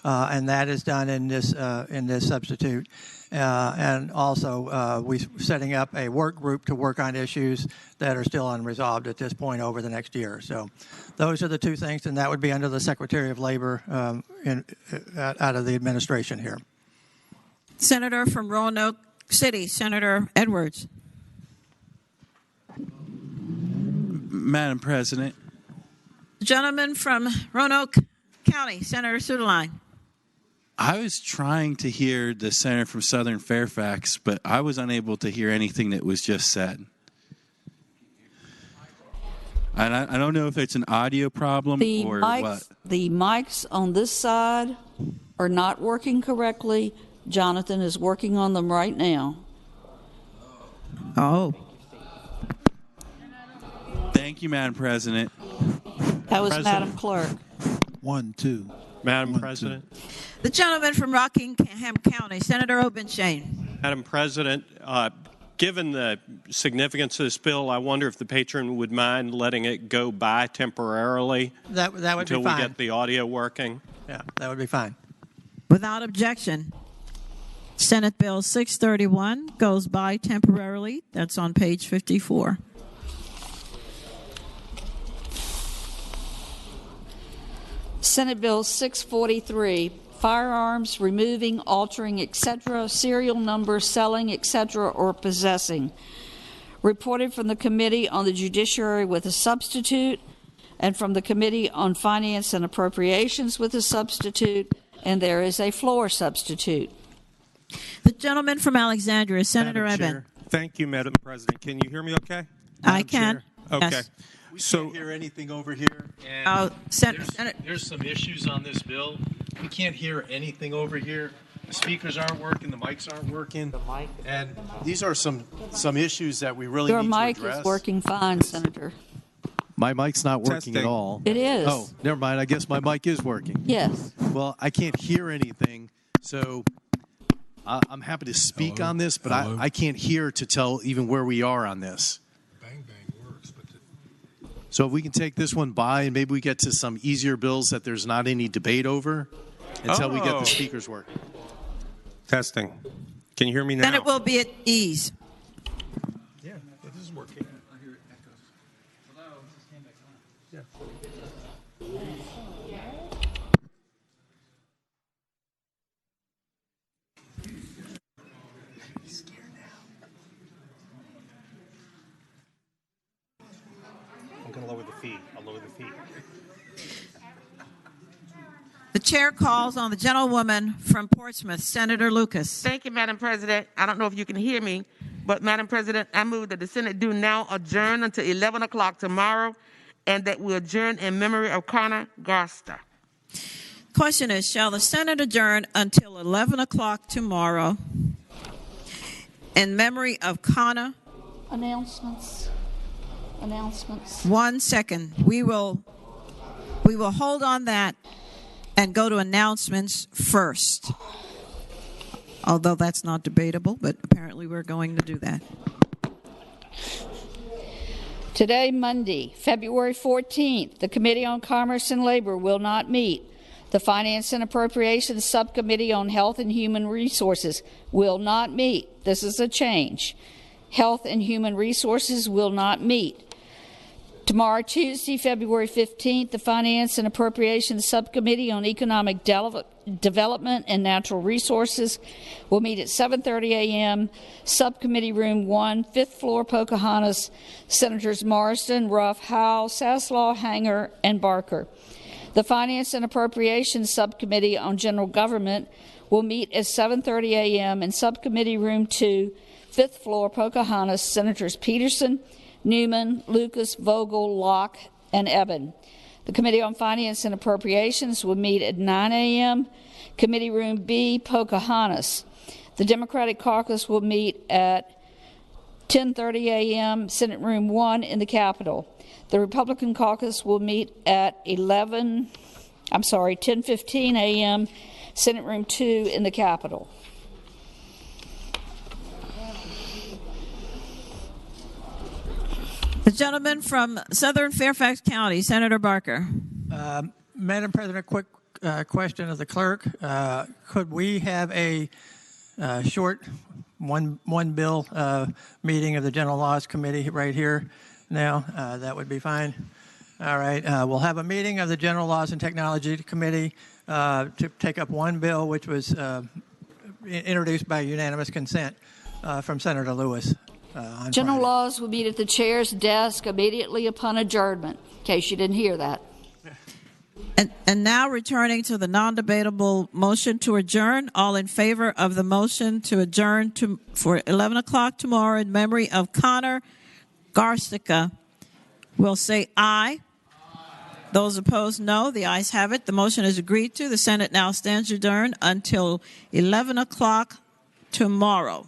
and that is done in this substitute. And also, we're setting up a work group to work on issues that are still unresolved at this point over the next year. So those are the two things, and that would be under the Secretary of Labor out of the administration here. Senator from Roanoke City, Senator Edwards. Madam President. Gentleman from Roanoke County, Senator Sudeline. I was trying to hear the senator from Southern Fairfax, but I was unable to hear anything that was just said. And I don't know if it's an audio problem or what. The mics on this side are not working correctly. Jonathan is working on them right now. Oh. Thank you, Madam President. That was Madam Clerk. 1, 2. Madam President. The gentleman from Rockingham County, Senator Obenshain. Madam President, given the significance of this bill, I wonder if the patron would mind letting it go by temporarily That would until be we fine. get the audio working. Yeah, that would be fine. Without objection, Senate Bill 631 goes by temporarily. That's on page 54. Senate Bill 643, firearms, removing, altering, etc., serial number, selling, etc., or possessing. Reported from the Committee on the Judiciary with a substitute, and from the Committee on Finance and Appropriations with a substitute, and there is a floor substitute. The gentleman from Alexandria, Senator Madam Eben. Chair. Thank you, Madam President. Can you hear me okay? I can. Okay. Yes. We can't hear anything over here. There's some issues on this bill. We can't hear anything over here. The speakers aren't working. The mics aren't working. And these are some issues that we really Your need to mic address. is working fine, Senator. My mic's not working at Testing. all. It is. Oh, never mind. I guess my mic is working. Yes. Well, I can't hear anything, so I'm happy to speak on this, but I can't hear to tell even where we are on this. So if we can take this one by and maybe we get to some easier bills that there's not any debate over until we get Oh. the speakers working. Testing. Can you hear me now? Then it will be at ease. Yeah, this is working. I hear it echoes. Hello, this is came back on. Yeah. I'm going to lower the fee. I'll lower the fee. The chair calls on the gentlewoman from Portsmouth, Senator Lucas. Thank you, Madam President. I don't know if you can hear me, but Madam President, I move that the Senate do now adjourn until 11 o'clock tomorrow, and that we adjourn in memory of Connor Garster. Question is, shall the Senate adjourn until 11 o'clock tomorrow in memory of Connor? Announcements. 1 second. We will hold on that and go to announcements first. Although that's not debatable, but apparently we're going to do that. Today, Monday, February 14th, the Committee on Commerce and Labor will not meet. The Finance and Appropriations Subcommittee on Health and Human Resources will not meet. This is a change. Health and Human Resources will not meet. Tomorrow, Tuesday, February 15th, the Finance and Appropriations Subcommittee on Economic Development and Natural Resources will meet at 7:30 a.m., Subcommittee Room 1, 5th floor, Pocahontas, Senators Marsden, Ruff, Howell, Saslaw, Hanger, and Barker. The Finance and Appropriations Subcommittee on General Government will meet at 7:30 a.m. in Subcommittee Room 2, 5th floor, Pocahontas, Senators Peterson, Newman, Lucas, Vogel, Locke, and Eben. The Committee on Finance and Appropriations will meet at 9 a.m., Committee Room B, Pocahontas. The Democratic Caucus will meet at 10:30 a.m., Senate Room 1 in the Capitol. The Republican Caucus will meet at 10:15 a.m., Senate Room 2 in the Capitol. The gentleman from Southern Fairfax County, Senator Barker. Madam President, quick question of the clerk. Could we have a short one bill meeting of the General Laws Committee right here now? That would be fine. All right. We'll have a meeting of the General Laws and Technology Committee to take up one bill, which was introduced by unanimous consent from Senator Lewis. General Laws will meet at the chair's desk immediately upon adjournment, in case you didn't hear that. And now returning to the non-debatable motion to adjourn. All in favor of the motion to adjourn for 11 o'clock tomorrow in memory of Connor Garstica will say aye. Those opposed, no. The ayes have it. The motion is agreed to. The Senate now stands adjourned until 11 o'clock tomorrow.